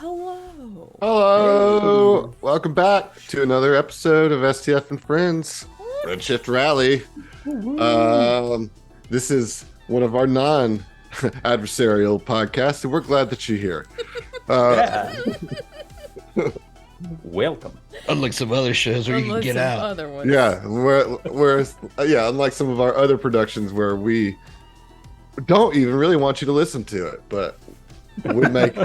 Hello. Hello. Hey. Welcome back to another episode of STF and Friends Redshift Rally. This is one of our non-adversarial podcasts, and we're glad that you're here. Welcome. Unlike some other shows where you can get out. Other ones. Yeah, whereas unlike some of our other productions where we don't even really want you to listen to it, but we make.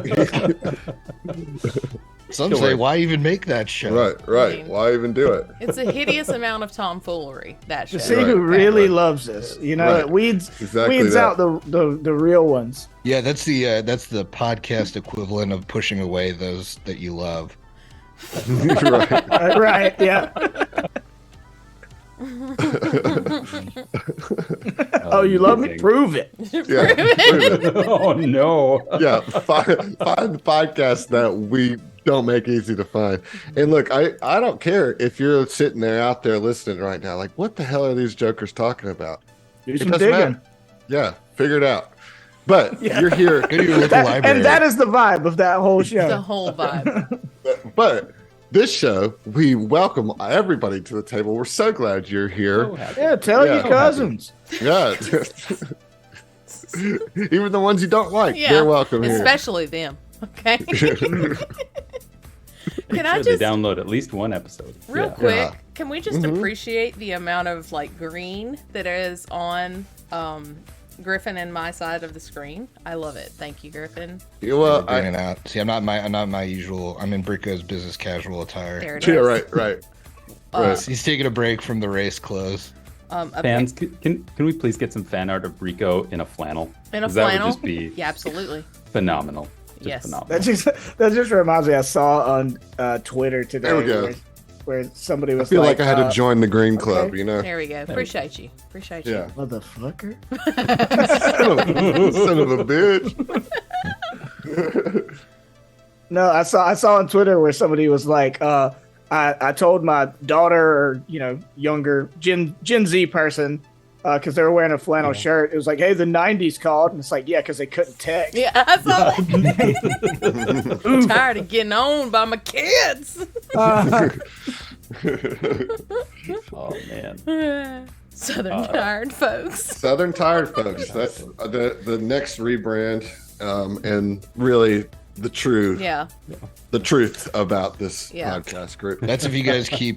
Some say, why even make that show? Right. I mean, why even do it? It's a hideous amount of tomfoolery, that show. To see who really loves this. You know, it weeds out the real ones. Yeah, that's the podcast equivalent of pushing away those that you love. Right, yeah. Oh, you love me? Prove it. Prove it. Oh, no. Yeah, find the podcast that we don't make easy to find. And look, I don't care if you're sitting there out there listening right now, like, what the hell are these jokers talking about? Do some digging. Yeah, figure it out. But you're here. Go to your local library. And that is the vibe of that whole show. The whole vibe. But this show, we welcome everybody to the table. We're so glad you're here. Tell your cousins. Yeah. Even the ones you don't like, they're welcome here. Especially them. Okay. Can I just download at least one episode? Real quick, can we just appreciate the amount of like green that is on Griffin and my side of the screen? I love it. Thank you, Griffin. Yeah, well, out. See, I'm not my usual. I'm in Brico's business casual attire. There it is. Right. Right. He's taking a break from the race clothes. Fans, can we please get some fan art of Brico in a flannel? In a flannel? That would just be absolutely phenomenal. Phenomenal. That just reminds me. I saw on Twitter today. There we go. Where somebody was. I feel like I had to join the Green Club. You know. There we go. Appreciate you. Yeah. Motherfucker. Son of a bitch. No, I saw on Twitter where somebody was like, I told my daughter or younger Gen Z person because they were wearing a flannel shirt. It was like, hey, the 90s called, and it's like, yeah, because they couldn't text. Yeah, I saw that. I'm tired of getting owned by my kids. Oh man. Southern Tired Folks. Southern Tired Folks. That's the next rebrand, and really the truth about this podcast group. That's if you guys keep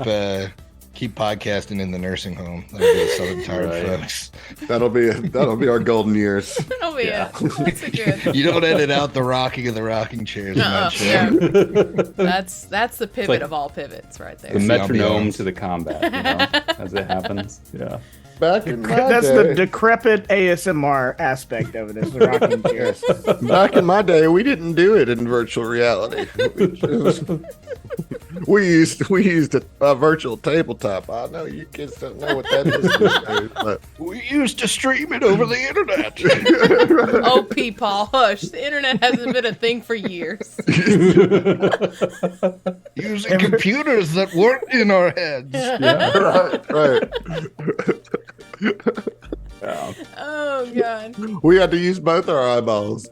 podcasting in the nursing home. That'll be Southern Tired Folks. That'll be our golden years. That'll be that's a good. You don't edit out the rocking of the rocking chairs. Yeah. That's the pivot of all pivots right there. The metronome to the combat, as it happens. Yeah. Back in my That's day, the decrepit ASMR aspect of it, is the rocking chairs. Back in my day, we didn't do it in virtual reality. We used a virtual tabletop. I know you kids don't know what that is these days, but we used to stream it over the internet. Oh, Paul, hush. The internet hasn't been a thing for years. Using computers that weren't in our heads. Yeah. Right. Yeah. Oh, God. We had to use both our eyeballs.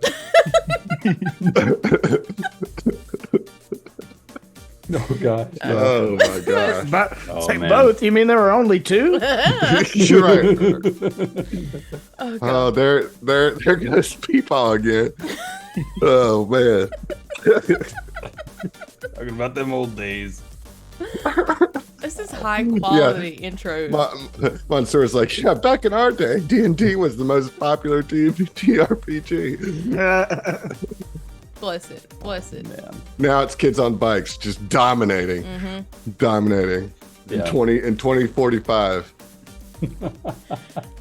Oh, God. Oh, my God. Both? You mean there were only two? You're right. Oh, there goes Peepaw again. Oh, man. Talking about them old days. This is high quality intro. Mansoor's like, yeah, back in our day, D&D was the most popular TRPG. Bless it. Man. Now it's kids on bikes just dominating. Dominating. Yeah. In 2045.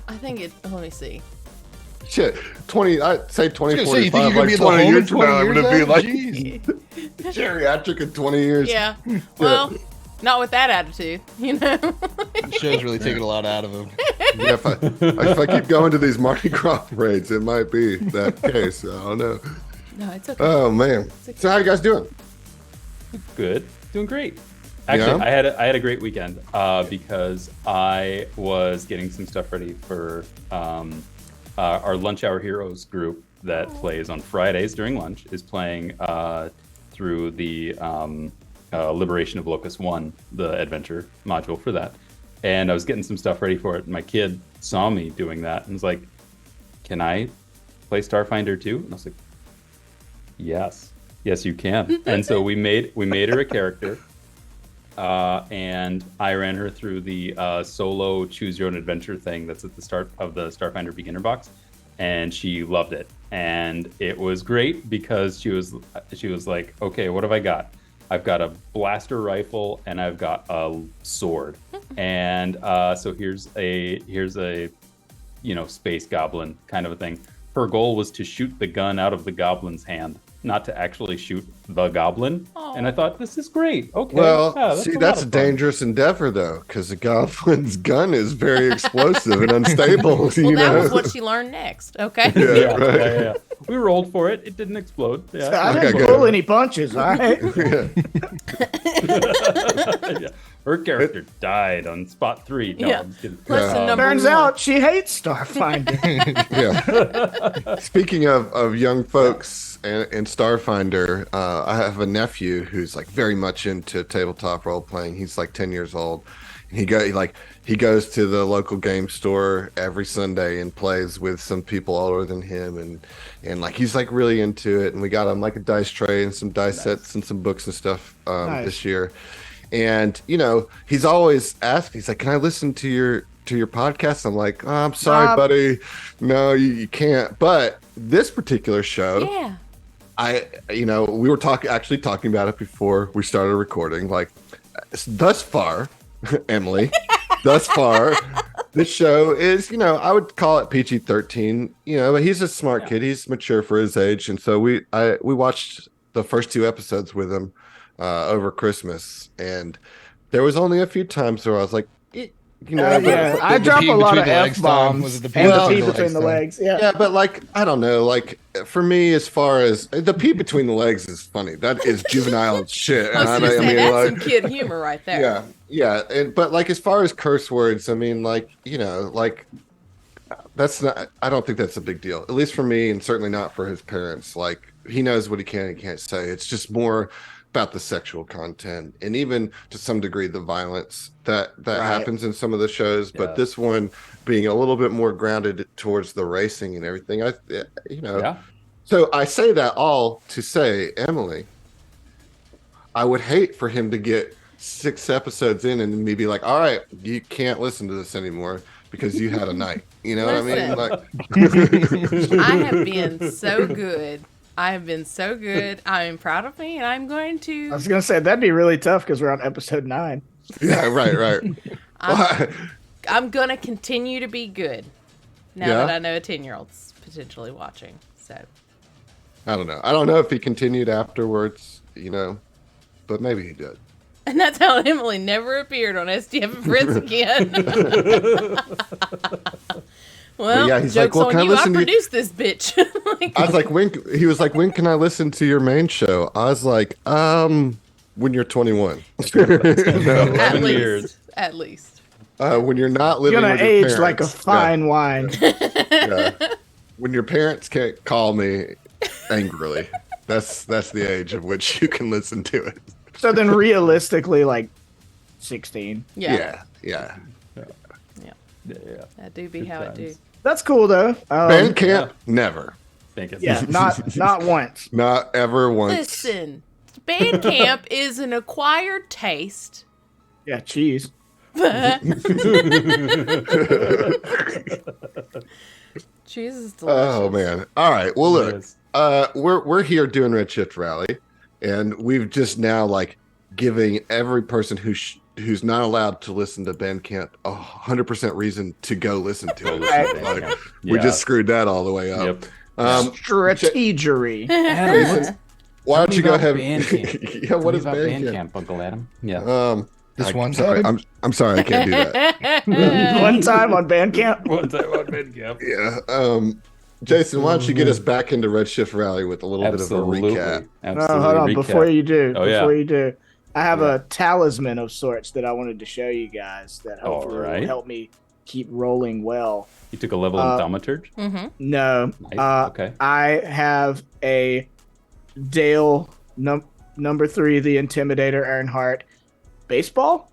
I think let me see. Shit, I'd say 2045. Say, like 20 years from now, I'm going to be like Geriatric in 20 years. Yeah. Well, not with that attitude, The show's really taking a lot out of him. Yeah, if I keep going to these Mardi Gras parades, it might be that case. I don't know. No, it's okay. Oh, man. So how you guys doing? Good. Doing great. Actually, I had a great weekend because I was getting some stuff ready for our Lunch Hour Heroes group that plays on Fridays during lunch is playing through the Liberation of Locust 1, the adventure module for that. And I was getting some stuff ready for it. And my kid saw me doing that and was like, "Can I play Starfinder too?" And I was like, Yes, you can. And so we made her a character. And I ran her through the solo choose your own adventure thing that's at the start of the Starfinder beginner box, and she loved it. And it was great because she was like, "Okay, what have I got? I've got a blaster rifle and I've got a sword, and so here's a space goblin kind of a thing." Her goal was to shoot the gun out of the goblin's hand, not to actually shoot the goblin. Aww. And I thought, this is great. Okay. Well, that's a dangerous endeavor, though, because the goblin's gun is very explosive and unstable. Well, that was what she learned next. Okay. Yeah. We rolled for it. It didn't explode. Yeah. I didn't pull any punches, all right? Yeah. Her character died on spot 3. No, yeah. I'm just kidding. Turns out she hates Starfinder. Yeah. Speaking of young folks and Starfinder, I have a nephew who's like very much into tabletop role playing. He's like 10 years old. He goes to the local game store every Sunday and plays with some people older than him, and like he's like really into it. And we got him like a dice tray and some dice sets and some books and stuff this year. And he's always asked. He's like, "Can I listen to your podcast?" I'm like, "Oh, I'm sorry, buddy. No, you can't." But this particular show, we were talking about it before we started recording. Like, thus far, Emily, thus far, this show is, I would call it PG-13. But he's a smart kid. He's mature for his age, and so we watched the first 2 episodes with him over Christmas, and there was only a few times where I was like, I drop a lot of F-bombs and the pee between the legs. Yeah, but like, I don't know, like for me, as far as the pee between the legs is funny. That is juvenile shit. I was gonna say, that's some kid humor right there. Yeah. But like, as far as curse words, I mean, like, like that's not. I don't think that's a big deal, at least for me, and certainly not for his parents. Like, he knows what he can and can't say. It's just more about the sexual content and even to some degree the violence that happens in some of the shows, but this one being a little bit more grounded towards the racing and everything. So I say that all to say, Emily, I would hate for him to get 6 episodes in and me be like, "All right, you can't listen to this anymore because you had a night." You know what I mean? Like, I have been so good. I have been so good. I'm proud of me, and I'm going to. I was going to say, that'd be really tough because we're on episode 9. Yeah, right. I'm going to continue to be good now that I know a 10-year-old's potentially watching. So I don't know. I don't know if he continued afterwards, but maybe he did. And that's how Emily never appeared on STF and Friends again. Well, he's joke's like, "Well, on you. I produced this bitch." I was like, he was like, "When can I listen to your main show?" I was like, when you're 21. At least. When you're not living you're with your age parents. like a fine wine. Yeah. When your parents can't call me angrily, that's the age of which you can listen to it. So then realistically, like 16. Yeah. That do be how it do. That's cool though. Bandcamp, never. Yeah, not once. Not ever once. Listen, Bandcamp is an acquired taste. Yeah, cheese. Cheese is delicious. Oh man! All right. Well, look, we're here doing Redshift Rally, and we've just now like giving every person who's not allowed to listen to Bandcamp 100% reason to go listen to it. We just screwed that all the way up. Strategery. Jason, why don't you go ahead? What is Bandcamp, Uncle Adam? Yeah. This one time? I'm sorry, I can't do that. One time on Bandcamp? Yeah. Jason, why don't you get us back into Redshift Rally with a little bit of a recap? Absolutely. Hold on, before you do, I have a talisman of sorts that I wanted to show you guys that hopefully will help me keep rolling well. You took a level in Thaumaturge? Mm-hmm. No. Nice. Okay. I have a Dale Number 3, the Intimidator Earnhardt. Baseball?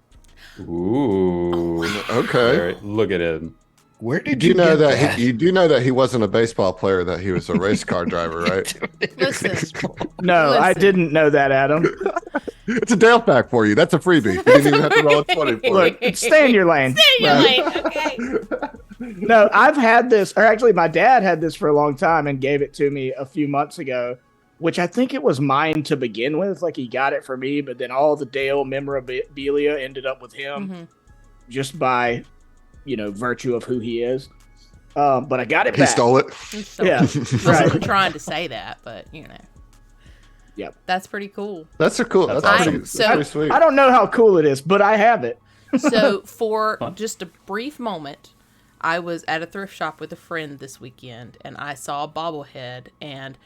Ooh. Okay. Look at him. Where You did do you know get that you do know that he wasn't a baseball player, that he was a race car driver, right? Listen. No, I Listen. didn't know that, Adam. It's a Dale fact for you. That's a freebie. You didn't even have to roll a 20 for Look, it. stay in your lane. Stay in your Right? lane, okay. No, I've had this, or actually, my dad had this for a long time and gave it to me a few months ago, which I think it was mine to begin with. Like, he got it for me, but then all the Dale memorabilia ended up with him just by, virtue of who he is. But I got it back. He stole it. Yeah, I wasn't right. trying to say that, but Yep. that's pretty cool. That's cool. That's awesome. pretty sweet. I don't know how cool it is, but I have it. So for just a brief moment, I was at a thrift shop with a friend this weekend, and I saw a bobblehead, and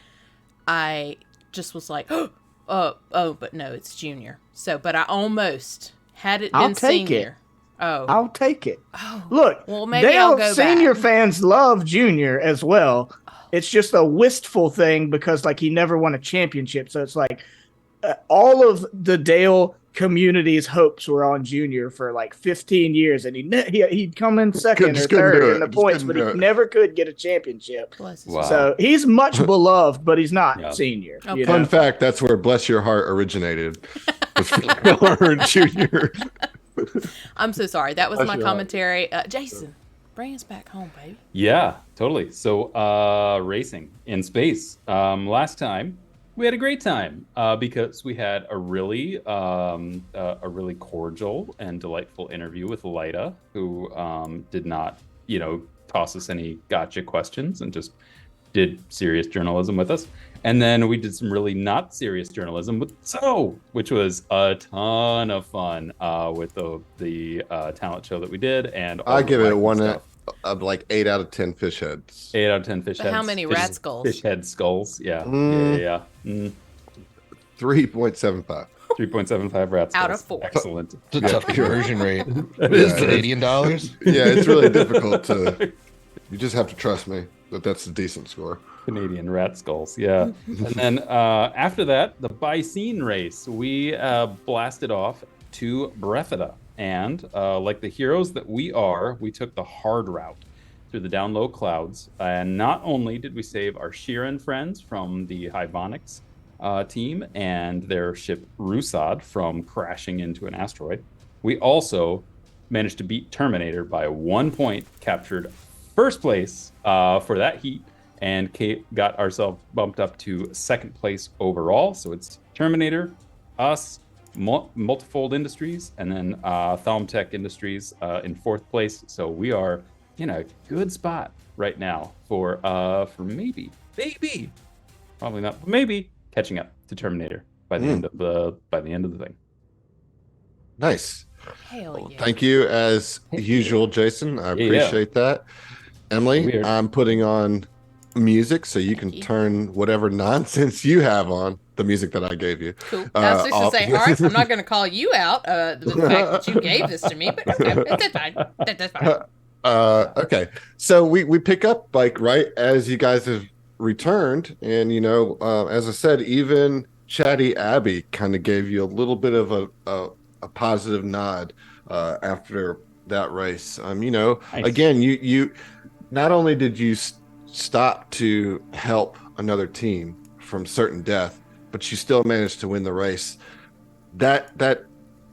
I just was like, oh, but no, it's Junior. So, but I almost had it been I'll take Senior. it. Oh, I'll take it. oh. Look, Well, maybe Dale I'll go Senior back. fans love Junior as well. It's just a wistful thing because, like, he never won a championship. So it's like all of the Dale community's hopes were on Junior for like 15 years, and he'd come in second or Just couldn't do third it. in the Just points, couldn't but do he it. never could get a championship. Bless his Wow. So he's much beloved, but he's not Yeah. Senior. Okay. You Fun know? fact: that's where "Bless Your Heart" originated. Was Miller Jr. I'm so sorry. That was Bless my your heart. commentary. Jason, bring us back home, baby. Yeah, totally. So, racing in space. Last time we had a great time because we had a really cordial and delightful interview with Lyda, who did not, toss us any gotcha questions and just did serious journalism with us. And then we did some really not serious journalism with So, which was a ton of fun with the talent show that we did. And all I the give it wacky one stuff. of like 8 out of 10 fish heads. 8 out of 10 fish But heads. how many rat skulls? Fish head skulls. Yeah. Mm. Yeah. 3.75. 3.75 rat skulls. Out of 4. Excellent. It's a tough conversion rate. That Is is Canadian dollars? Yeah, it's really difficult to. You just have to trust me that that's a decent score. Canadian rat skulls. Yeah. And then after that, the Bicene race, we blasted off to Brefida. And like the heroes that we are, we took the hard route through the down low clouds. And not only did we save our Sheeran friends from the Hivonics team and their ship Rusad from crashing into an asteroid, we also managed to beat Terminator by 1 point, captured first place for that heat, and got ourselves bumped up to second place overall. So it's Terminator, us, Multifold Industries, and then Thalmtech Industries in fourth place. So we are in a good spot right now for maybe, probably not, but maybe catching up to Terminator by the end of the thing. Nice. Hell yeah. Thank you as usual, Jason. I appreciate that. Emily, Weird. I'm putting on music so you can turn whatever nonsense you have on the music that I gave you. Cool. I was just off. to say, Horace, I'm not going to call you out the fact that you gave this to me, but okay, that's fine. That's fine. Okay, so we pick up like right as you guys have returned, and as I said, even Chatty Abby kind of gave you a little bit of a positive nod after that race. Nice. Again, you not only did you stop to help another team from certain death, but you still managed to win the race. That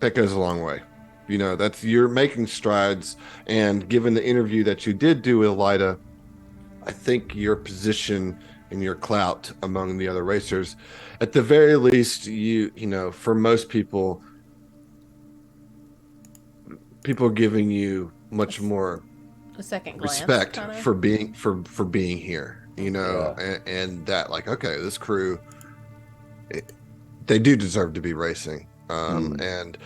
goes a long way. You're making strides, and given the interview that you did do with Lyda, I think your position and your clout among the other racers, at the very least, for most people giving you much more A second glance. respect kinda. for being here, and that, like, okay, this crew, they do deserve to be racing, and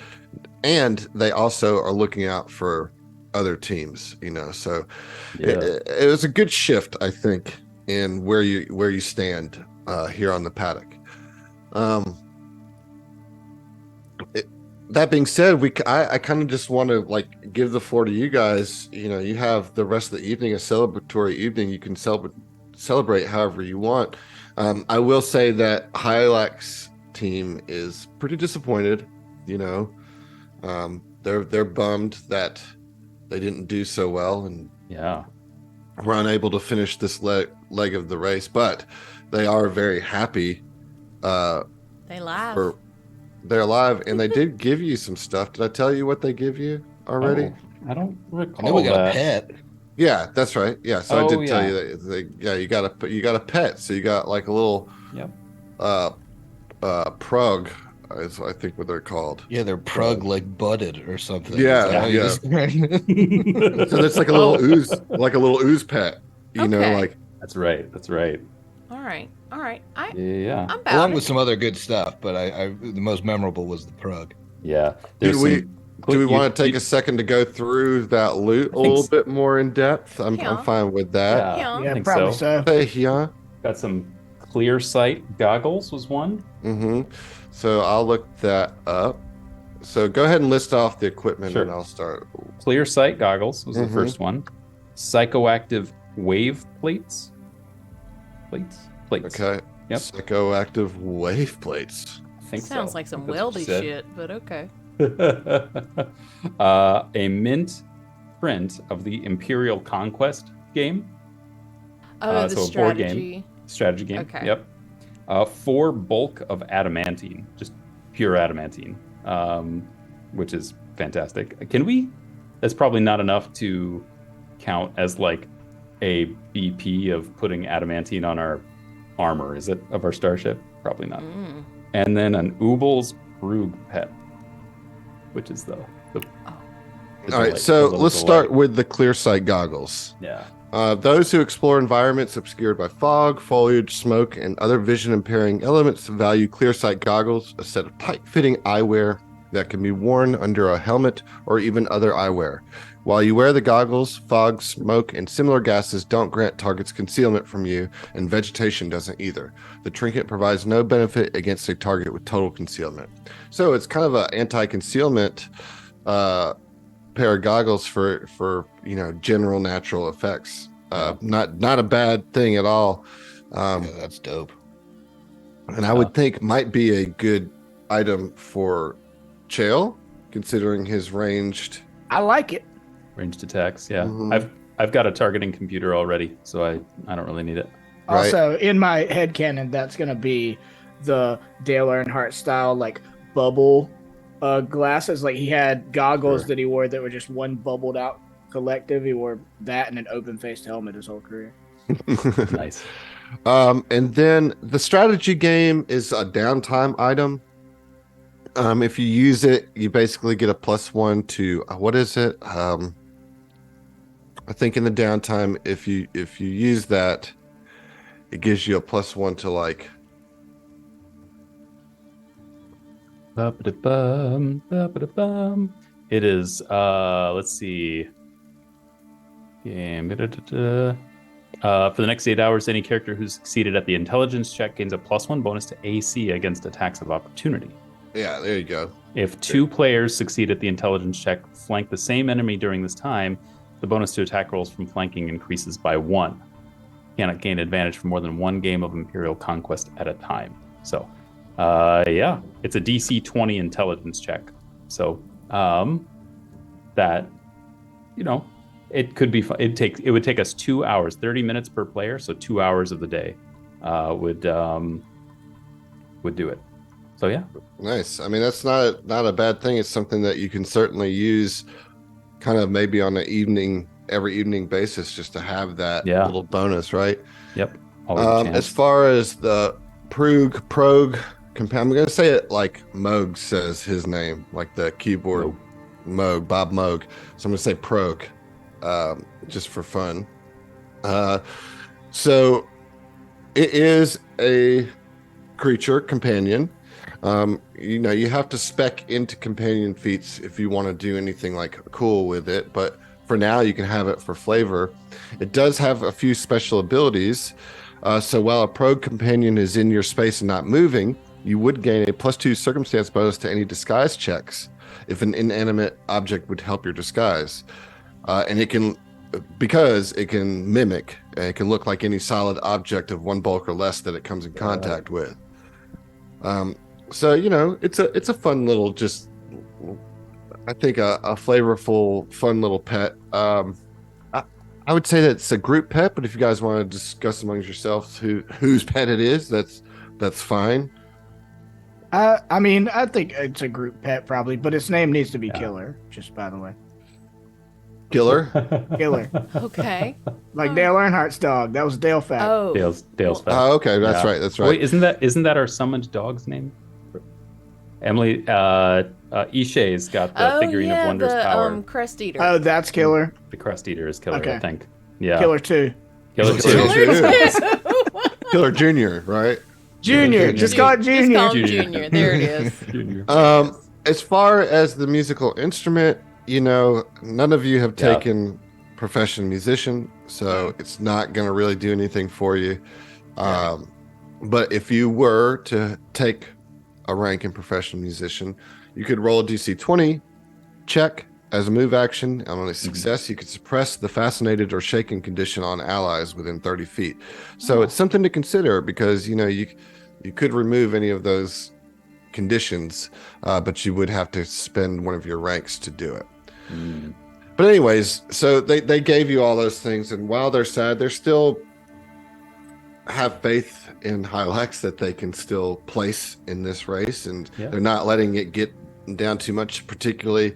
they also are looking out for other teams, so it was a good shift, I think, in where you stand here on the paddock. That being said, I kind of just want to like give the floor to you guys. You have the rest of the evening, a celebratory evening. You can celebrate however you want. I will say that Hilux team is pretty disappointed. You know, they're bummed that they didn't do so well and Yeah. were unable to finish this leg of the race, but they are very happy. They laugh. They're alive, and they did give you some stuff. Did I tell you what they give you already? Oh, I don't recall I know we got that. a pet. Yeah, that's right. Yeah, so I did tell yeah. you that. You got a pet. So you got like a little Yep. prug, is I think what they're called. Yeah, they're prug like butted or something. Yeah, Is that how you yeah. describe it? So that's like a little ooze, like a little ooze pet. You know, Okay. like That's right. That's right. All right. Yeah. I'm about Along it. with some other good stuff, but the most memorable was the prug. Yeah. do we You- want to take a second to go through that loot a think little so. bit more in depth? I'm Yeah. fine with that. Yeah, I Yeah, think probably so. so. Hey, yeah. Got some clear sight goggles was one. Mm-hmm. So I'll look that up. So go ahead and list off the equipment, Sure. and I'll start. Clear sight goggles was the Mhm. first one. Psychoactive wave plates. Plates. Okay. Yep. Psychoactive wave plates. I think Sounds so. like some I think weldy that's shit, but okay. what you said. A mint print of the Imperial Conquest game. Oh, the so a board game. strategy. Strategy game. Okay. Yep. 4 bulk of adamantine, just pure adamantine, which is fantastic. Can we? That's probably not enough to count as like a BP of putting adamantine on our armor, is it? Of our starship? Probably not. Mm. And then an Ubel's Brug pet, which is the All right. So let's start with the clear sight goggles. Yeah. Those who explore environments obscured by fog, foliage, smoke, and other vision impairing elements value clear sight goggles, a set of tight fitting eyewear that can be worn under a helmet or even other eyewear. While you wear the goggles, fog, smoke, and similar gases don't grant targets concealment from you, and vegetation doesn't either. The trinket provides no benefit against a target with total concealment. So it's kind of an anti-concealment pair of goggles for general natural effects. Not a bad thing at all. Yeah, that's dope. And I would think might be a good item for Chael, considering his ranged. I like it. Ranged attacks. Yeah. Mhm. I've got a targeting computer already, so I don't really need it. Right. Also, in my headcanon, that's gonna be the Dale Earnhardt style, like bubble glasses. Like he had goggles Sure. that he wore that were just one bubbled out collective. He wore that and an open faced helmet his whole career. Nice. And then the strategy game is a downtime item. If you use it, you basically get a +1 to what is it? I think in the downtime, if you use that, it gives you a +1 to like. Ba-ba-da-bum, ba-ba-da-bum. It is let's see. Game. Da-da-da-da. For the next 8 hours, any character who succeeded at the intelligence check gains a +1 bonus to AC against attacks of opportunity. Yeah, there you go. If 2 players succeed at the intelligence check, flank the same enemy during this time, the bonus to attack rolls from flanking increases by 1. Cannot gain advantage for more than 1 game of Imperial Conquest at a time. So, yeah, it's a DC 20 intelligence check. So, that, it could be fun. It would take us 2 hours, 30 minutes per player, so 2 hours of the day would do it. So yeah, Nice. I mean, that's not a bad thing. It's something that you can certainly use, kind of maybe on every evening basis, just to have that little bonus, right? Yep. Always a chance. As far as the Prog, I'm going to say it like Moog says his name, like the keyboard Moog, Bob Moog. So I'm going to say Prog, just for fun. So it is a creature companion. You have to spec into companion feats if you want to do anything like cool with it, but for now you can have it for flavor. It does have a few special abilities. So while a Prog companion is in your space and not moving, you would gain a +2 circumstance bonus to any disguise checks if an inanimate object would help your disguise. And because it can mimic, and it can look like any solid object of 1 bulk or less that it comes in contact with. So it's a fun little, just I think a flavorful, fun little pet. I, I would say that it's a group pet, but if you guys want to discuss amongst yourselves whose pet it is, that's fine. I mean, I think it's a group pet probably, but its name needs to be Killer. Just by the way, Killer. Killer, Okay. like Dale Earnhardt's dog. That was Dale Fact. Oh. Dale's fact. Oh, okay, that's Yeah. right. That's right. Wait, isn't that our summoned dog's name? Emily, Ishay's got the figurine of Wonder's power. Crest Eater. Oh, that's Killer. The Crust Eater is Killer, Okay. I think. Yeah. Killer 2. Killer Killer 2. Killer Junior, right? Junior. Just call it Just Junior. call him Junior. There it is. Junior. As far as the musical instrument, none of you have taken professional musician, so it's not going to really do anything for you. But if you were to take a rank in professional musician, you could roll a DC 20, check as a move action, and on a success, you could suppress the fascinated or shaken condition on allies within 30 feet. So it's something to consider because, you could remove any of those conditions, but you would have to spend one of your ranks to do it. But anyways, so they gave you all those things, and while they're sad, they're still have faith in Hylax that they can still place in this race, and they're not letting it get down too much, particularly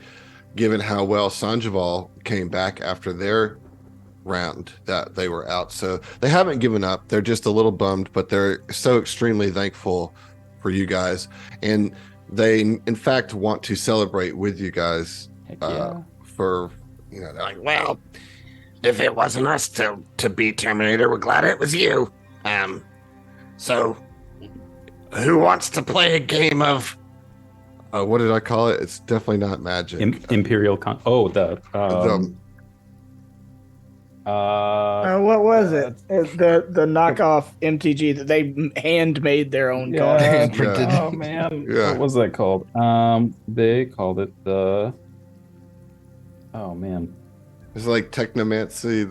given how well Sandoval came back after their round that they were out. So they haven't given up. They're just a little bummed, but they're so extremely thankful for you guys, and they in fact want to celebrate with you guys. For they're like, Well, if it wasn't us to beat Terminator, we're glad it was you. So who wants to play a game of what did I call it? It's definitely not magic. Imperial What was it? It's the knockoff MTG that they handmade their own card. Hand printed. Oh man, Yeah. what was that called? They called it the. Oh man, It's like Technomancy,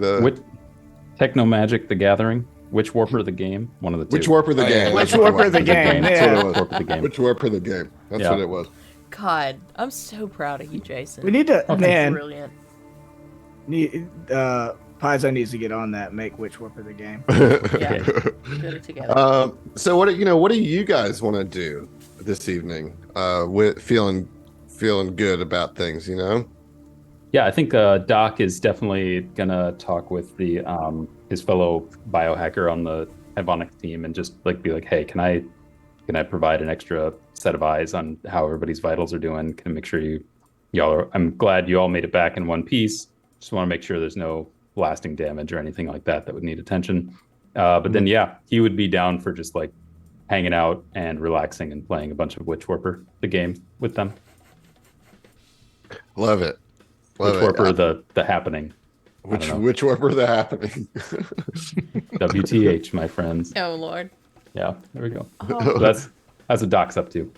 Technomagic: The Gathering, Witch Warper the Game, one of the two. Witch Warper the game. Witch That's what it Warper was. the game. That's Yeah. what it was. Warper the Game. Witch Warper the game. That's what it was. God, I'm so proud of you, Jason. We need to, man. Brilliant. Paizo needs to get on that. Make Witch Warper the game. Yeah. Put it together. So what do you guys want to do this evening? With feeling good about things, Yeah, I think Doc is definitely gonna talk with the his fellow biohacker on the Ivonic team and just be like, hey, can I provide an extra set of eyes on how everybody's vitals are doing? Can I make sure y'all are? I'm glad you all made it back in one piece. Just want to make sure there's no lasting damage or anything like that would need attention. But then he would be down for just hanging out and relaxing and playing a bunch of Witch Warper the game with them. Love it. Witch Warper the happening. Witch Warper the happening. WTH, my friends. Oh Lord. Yeah, there we go. Oh. So that's what Doc's up to.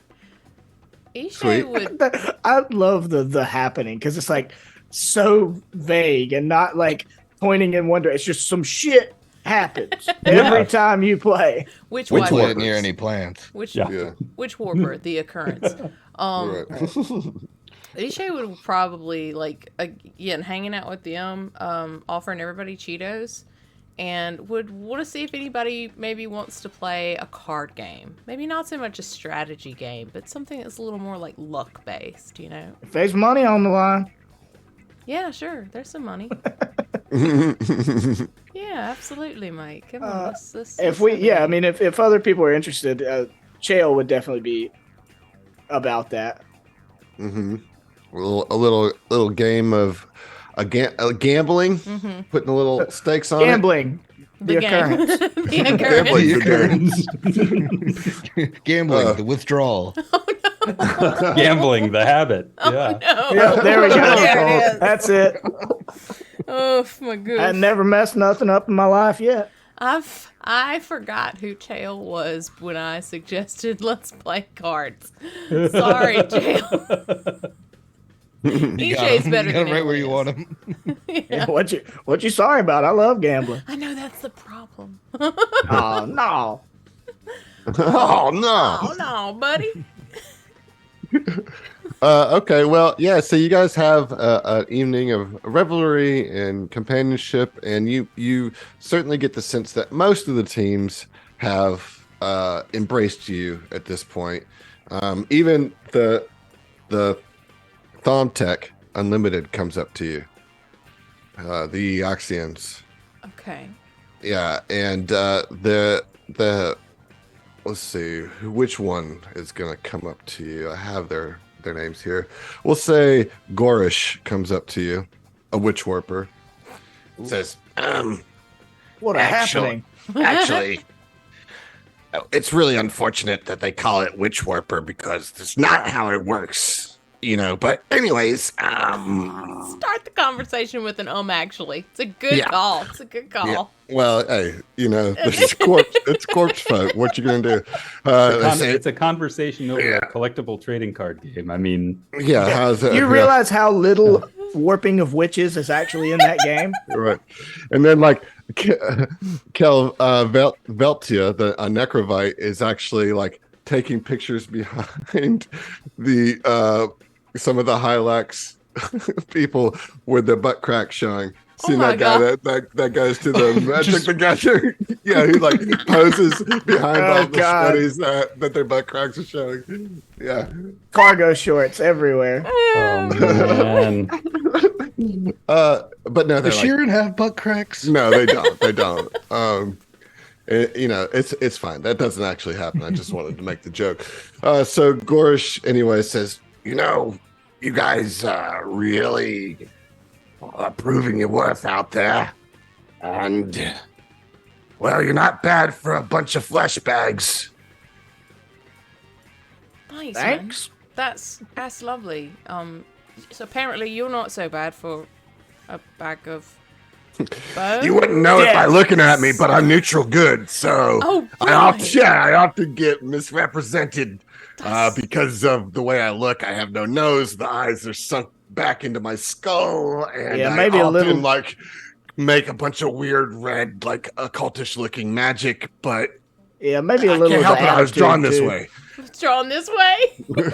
Ishay would. I love the happening because it's so vague and not pointing in one direction. It's just some shit happens every time you play. Which Which one? wasn't near any plants. Which Yeah. Which Warper? The occurrence. Right. Ishay would probably again hanging out with them, offering everybody Cheetos, and would want to see if anybody maybe wants to play a card game. Maybe not so much a strategy game, but something that's a little more luck based. If there's money on the line, Yeah, sure. There's some money. Yeah, absolutely, Mike. Come on, let's if other people are interested, Chael would definitely be about that. Mm-hmm. A little game of gambling, putting a little stakes on Gambling. The game. occurrence. The occurrence. Gambling, the withdrawal. Gambling, the habit. Yeah. No. Yeah, there we go. There it is. That's it. Oh my goodness. I never messed nothing up in my life yet. I forgot who Chael was when I suggested let's play cards. Sorry, Chael. EJ's better You got than him right where you anyone want him. Yeah, what you sorry about? I love gambling. I know that's the problem. Oh no. Oh no! Oh no, buddy. Okay, well, yeah. So you guys have an evening of revelry and companionship, and you certainly get the sense that most of the teams have embraced you at this point. Even the Thomtech Unlimited comes up to you. The Oxians. Okay. Yeah, and the let's see which one is gonna come up to you. I have their names here. We'll say Gorish comes up to you, a witch warper. Says, What Actually- happening? actually, it's really unfortunate that they call it witch warper because that's not how it works. But anyways, Start the conversation with an actually. It's a good Yeah. call. It's a good call. Yeah. Well, hey, this is corpse. It's corpse folk. What you gonna do? They say, It's a conversation over a collectible trading card game. I mean, yeah. How's that? You realize how little warping of witches is actually in that game? Right. And then like Kel Veltia, a necrovite, is actually like taking pictures behind the some of the Hylax people with their butt crack showing. See my that guy that goes to the magic the gathering? Yeah, he like poses behind all the God. studies that their butt cracks are showing. Yeah. Cargo shorts everywhere. oh man, But no, they're Does like, Sheeran have butt cracks? no, they don't. They don't. It's fine. That doesn't actually happen. I just wanted to make the joke. So Gorish, anyway, says, you guys really are proving your worth out there. And, well, you're not bad for a bunch of flesh bags. Nice. Thanks. Man. That's lovely. So apparently you're not so bad for a bag of bones. You wouldn't know it by Yes. looking at me, but I'm neutral good, so Oh, I often get misrepresented That's- because of the way I look. I have no nose, the eyes are sunk back into my skull, and Yeah, I maybe a often, little- like make a bunch of weird red, like occultish looking magic, but Yeah, maybe a I little. can't of help the it. I was attitude, drawn this too. way. It's drawn this way.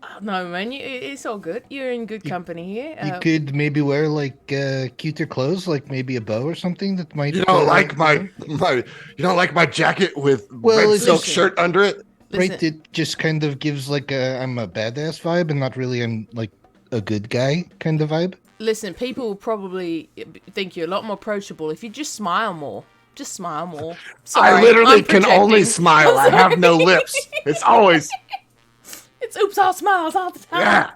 Oh, no, man, it's all good. You're in good company here. You could maybe wear like cuter clothes, like maybe a bow or something that might. You don't like my you don't like my jacket with Well, red it's silk just- shirt under it? right? Listen, It just kind of gives like I'm a badass vibe, and not really I'm like a good guy kind of vibe. listen, people will probably think you're a lot more approachable if you just smile more. Just smile more. Sorry, I literally I'm can only projecting. smile. I have no lips. It's always It's oops, all smiles all the time. yeah.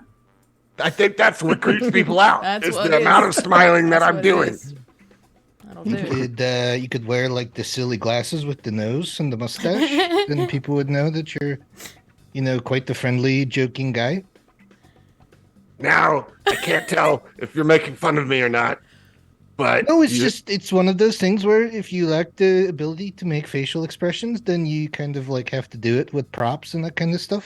I think that's what creeps people out. That's is what the it amount is. of smiling that That's I'm what it doing. is. That'll You do it. could you could wear like the silly glasses with the nose and the mustache, then people would know that you're, quite the friendly, joking guy. Now I can't tell if you're making fun of me or not. But No, it's you- just it's one of those things where if you lack the ability to make facial expressions, then you kind of like have to do it with props and that kind of stuff.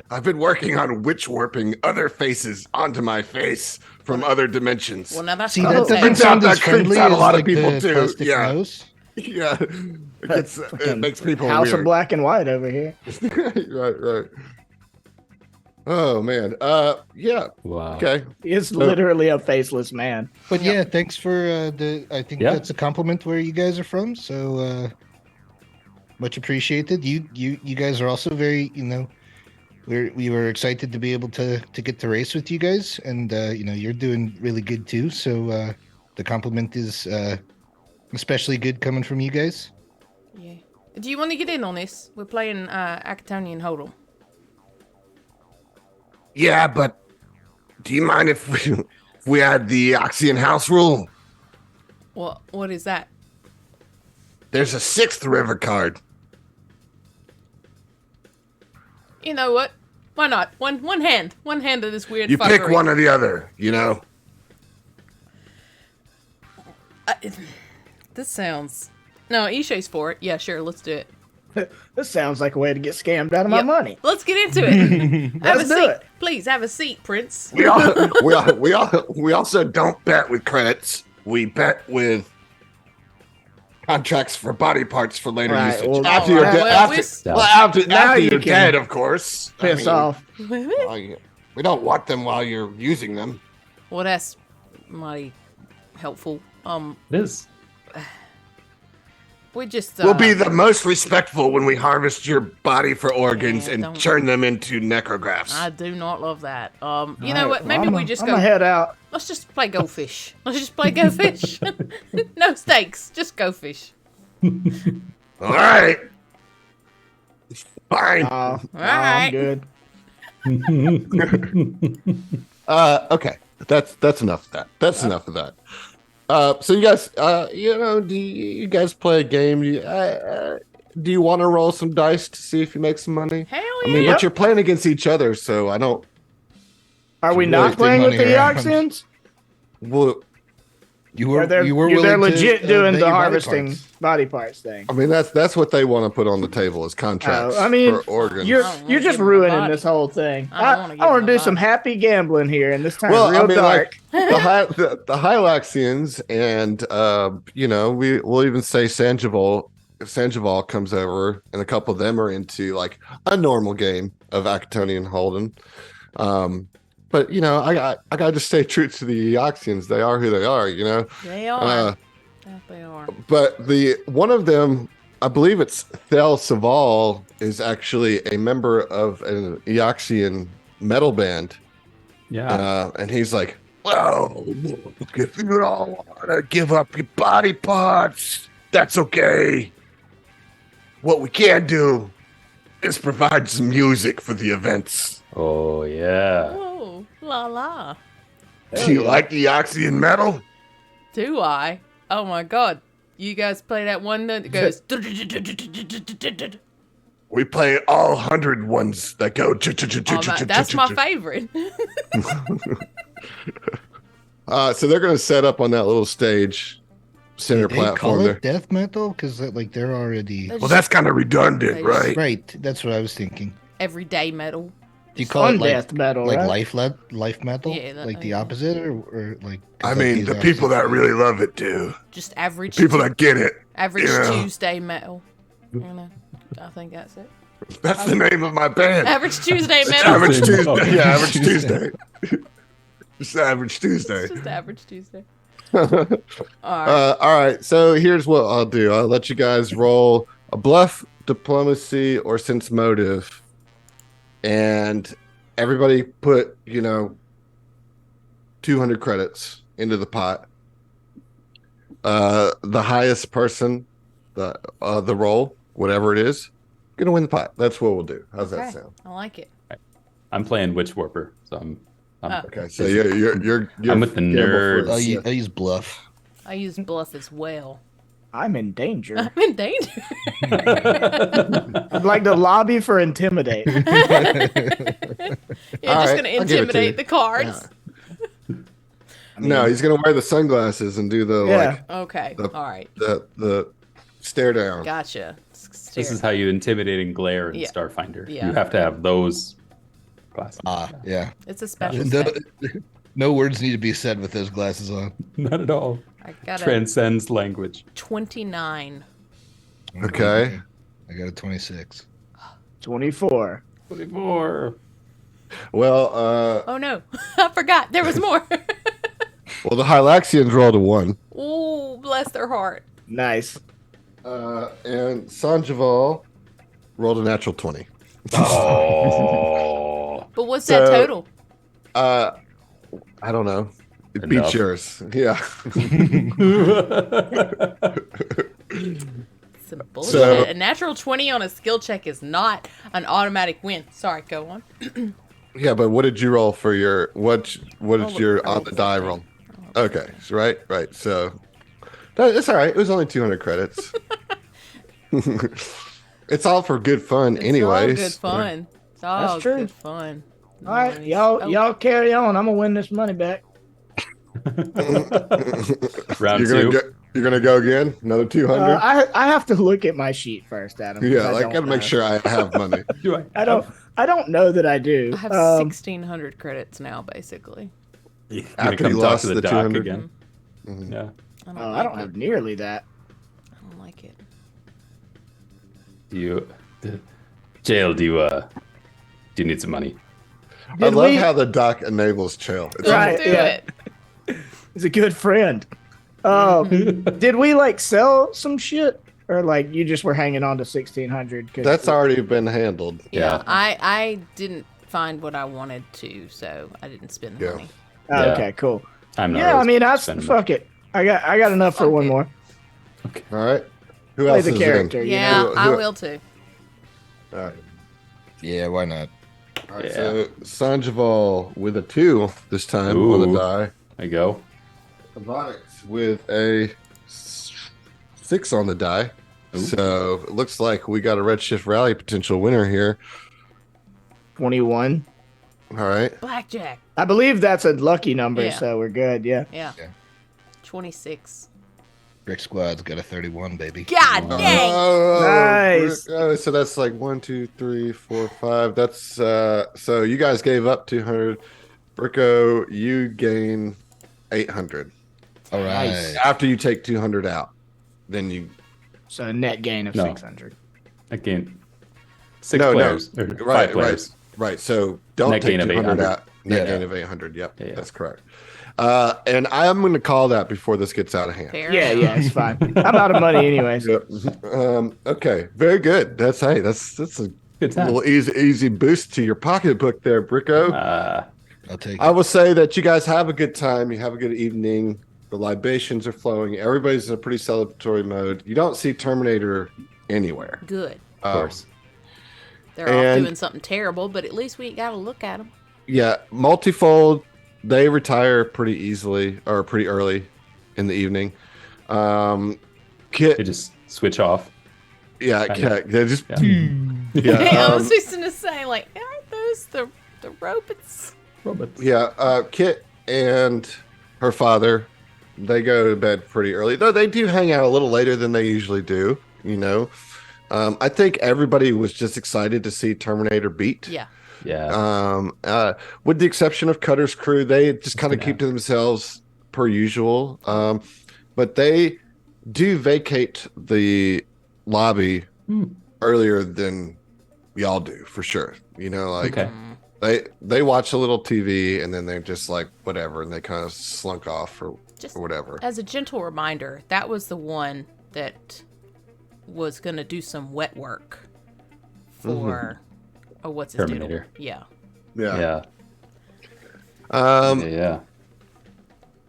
I've been working on witch warping other faces onto my face from other dimensions. Well, now that's See, cool. that doesn't Turns out sound that as friendly creeps out a as lot of like people, the too. plastic Yeah. nose. Yeah, it makes people House weird. of Black and White over here. right. Oh man. Yeah. wow. Okay. It's literally a faceless man. But yeah, thanks for I think Yeah. that's a compliment where you guys are from. So much appreciated. You guys are also very, we were excited to be able to get to race with you guys, and you're doing really good too. So the compliment is especially good coming from you guys. Yeah. Do you want to get in on this? We're playing Acatonian Hold'em. Yeah, but do you mind if we had the Oxian house rule? What is that? There's a 6th river card. You know what? Why not? One hand of this weird You fuckery. pick one or the other, you know? This sounds... No, Ishe's for it. Yeah, sure, let's do it. This sounds like a way to get scammed out of my Yep. money. Let's get into it. Have Let's a do seat. it. Please, have a seat, Prince. We also don't bet with credits. We bet with contracts for body parts for later Right, usage. well, after you're alright, dead, well, after Now you you're can dead, of course. I Piss mean, off. we don't want them while you're using them. Well, that's mighty helpful. It is. We just We'll be the most respectful when we harvest your body for organs Yeah, and don't- turn them into necrographs. I do not love that. You know Alright, what? Maybe well, we just I'm go. gonna head out. Let's just play Go Fish. Let's just play Go Fish. No stakes, just Go Fish. All right. Fine. I'm Alright. good. Okay, that's enough of that. That's enough of that. So you guys, do you guys play a game? Do you want to roll some dice to see if you make some money? Hell I yeah! mean, Yep. but you're playing against each other, so I don't. Are we Really not big playing with money the around. Eoxians? Well, You Or were they're, you were they're willing legit to, doing bet the your body harvesting parts. body parts thing. I mean that's what they want to put on the table is contracts I mean, for organs. You're I don't you're wanna just give 'em my ruining body. this whole thing. I don't wanna give I want 'em to my do some body. happy gambling here, and this time Well, real I mean, dark. like the Hylaxians and we'll even say Sanjival. If Sanjival comes over and a couple of them are into like a normal game of Acatonian Holden, but I gotta just stay true to the Eoxians. They are who they are, They are. Uh, Yeah, they are. but the one of them, I believe it's Thel Saval, is actually a member of an Eoxian metal band. Yeah. And he's like, Well, if you don't want to give up your body parts, that's okay. What we can do is provide some music for the events. Oh yeah. Oh, la la. Do you like the Eoxian metal? Do I? Oh my god. You guys play that one that goes. We play all 100 ones that go. That's my favorite. so they're going to set up on that little stage center Did they call platform there. it death metal? Because they're already Well, that's kind of redundant, They right? right. That's what I was thinking. Everyday metal. Do you call Fun it like death metal, like right? life metal? Yeah, that- like the yeah. opposite, or like? I mean, the people that really love it do. Just average. People that get it. average yeah. Tuesday metal. I think that's it. That's the name of my band. Average Tuesday metal. Average Same Tuesday. fucking Yeah, Average Tuesday. Just Average Tuesday. It's just average Tuesday. All Alright. right. So here's what I'll do. I'll let you guys roll a bluff, diplomacy, or sense motive, and everybody put 200 credits into the pot. The highest person, the roll, whatever it is, gonna win the pot. That's what we'll do. How's that Okay. sound? I like it. I'm playing Witch Warper, so I'm Okay, so you're I'm with the gamble for nerds. the- I'll use bluff. I use bluff as well. I'm in danger. I'm in danger. I'd like to lobby for intimidate. You're Alright, just gonna I'll give it to you. intimidate the cards. No, he's gonna wear the sunglasses and do the Yeah. Okay. The- All right. the stare down. Gotcha. This is how you intimidate and glare in Yeah. Starfinder. Yeah. You have to have those glasses. Yeah. It's a special. No, spec. no words need to be said with those glasses on. Not at all. I got a Transcends language. 29. Okay. I got a 26. 24. 24. Well, Oh no, I forgot there was more. the Hylaxians rolled a 1. Ooh, bless their heart. Nice. And Sanjival rolled a natural 20. Oh. But what's So- that total? I don't know. It Enough. beats yours. Yeah. Some bullshit. So- A natural 20 on a skill check is not an automatic win. Sorry, go on. Yeah, but what did you roll for your what is Roll your a- on the die roll? Okay, so right. So it's all right. It was only 200 credits. It's all for good fun, anyways. It's all good fun. It's all That's true. good fun. All right, Nice. y'all Oh, y'all carry on. I'm gonna win this money back. Round You're 2. gonna go again? Another 200? I have to look at my sheet first, Adam. 'cause Yeah, I like don't gotta make know. sure I have money. Do I? I don't know that I do. I have 1,600 credits now, basically. You're After gonna you come talk lost to the the doc 200? again. Yeah. I don't have nearly that. I don't like like it. Do you, Jail? Do you need some money? I love how the doc enables chill. It's Right, Do yeah. it. He's a good friend. Did we like sell some shit, or like you just were hanging on to 1600? That's already been handled. Yeah, I didn't find what I wanted to, so I didn't spend the Yeah. money. Oh, Yeah. okay, cool. I'm not. Yeah, I really mean, I spending fuck it. I got enough for Fuck one it. more. All right. Who Play else the is character. in? You Yeah, know? I will too. All right. Yeah, why not? All right. Yeah. So Sandoval with a 2 this time on Ooh. the die. There you go. Ebonics with a 6 on the die. Ooh. So it looks like we got a Redshift Rally potential winner here. 21. All right. Blackjack. I believe that's a lucky number, Yeah. so we're good. Yeah. Yeah. Yeah. 26. Brick Squad's got a 31, baby. God dang. Oh, Nice. so that's like 1, 2, 3, 4, 5. That's so you guys gave up 200. Bricko, you gain 800 All right. Nice. after you take 200 out. Then you So a net gain of No. 600. Again, 6 No, no. players. Or Right, 5 players. right. So don't Net take gain of 200 800. out. Net Yeah. gain of 800. Yep, Yeah. that's correct. And I'm going to call that before this gets out of hand. Fair Yeah, enough. yeah, it's fine. I'm out of money anyways. Yep. Okay, very good. That's a Good time. little easy boost to your pocketbook there, Bricko. I'll take it. I will say that you guys have a good time. You have a good evening. The libations are flowing. Everybody's in a pretty celebratory mode. You don't see Terminator anywhere. Good. Of course. They're off And- doing something terrible, but at least we ain't got to look at them. Yeah, multifold. They retire pretty easily or pretty early in the evening. Kit, They just switch off. yeah, kinda. Kit, they just Yeah. yeah, I was fixing to say, like, aren't those the robots? Robots. yeah. Kit and her father, they go to bed pretty early. Though they do hang out a little later than they usually do. You know, I think everybody was just excited to see Terminator beat. Yeah. Yeah. With the exception of Cutter's crew, they just kind of Yeah. keep to themselves per usual. But they do vacate the lobby earlier than y'all do, for sure. You know, like Okay. they watch a little TV and then they're just like whatever, and they kind of slunk off or Just whatever. as a gentle reminder, that was the one that was going to do some wet work for, oh, what's his Terminator. doodle? Yeah. Yeah. Yeah.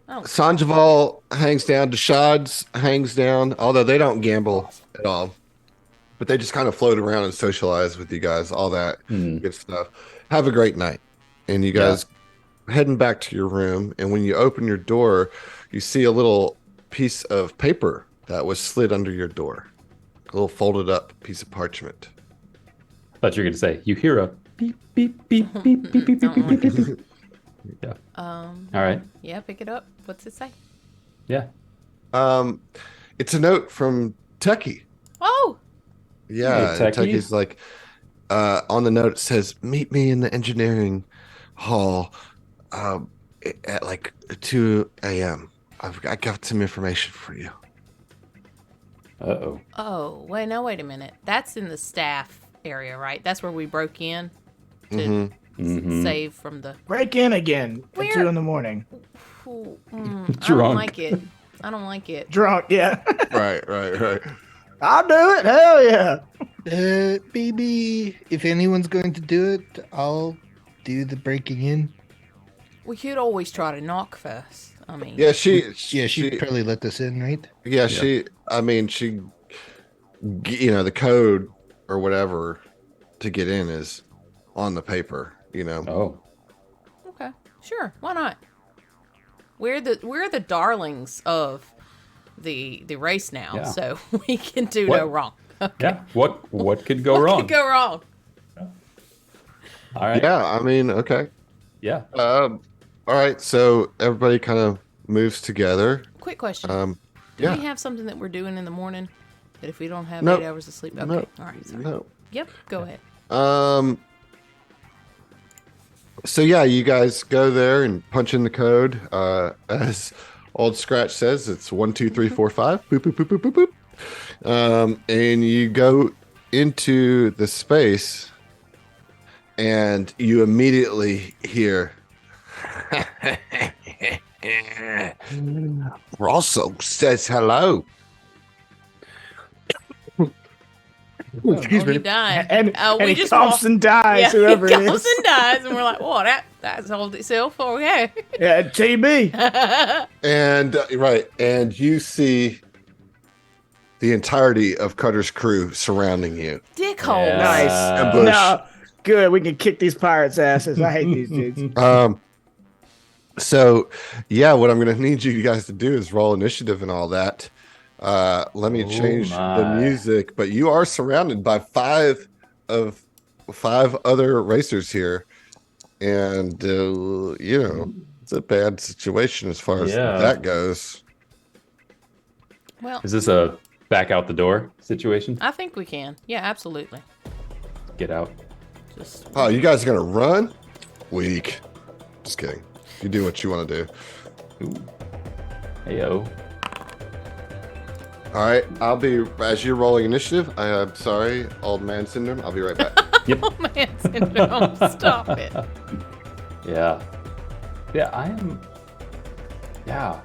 Oh, Sandoval hangs down. Deshads hangs down, although they don't gamble at all. But they just kind of float around and socialize with you guys, all that good stuff. Have a great night. And you guys heading back to your room. And when you open your door, you see a little piece of paper that was slid under your door. A little folded up piece of parchment. Thought you were going to say, you hear a beep, beep, beep, beep, beep, beep, beep, beep, beep, beep. Yeah. All right. yeah, pick it up. What's it say? Yeah. It's a note from Techie. Oh, Yeah, Hey, and Techie. Techie's like, on the note it says, "Meet me in the engineering hall at like 2 a.m. I got some information for you." Uh-oh. oh, wait a minute. That's in the staff area, right? That's where we broke in to save from the. Break in again at Where- 2 a.m. Ooh, I don't Drunk. like it. I don't like it. Drunk, yeah. Right. I'll do it. Hell yeah. Maybe if anyone's going to do it, I'll do the breaking in. We could always try to knock first. I mean, Yeah, she probably let us in, right? yeah, she. I mean, she. You know, the code or whatever to get in is on the paper. You know. Oh. okay, sure, why not? We're the darlings of the race now, Yeah. so we can do What? no wrong. Yeah. What could go What wrong? could go wrong? All right. Yeah, I mean, okay. Yeah. All right, so everybody kind of moves together. Quick question: Do Yeah. we have something that we're doing in the morning that if we don't have Nope. 8 hours of sleep? Okay, No. all right, sorry. No. Yep, go ahead. So yeah, you guys go there and punch in the code. As Old Scratch says, it's 1 2 3 4 5. Boop boop boop boop boop boop. And you go into the space, and you immediately hear. Rosso says hello. Excuse me. He died. And we he just coughs and dies, whoever he it coughs is. and dies, and we're like, "Whoa, that's hold itself." Okay. Yeah, TB. And right, and you see the entirety of Cutter's crew surrounding you. Dickholes. Nice. Ambush. No, good. We can kick these pirates' asses. I hate these dudes. So yeah, what I'm gonna need you guys to do is roll initiative and all that. Let me change the music, but you are surrounded by five other racers here, and you know, it's a bad situation as far as that goes. Well, Is this a back out the door situation? I think we can. Yeah, absolutely. Get out. Just Oh, you guys are gonna run? Weak. Just kidding. You do what you want to do. Ooh. Heyo. All right, I'll be as you're rolling initiative. I'm sorry, old man syndrome. I'll be right back. oh man, syndrome. Stop it. Yeah. Yeah, I am. Yeah.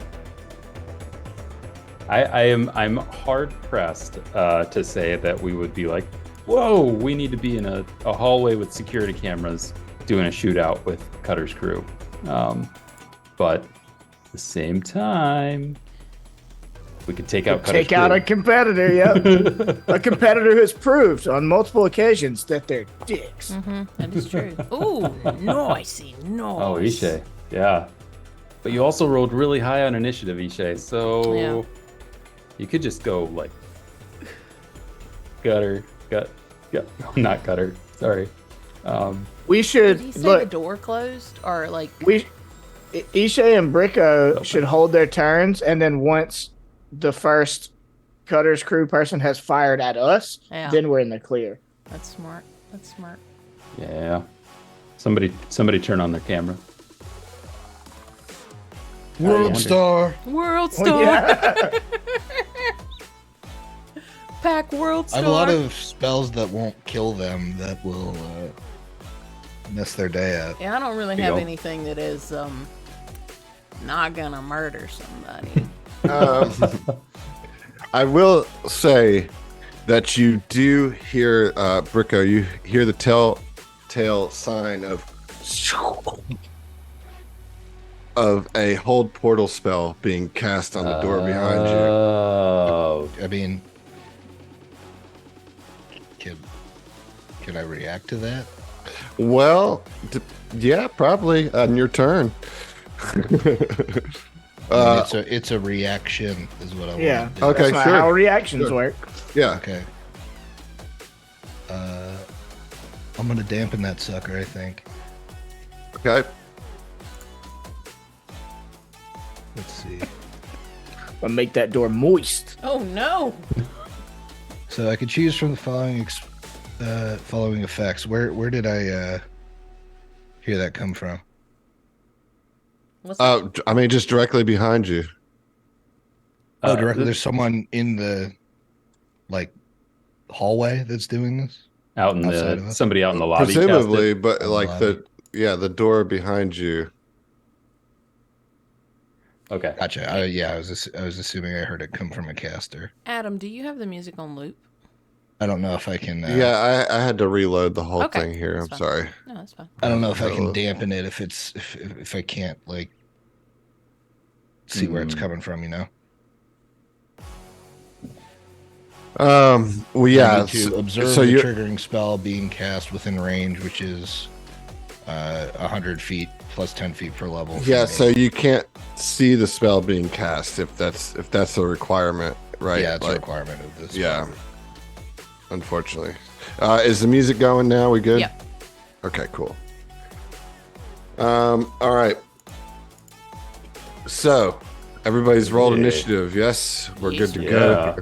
I'm hard pressed to say that we would be like, whoa, we need to be in a hallway with security cameras doing a shootout with Cutter's crew. But at the same time, we could take out Cutter's Take out a competitor, yep. A competitor who's proved on multiple occasions that they're dicks. That is true. Ooh, noisy, noise. Oh, Ishay. Yeah. But you also rolled really high on initiative, Ishay, so you could just go like not Cutter. Sorry. We should Did he say look. the door closed or like? Ishay and Bricko should hold their turns, and then once the first Cutter's crew person has fired at us, then we're in the clear. That's smart. That's smart. Yeah. Somebody turn on their camera. World Star. World Star. Yeah. Pack World Star. I have a lot of spells that won't kill them that will mess their day up. Yeah, I don't really have anything that is not gonna murder somebody. I will say that you do hear Bricko. You hear the telltale sign of a hold portal spell being cast on the door behind you. Oh. I mean, can I react to that? Well, yeah, probably on your turn. It's a reaction, is what I want. Yeah. To do. Okay, That's not sure. how reactions work. Yeah. Okay. I'm gonna dampen that sucker, I think. Okay. Let's see. But make that door moist. Oh no! So I could choose from the following effects. Where did I hear that come from? What's that? I mean, just directly behind you. Oh, directly. There's someone in the hallway that's doing this. Out in Outside of us? somebody out in the lobby. Presumably, cast it. but On the like lobby. the door behind you. Okay. Gotcha. I was assuming I heard it come from a caster. Adam, do you have the music on loop? I don't know if I can. Yeah, I had to reload the whole Okay, thing here. I'm that's fine. sorry. No, that's fine. I don't know if I can dampen it if I can't see where it's coming from. You know. Well, yeah. I need to observe so the you triggering spell being cast within range, which is 100 feet plus 10 feet per level. yeah, so you can't see the spell being cast if that's a requirement, right? Yeah, it's a requirement of this. Yeah. Unfortunately, is the music going now? We good? Yeah. Okay, cool. All right. So, everybody's rolled initiative. Yes, we're good to go.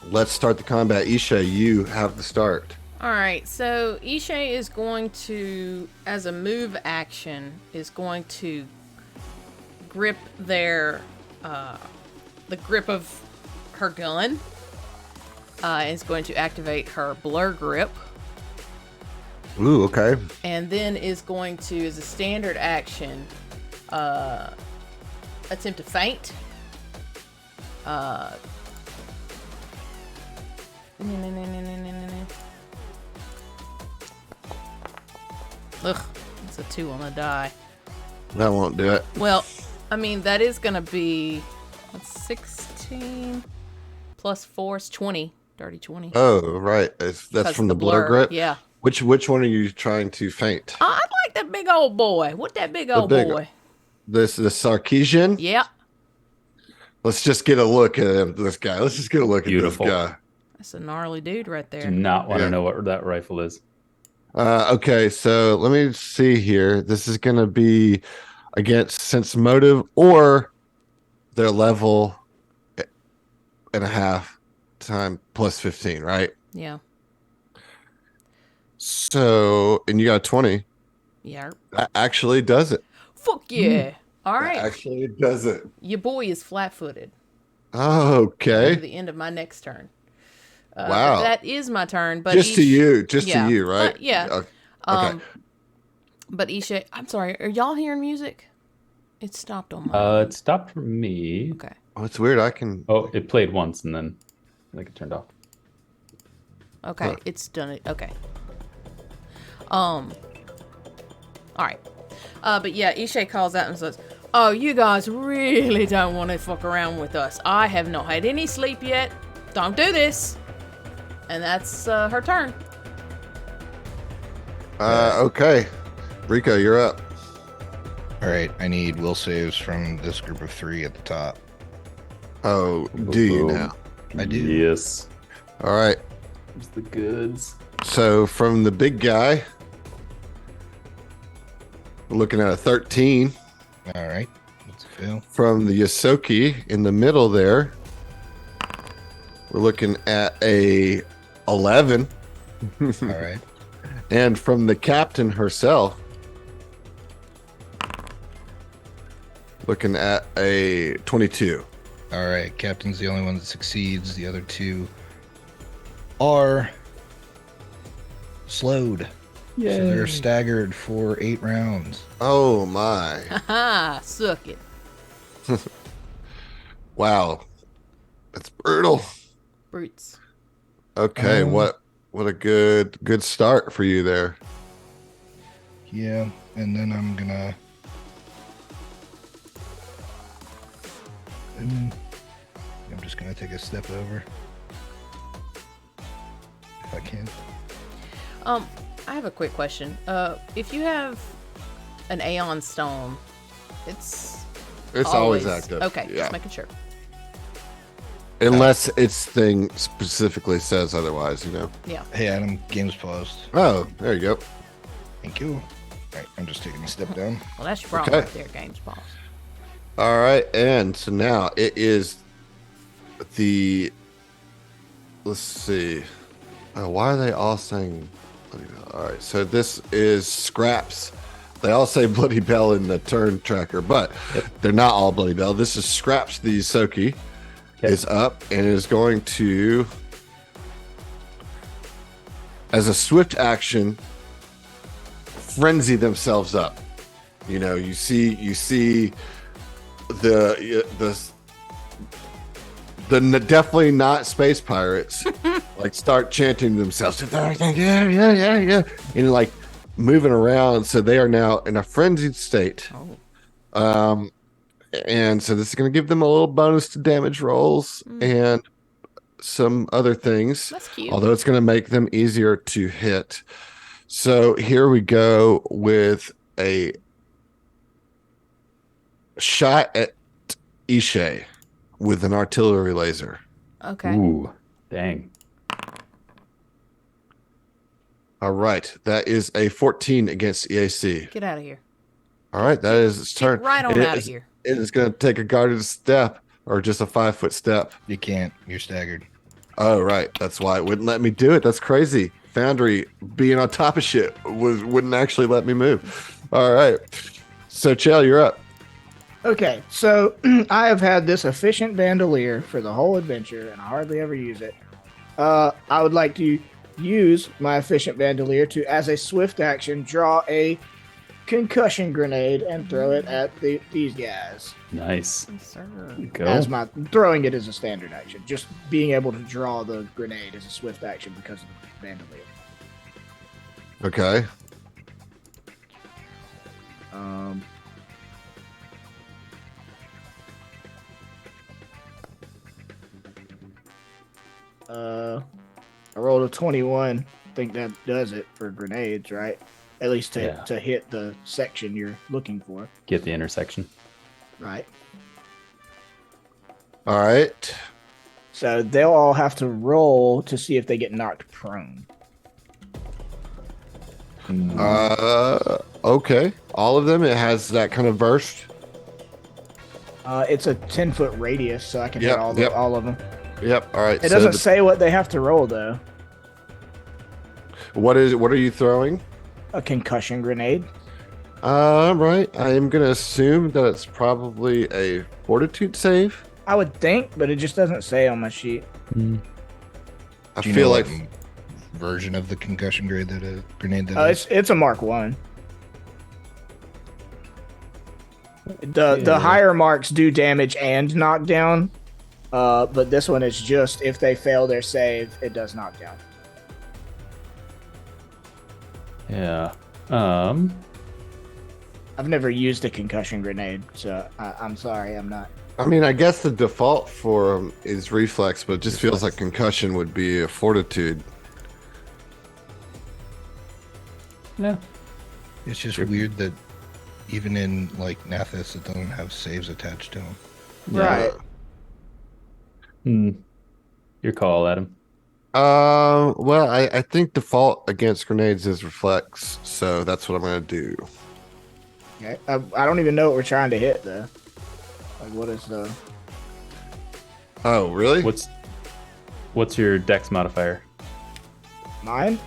Let's start the combat. Isha, you have the start. All right, so Ishay is going to, as a move action, is going to grip the grip of her gun. Is going to activate her blur grip. Ooh, okay. And then is going to, as a standard action, attempt to feint. Ugh, it's a 2 on the die. That won't do it. Well, I mean, that is going to be 16 plus 4 is 20. Dirty 20. Oh, right. That's from the blur grip? Yeah. Which one are you trying to feint? I like that big old boy. What that big old boy? The Sarkeesian? Yeah. Let's just get a look at him, this guy. Let's just get a look Beautiful. at this guy. That's a gnarly dude right Do there. not want to know what that rifle is. Okay, so let me see here. This is going to be against sense motive or their level and a half time plus 15, right? Yeah. So, and you got 20. Yeah. That actually does it. Fuck yeah. All That right. actually does it. Your boy is flat-footed. Okay. To the end of my next turn. Wow. But that is my turn. But Just to you, right? Yeah. Okay. But Isha, I'm sorry. Are y'all hearing music? It stopped on my. It stopped for me. Okay. Oh, it's weird. I can. Oh, it played once and then I think it turned off. Okay, Huh. it's done it. Okay. All right. But yeah, Isha calls out and says, "Oh, you guys really don't want to fuck around with us. I have not had any sleep yet. Don't do this." And that's her turn. Okay. Rico, you're up. All right, I need will saves from this group of 3 at the top. Oh, do you Boom. now? I do. Yes. All right. There's the goods. So from the big guy, we're looking at a 13. All right, that's a fail. From the Yosoki in the middle there, we're looking at a 11. All right. And from the captain herself, looking at a 22. All right, Captain's the only one that succeeds. The other 2 are slowed. So they're staggered for 8 rounds. Oh my. Haha, suck it. Wow. That's brutal. Brutes. Okay, what a good start for you there. Yeah, and then I'm gonna. I'm just gonna take a step over. If I can. I have a quick question. If you have an Aeon Stone, it's always active. Okay, Yeah. just making sure. Unless its thing specifically says otherwise, you know. Yeah. Hey Adam, game's paused. Oh, there you go. Thank you. All right, I'm just taking a step down. Well, that's your problem Okay. right there, Games Boss. All right, and so now it is the. Let's see. Why are they all saying? All right, so this is Scraps. They all say Bloody Bell in the turn tracker, but they're not all Bloody Bell. This is Scraps the Soki. Is up and is going to, as a swift action, frenzy themselves up. You know, you see the definitely not space pirates like start chanting themselves, yeah, and like moving around. So they are now in a frenzied state. And so this is going to give them a little bonus to damage rolls and some other things. That's cute. Although it's going to make them easier to hit. So here we go with a shot at Ishe with an artillery laser. Okay. Ooh, dang. All right. That is a 14 against EAC. Get out of here. All right. That is its turn. Get right on It out of is- here. It is going to take a guarded step or just a 5-foot step. You can't. You're staggered. Oh, right. That's why it wouldn't let me do it. That's crazy. Foundry being on top of shit wouldn't actually let me move. All right. So, Chell, you're up. Okay, so I have had this efficient bandolier for the whole adventure, and I hardly ever use it. I would like to use my efficient bandolier to, as a swift action, draw a concussion grenade and throw it at these guys. Nice. Yes, sir. Go. As my throwing it is a standard action. Just being able to draw the grenade is a swift action because of the bandolier. Okay. I rolled a 21. I think that does it for grenades, right? At least to hit the section you're looking for. Get the intersection. Right. All right. So they'll all have to roll to see if they get knocked prone. Okay. All of them. It has that kind of burst. It's a 10-foot radius, so I can hit all of them. Yep. All right. It doesn't say what they have to roll, though. What are you throwing? A concussion grenade. Right. I am gonna assume that it's probably a fortitude save. I would think, but it just doesn't say on my sheet. I Do you feel know like what version of the concussion grenade that is? It's a Mark 1. The higher marks do damage and knockdown, but this one is just if they fail their save, it does knockdown. Yeah. I've never used a concussion grenade, so I'm sorry, I'm not. I mean, I guess the default for 'em is reflex, but it just feels like concussion would be a fortitude. Yeah. It's just weird that even in like Nathis, it doesn't have saves attached to them. Right. Your call, Adam. Well, I think default against grenades is reflex, so that's what I'm gonna do. Okay. I don't even know what we're trying to hit, though. Like, what is the... Oh, really? What's your dex modifier? Mine?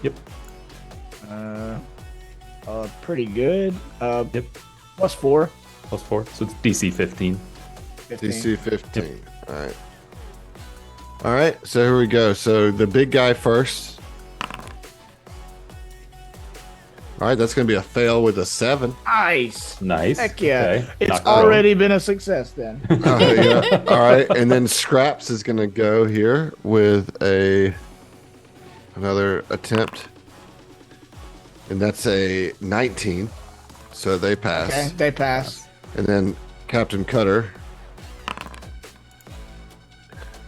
Yep. Pretty good. Yep. +4. +4. So it's DC 15. 15. DC 15. All right. All right. So here we go. So the big guy first. All right. That's going to be a fail with a 7. Nice. Nice. Heck yeah. Okay. It's Knock already been a success, then. Yeah. All right. And then Scraps is going to go here with another attempt. And that's a 19. So they pass. Okay, they pass. And then Captain Cutter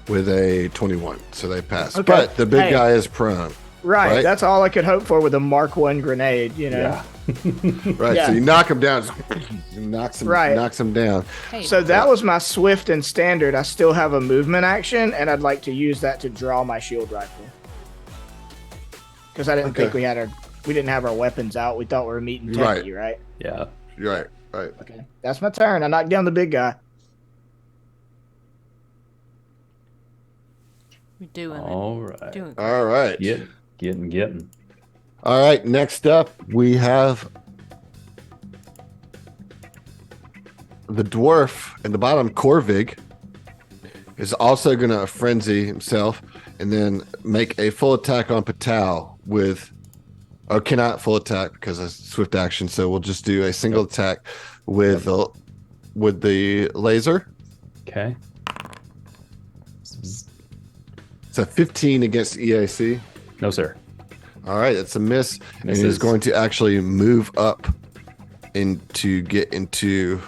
with a 21. So they pass. Okay. But the big guy is prone. Right, Right. that's all I could hope for with a Mark 1 grenade, you know? Yeah. Right. Yeah. So you knock him down. Knocks him down. Hey, So that was my swift and standard. I still have a movement action, and I'd like to use that to draw my shield rifle. Because I didn't think we didn't have our weapons out. We thought we were meeting Techie, right? Yeah. You're right. Okay, that's my turn. I knocked down the big guy. we're doing All it. right. Doing All right. Getting. All right. Next up, we have the dwarf in the bottom. Corvig is also going to frenzy himself and then make a full attack on Patal with. Oh, cannot full attack because of swift action. So we'll just do a single attack with the laser. Okay. It's a 15 against EAC. No, sir. All right, it's a miss, and Misses. he's going to actually move up to get into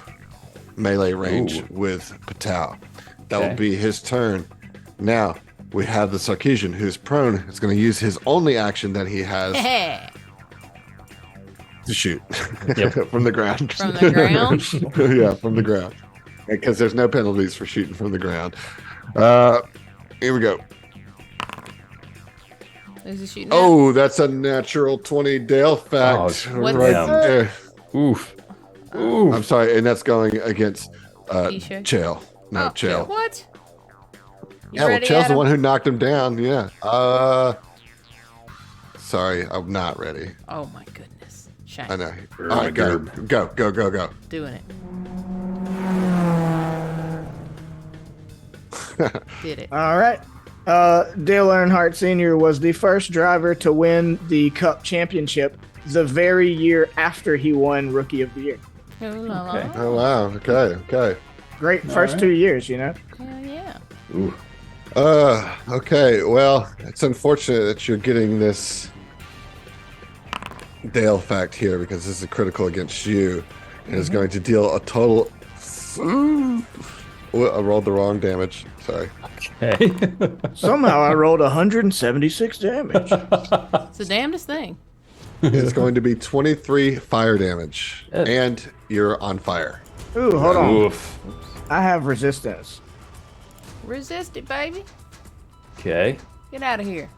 melee range with Patal. That will be his turn. Now we have the Sarkeesian, who's prone. Is going to use his only action that he has it. to shoot Yep. from the ground. From the ground? Yeah, from the ground, because there's no penalties for shooting from the ground. Here we go. Is he shooting? Oh, that's a natural 20 Dale fact Oh, right damn. there. Oof. I'm sorry, and that's going against Keisha? Chael. No, Oh, Chael. What? You Yeah, well, ready, Chael's the Adam? one who knocked him down. Yeah. Sorry, I'm not ready. Oh my goodness. Shame. I know. All right, go. Doing it. Did it. All right. Dale Earnhardt Sr. was the first driver to win the Cup championship the very year after he won Rookie of the Year. Oh, la, la. Okay. Oh wow. Okay. Great first right. 2 years, you know. Hell yeah. Ooh. Okay. Well, it's unfortunate that you're getting this Dale fact here because this is critical against you, and is going to deal a total. Oh, I rolled the wrong damage. Sorry. Okay. Somehow I rolled 176 damage. It's the damnedest thing. It's going to be 23 fire damage, Yeah. and you're on fire. Ooh, hold on. Oof. I have resistance. Resist it, baby. Okay. Get out of here.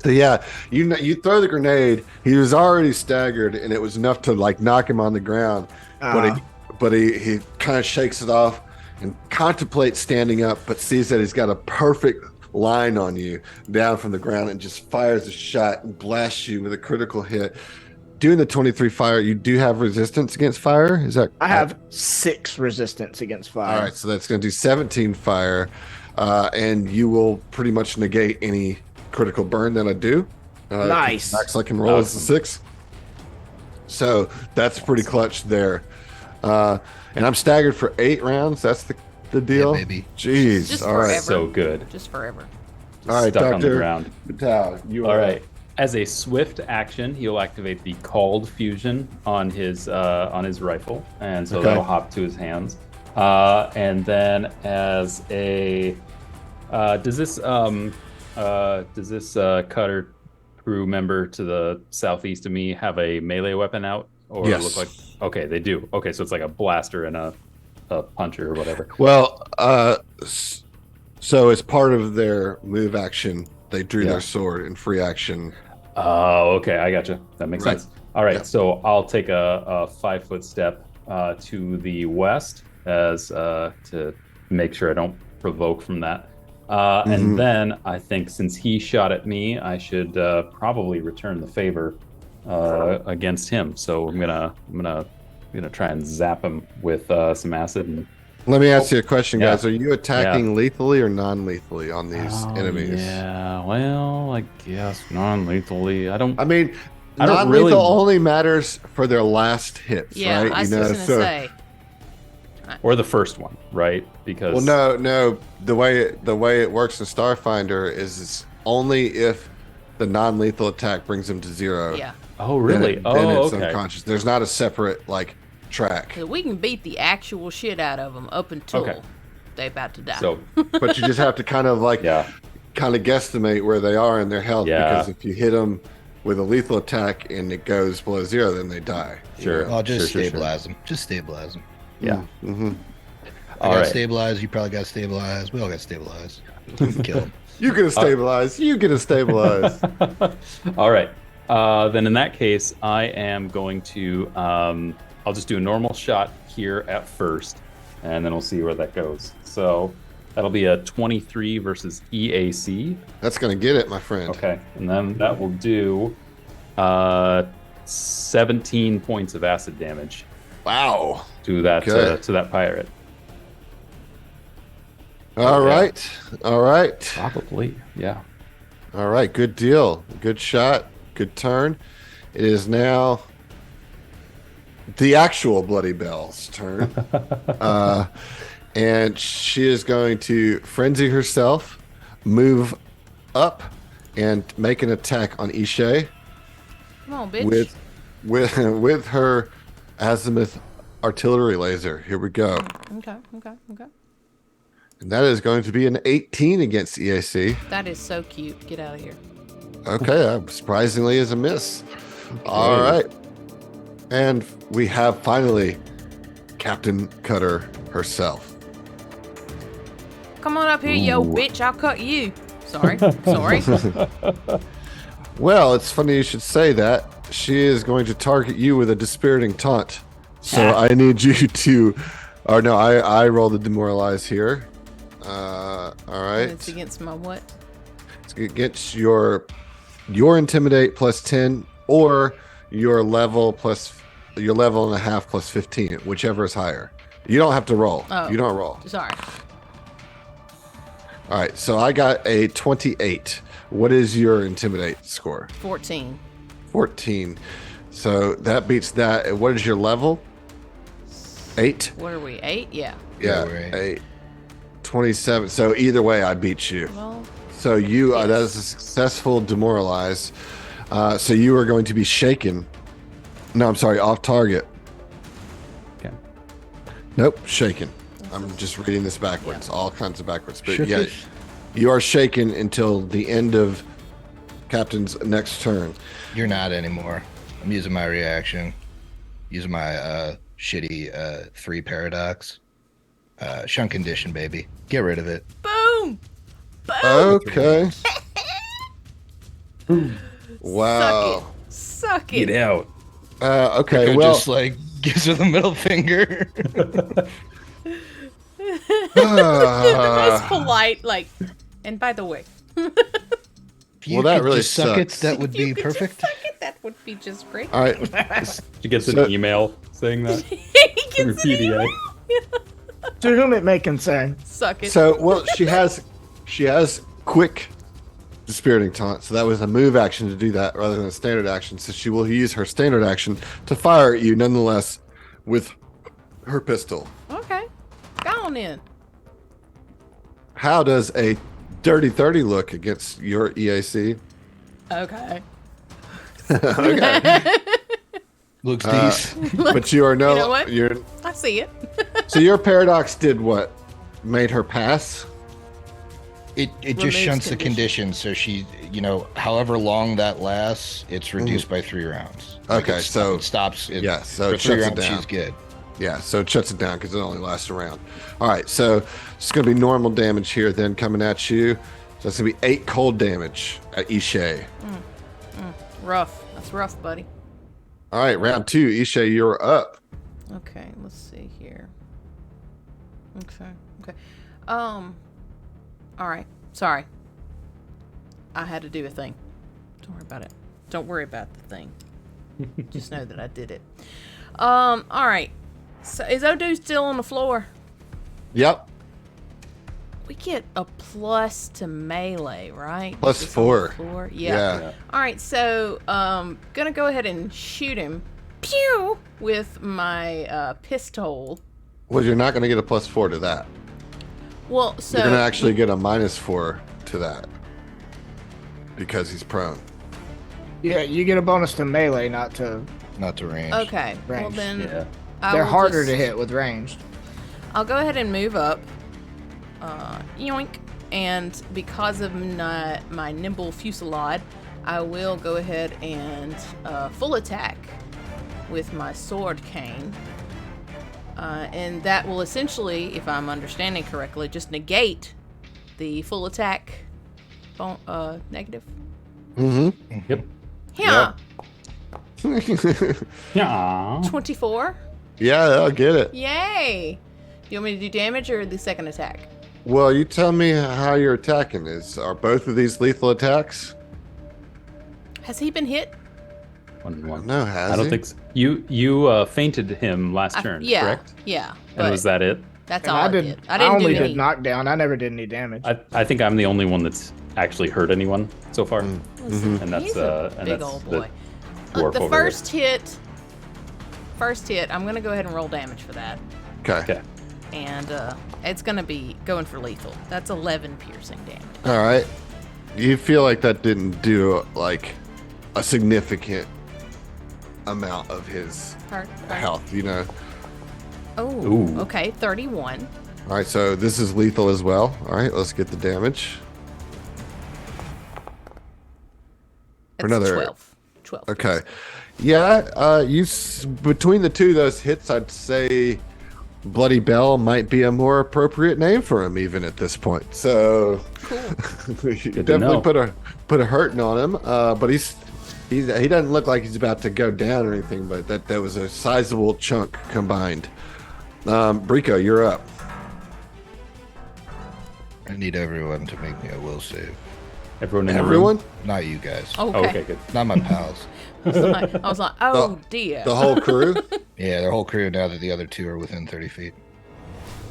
So yeah, you throw the grenade. He was already staggered, and it was enough to like knock him on the ground. But he kind of shakes it off and contemplates standing up, but sees that he's got a perfect line on you down from the ground and just fires a shot and blasts you with a critical hit. Doing the 23 fire, you do have resistance against fire. Is that? I have 6 resistance against fire. All right, so that's going to do 17 fire, and you will pretty much negate any critical burn that I do. Nice. Max I can roll is a 6. So that's pretty clutch there. And I'm staggered for 8 rounds. That's the deal. Yeah, baby. Jeez. Just All right. forever. So good. Just forever. All right, Stuck on the Dr. ground. Patel, you All are right. As a swift action, he'll activate the called fusion on his rifle, and so Okay. that'll hop to his hands. And then as a does this cutter crew member to the southeast of me have a melee weapon out, or Yes. look like? Okay, they do. Okay, so it's like a blaster and a puncher or whatever. Well, so as part of their move action, they drew Yeah. their sword in free action. Oh, okay, I gotcha. That makes Right. sense. All right, Yeah. so I'll take a 5-foot step to the west as to make sure I don't provoke from that. Mhm. And then I think since he shot at me, I should probably return the favor against him. So I'm gonna try and zap him with some acid. And Let me ask you a question, Yeah. guys. Are you attacking lethally or non-lethally on these Oh, enemies? Yeah, well, I guess non-lethally. I don't. I mean, I don't non-lethal really- only matters for their last hits, Yeah, right? I was just gonna say. Or the first one, right? Because Well, no. The way it works in Starfinder is it's only if the non-lethal attack brings them to 0. Yeah. Oh, then really? then it's Okay. unconscious. There's not a separate like track, So we can beat the actual shit out of them up until Okay. they about to die. So but you just have to kind of like yeah, kind of guesstimate where they are in their health, Yeah. because if you hit them with a lethal attack and it goes below 0, then they die. Sure. I'll just Sure. stabilize them. Just stabilize them. yeah. Mm-hmm. I All got right. stabilized. You probably got stabilized. We all got stabilized. Kill them. You get a stabilize. You get a stabilize. All right. Then in that case, I am going to. I'll just do a normal shot here at first, and then we'll see where that goes. So that'll be a 23 versus EAC. That's gonna get it, my friend. Okay, and then that will do 17 points of acid damage Wow. to that Okay. pirate. All Yeah. right. All right. Probably, yeah. All right. Good deal. Good shot. Good turn. It is now the actual Bloody Bell's turn. And she is going to frenzy herself, move up, and make an attack on Ishay Come on, bitch. with her azimuth artillery laser. Here we go. Okay. And that is going to be an 18 against EAC. That is so cute. Get out of here. Okay, surprisingly is a miss. All right. And we have finally Captain Cutter herself. Come on up here, yo bitch. I'll cut you. Sorry. Well, it's funny you should say that. She is going to target you with a dispiriting taunt. So I need you to... Or no, I roll the demoralize here. All right. And it's against my what? It's against your intimidate plus 10 or your level and a half plus 15, whichever is higher. You don't have to roll. Oh. You don't roll. Sorry. All right, so I got a 28. What is your intimidate score? 14. 14. So that beats that. And what is your level? 8? What are we? 8? Yeah. Yeah, we're 8. 27. So either way, I beat you. Well, So you, yes. that is a successful demoralize. So you are going to be shaken. No, I'm sorry, off target. Okay. Nope, shaken. I'm just reading this backwards, all kinds of backwards. But yeah, Shookish. you are shaken until the end of Captain's next turn. You're not anymore. I'm using my reaction. Using my shitty 3 paradox. Shun condition, baby. Get rid of it. boom! Boom! Okay. Wow. Suck it. Get out. Okay, It well, just like gives her the middle finger. The most polite, like, and by the way, If you Well, that could really just suck it, sucks. that would if you be could just perfect. suck it, that would be just great. all right. She gets So- an email saying that He from your gets an email. PDA. To whom it may concern. Suck it. So, well, she has quick dispiriting taunt. So that was a move action to do that rather than a standard action. So she will use her standard action to fire at you nonetheless with her pistol. Okay. Go on in. How does a dirty 30 look against your EAC? Okay. Okay. Looks decent. But you are no You know what? you're I see it. so your paradox did what? Made her pass? It Removes just shunts the condition. condition, so she, however long that lasts, it's reduced by 3 rounds. Okay, it so- it stops. It, yeah, so for it 3 shuts it rounds, down. she's good. Yeah, so it shuts it down because it only lasts a round. All right, so it's going to be normal damage here then coming at you. So it's going to be 8 cold damage at Ishay. Rough. That's rough, buddy. All right, round 2. Ishay, you're up. Okay, let's see here. Okay. All right. Sorry. I had to do a thing. Don't worry about it. Don't worry about the thing. Just know that I did it. All right. So is Odo still on the floor? Yep, We get a plus to melee, right? Plus Just on the 4. floor? Yeah. Yeah. All right, so gonna go ahead and shoot him. Pew! With my pistol. Well, you're not going to get a plus 4 to that. Well, so You're going to actually get a minus 4 to that because he's prone. Yeah, you get a bonus to melee, not to. Not to range. okay. Well Range, then, Yeah. I They're will harder just- to hit with ranged. I'll go ahead and move up. Yoink. And because of my nimble fusillade, I will go ahead and full attack with my sword cane. And that will essentially, if I'm understanding correctly, just negate the full attack negative. Mm-hmm. Yep. Yeah. Yeah. 24. Yeah, I'll get it. Yay. Do you want me to do damage or the second attack? Well, you tell me how you're attacking. Are both of these lethal attacks? Has he been hit? 1-1. No, has I don't he? think so. You fainted him last turn, Yeah. correct? Yeah. And But was that it? that's And all I I did. did. I didn't only do did any. knockdown. I never did any damage. I think I'm the only one that's actually hurt anyone so far. Listen, And that's, he's a and big that's old the boy. dwarf The over first hit, I'm gonna go ahead and roll damage for that, Okay. Okay. and it's gonna be going for lethal. That's 11 piercing damage. All right. You feel like that didn't do like a significant amount of his Hurt. health, you know? Oh, Ooh. okay, 31. All right, so this is lethal as well. All right, let's get the damage. It's another- 12. 12. Okay. Yeah, between the two of those hits, I'd say Bloody Bell might be a more appropriate name for him even at this point. So Cool. you to definitely know. put a hurting on him. But he doesn't look like he's about to go down or anything. But that was a sizable chunk combined. Brico, you're up. I need everyone to make me a will save. Everyone in the Everyone, room? Not you guys. Okay. Oh, okay, good. Not my pals. I was like, oh dear. the whole crew. Yeah, their whole crew now that the other 2 are within 30 feet.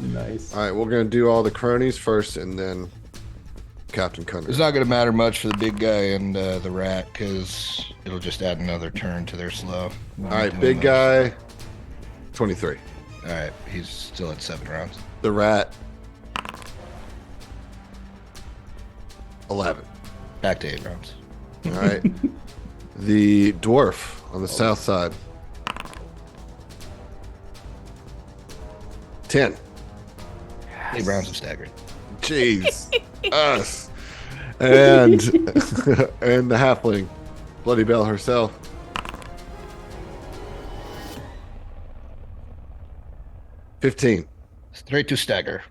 Nice. All right, we're gonna do all the cronies first, and then Captain Cunder. It's not going to matter much for the big guy and the rat because it'll just add another turn to their slow. All right, big guy, 23. All right, he's still at 7 rounds. The rat, 11. Back to 8 rounds. All right. The dwarf on the south side, 10. 8 rounds of staggered. Jeez. Us. And and the halfling, Bloody Bell herself. $15. Straight to stagger.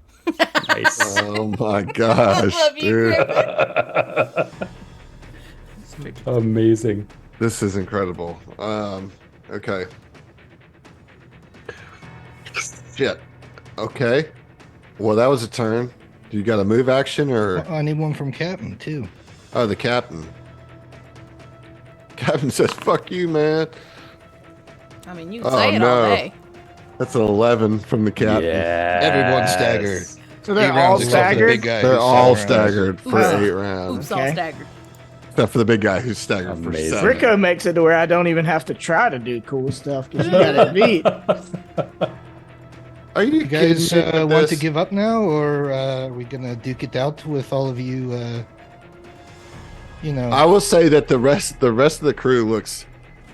Nice. Oh my gosh, love you, dude. Amazing. This is incredible. Okay. Shit. Okay. Well, that was a turn. Do you got a move action or? I need one from Captain too. Oh, the captain. Captain says, "Fuck you, man." I mean, you can say it all no. day. That's an 11 from the captain. Yeah. Everyone's staggered. So they're 8 all rounds except for the staggered. big guy. They're who's all 7 rounds. staggered for Oops. 8 rounds. Oops, all Okay. staggered. Except for the big guy who's staggered Amazing. for 7. Rico makes it to where I don't even have to try to do cool stuff because you got it beat. Are you You guys kidding me with want to this? give up now, or are we gonna duke it out with all of you? I will say that the rest of the crew looks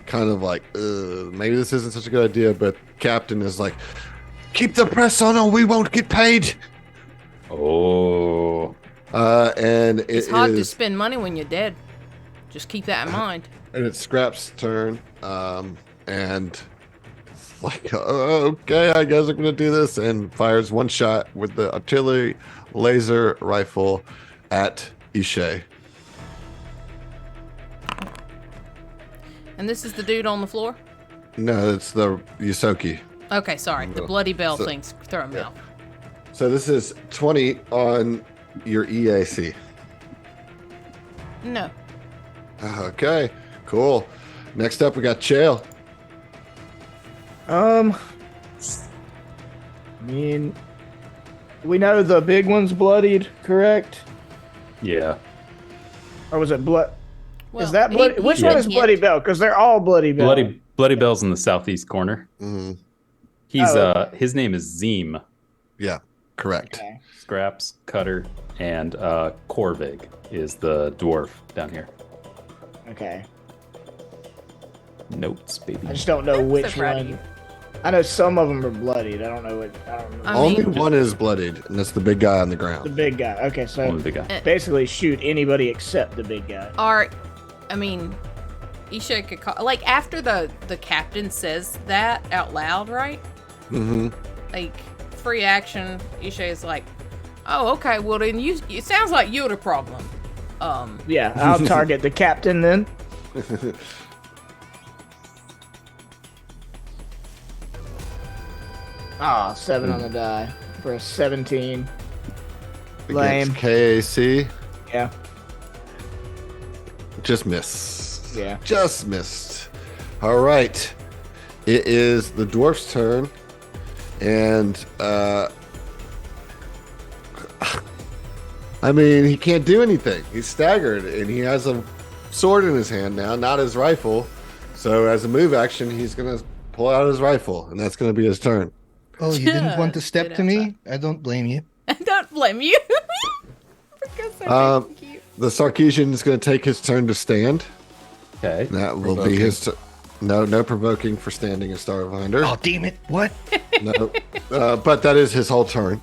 kind of like, maybe this isn't such a good idea, but Captain is like, keep the press on or we won't get paid. Oh. And It's hard to spend money when you're dead. Just keep that in mind. and it's Scrap's turn. And it's like, okay, I guess I'm gonna do this, and fires one shot with the artillery laser rifle at Ishay. And this is the dude on the floor? No, it's the Yusoki. Okay, sorry. The bloody bell So- thing's throwing me off. So this is 20 on your EAC. No. Okay, cool. Next up, we got Chael. I mean, we know the big one's bloodied, correct? Yeah. Or was it blood? Well, Is that bloody? he- Which he one said is hint. Bloody Bell? Because they're all Bloody Bell. Bloody Bell's in the southeast corner. Mm, He's Oh. his name is Zeem. yeah, correct. Okay. Scraps, Cutter, and Corvig is the dwarf down here. Okay. Notes, baby. I just don't know I'm so which proud of one. you. I know some of them are bloodied. I don't know what. I don't know. I Only mean- one is bloodied, and that's the big guy on the The ground. big guy. Okay, so Only the guy. basically shoot anybody except the big guy. I mean, Isha could call, like, after the captain says that out loud, right? Mm-hmm. Like, free action, Isha is like, oh, okay, well then it sounds like you're the problem. Yeah, I'll target the captain then. Ah, 7 on the die for a 17. Lame. Against KAC, Yeah, just missed. yeah. Just missed. All right. It is the dwarf's turn. And, I mean, he can't do anything. He's staggered, and he has a sword in his hand now, not his rifle. So, as a move action, he's going to pull out his rifle, and that's going to be his turn. Oh, you didn't want to step Stayed to me? I don't blame you. Don't blame you. Because they're Um, cute. The Sarkeesian is going to take his turn to stand. Okay. That will Provoking. be his. No provoking for standing a Starfinder. Oh, damn it. What? No, but that is his whole turn.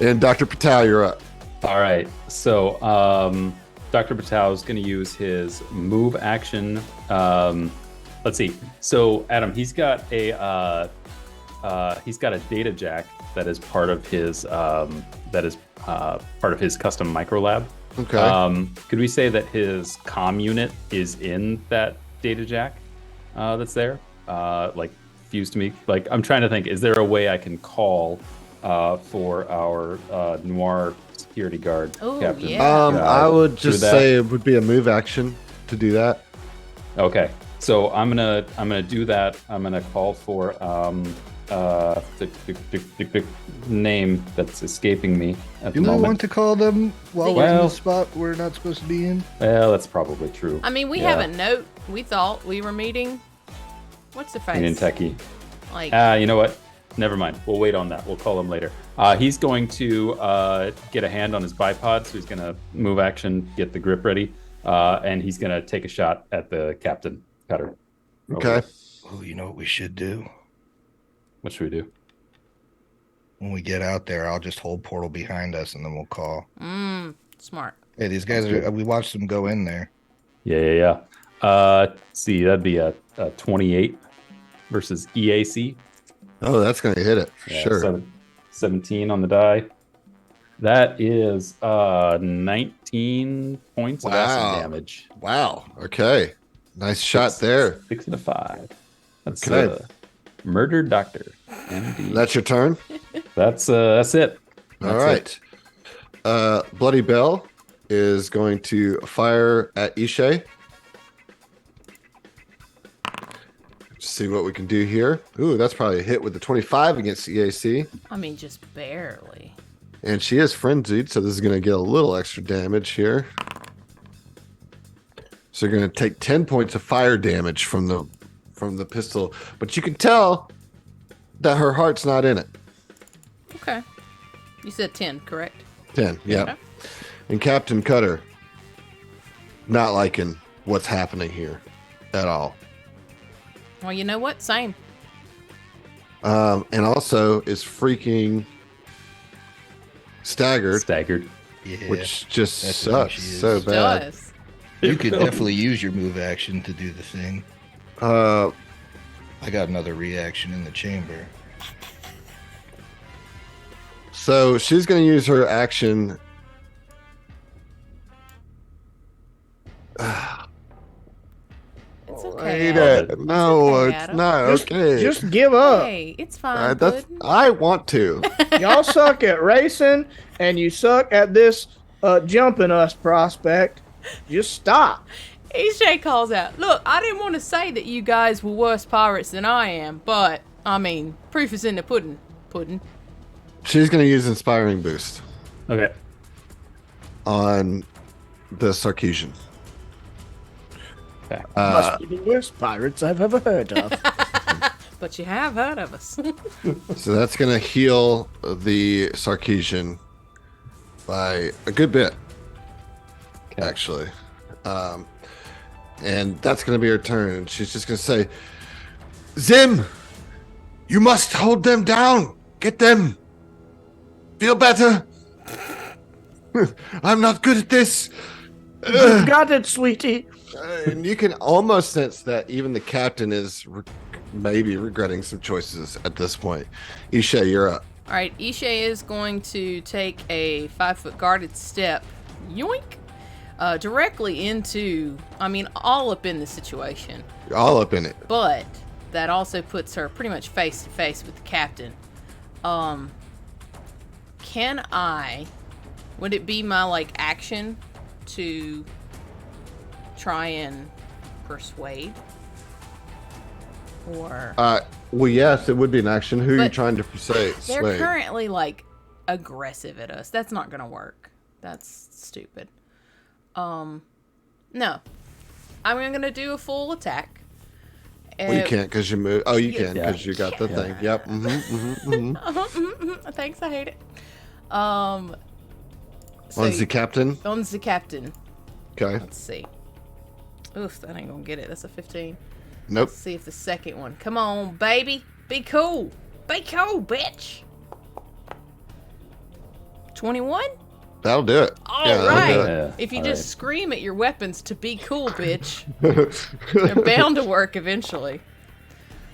And Dr. Patel, you're up. All right. So, Dr. Patel is going to use his move action. Let's see. So, Adam, he's got a data jack that is part of his part of his custom micro lab. Okay. Could we say that his comm unit is in that data jack that's there? Like fused to me. Like I'm trying to think. Is there a way I can call for our noir security guard Oh, captain? yeah. I would do just that. say it would be a move action to do that. Okay. So I'm gonna do that. I'm gonna call for name that's escaping me at Do the we moment. want to call them while we're in Well- the spot we're not supposed to be in? Well, that's probably true. I mean, we Yeah. have a note. We thought we were meeting. What's the face? In Techie. Like, You know what? Never mind. We'll wait on that. We'll call him later. He's going to get a hand on his bipod, so he's going to move action, get the grip ready, and he's going to take a shot at the captain cutter. Okay. Oh, you know what we should do? What should we do? When we get out there, I'll just hold portal behind us and then we'll call. smart. Hey, these guys are. We watched them go in there. Yeah. Let's see, that'd be a 28 versus EAC. Oh, that's going to hit it for Yeah, sure. 17 on the die. That is 19 points of acid Wow. damage. Wow. Okay. Nice shot there. 6 and a 5. That's Okay. Murder Doctor. MD. That's your turn. That's it. All That's it. right. Bloody Bell is going to fire at Ishay. See what we can do here. Ooh, that's probably a hit with the 25 against EAC. I mean, just barely. And she is frenzied, so this is going to get a little extra damage here. So you're going to take 10 points of fire damage from the pistol, but you can tell that her heart's not in it. Okay. You said 10, correct? 10, yeah. Okay. And Captain Cutter, not liking what's happening here at all. Well, you know what? Same. And also is freaking staggered, Yeah. which just That's the thing sucks she is. so bad. Does. You could definitely use your move action to do the thing. Uh, I got another reaction in the chamber. so she's going to use her action. It's okay. Wait Adam. a- no, okay, it's Adam. not okay. Just give up. Hey, it's fine. That's, bud. I want to. Y'all suck at racing, and you suck at this jumping us prospect. Just stop. Ishay calls out, "Look, I didn't want to say that you guys were worse pirates than I am, but, I mean, proof is in the pudding. Pudding. She's going to use Inspiring Boost Okay. on the Sarkeesian. Must be the worst pirates I've ever heard of. But you have heard of us." So that's going to heal the Sarkeesian by a good bit, Okay. actually. And that's going to be her turn. And she's just going to say, Zim, you must hold them down. Get them. Feel better. I'm not good at this. You got it, sweetie. And you can almost sense that even the captain is maybe regretting some choices at this point. Isha, you're up. All right, Ishay is going to take a 5-foot guarded step, yoink, directly into, I mean, all up in the situation. You're all up in it. But that also puts her pretty much face to face with the captain. Would it be my, like, action to try and persuade? Or... Well, yes, it would be an action. Who are you But trying to persuade? They're Sway? currently, like, aggressive at us. That's not gonna work. That's stupid. No. I'm gonna do a full attack. Well, you can't because you move. Oh, you can Yeah. because you got the thing. Yep. Thanks, I hate it. So On the captain. on the captain. Okay. Let's see. Oof, that ain't gonna get it. That's a 15. Nope. Let's see if the second one. Come on, baby. Be cool. Be cool, bitch. 21? That'll do it. All that'll right. do it. Yeah, If you all just right. scream at your weapons to be cool, bitch, they're bound to work eventually.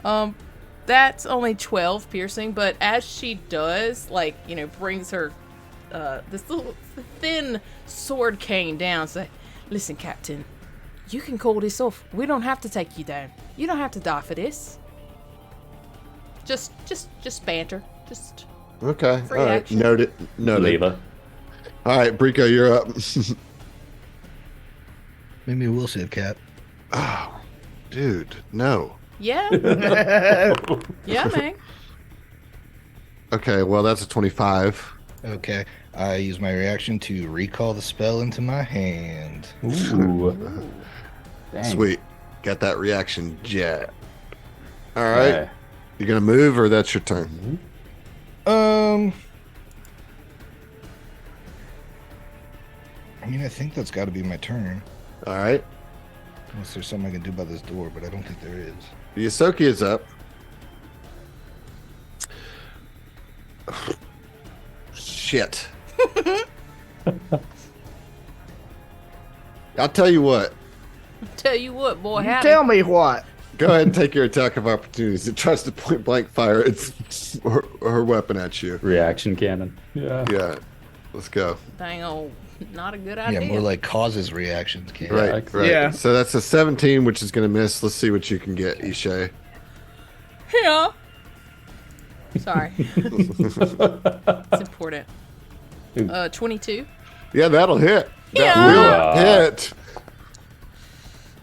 That's only 12 piercing, but as she does, like, brings her this little thin sword cane down, say, "Listen, Captain, you can call this off. We don't have to take you down. You don't have to die for this." Just banter. Just Okay. Free All right. action. Noted. Leva. All right, Brico, you're up. Maybe we'll save Cap. Oh, dude, no. yeah, yeah, man. Okay, well, that's a 25. Okay. I use my reaction to recall the spell into my hand. Ooh. Dang. Sweet. Got that reaction jet. All right. Okay. You going to move or that's your turn? I mean, I think that's got to be my turn. All right. Unless there's something I can do about this door, but I don't think there is. The Yosoki is up. Shit. I'll tell you what. Tell you what, boy, You howdy. tell me what. Go ahead and take your attack of opportunities. It tries to point blank fire her weapon at you. Reaction cannon. Yeah. Yeah. Let's go. Dang old, not a good idea. Yeah, more like causes reactions. Can't Right, right. Yeah. So that's a 17, which is going to miss. Let's see what you can get, Ishay. Yeah. Sorry. It's important. 22. Yeah, that'll hit. That Yeah. will hit.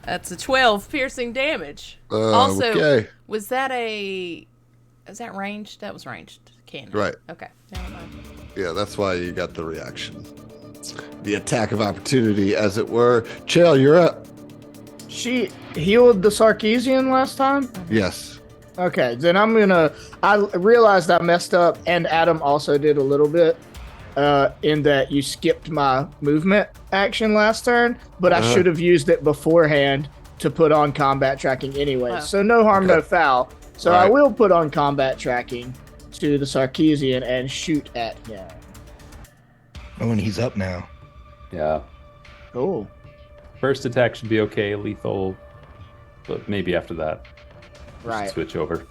That's a 12 piercing damage. Also, Okay. was that a... Is that ranged? That was ranged cannon. Right. Okay. Never mind. Yeah, that's why you got the reaction. The attack of opportunity, as it were. Chael, you're up. She healed the Sarkeesian last time? Yes. Okay, then I realized I messed up, and Adam also did a little bit, in that you skipped my movement action last turn, but I should have used it beforehand to put on combat tracking anyway. Wow. So no harm, no Okay. foul. So I Right. will put on combat tracking to the Sarkeesian and shoot at him. Oh, and he's up now. Yeah. Cool. First attack should be okay, lethal, but maybe after that, we should Right. switch over.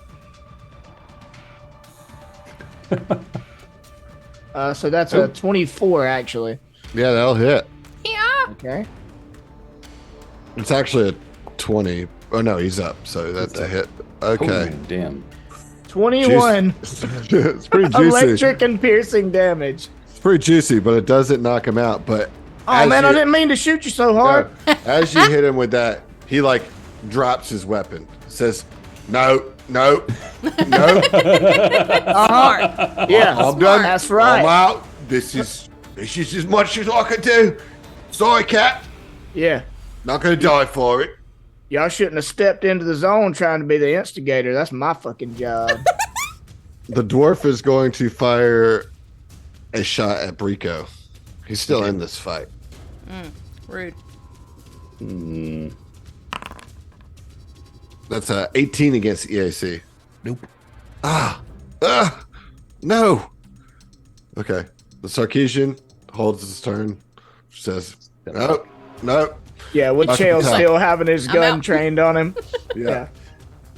So that's a 24, actually. Yeah, that'll hit. Yeah. Okay. It's actually a 20. Oh, no, he's up. So that's a hit. Okay. Oh, damn. 21 It's pretty juicy. electric and piercing damage. It's pretty juicy, but it doesn't knock him out. But Oh, as man, you- I didn't mean to shoot you so hard. as you hit him with that, he like drops his weapon. Says, "No, no, no. Smart. Yeah, I'm done. That's right. I'm out. This is as much as I can do. Sorry, Cap. Yeah. Not gonna die for it." Y'all shouldn't have stepped into the zone trying to be the instigator. That's my fucking job. The dwarf is going to fire a shot at Brico. He's still in this fight. Rude. That's a 18 against EAC. Nope. No. Okay. The Sarkeesian holds his turn. Says, "Nope, nope." Yeah, with Dr. Chael Patel. still having his I'm gun out. trained on him. Yeah. Yeah.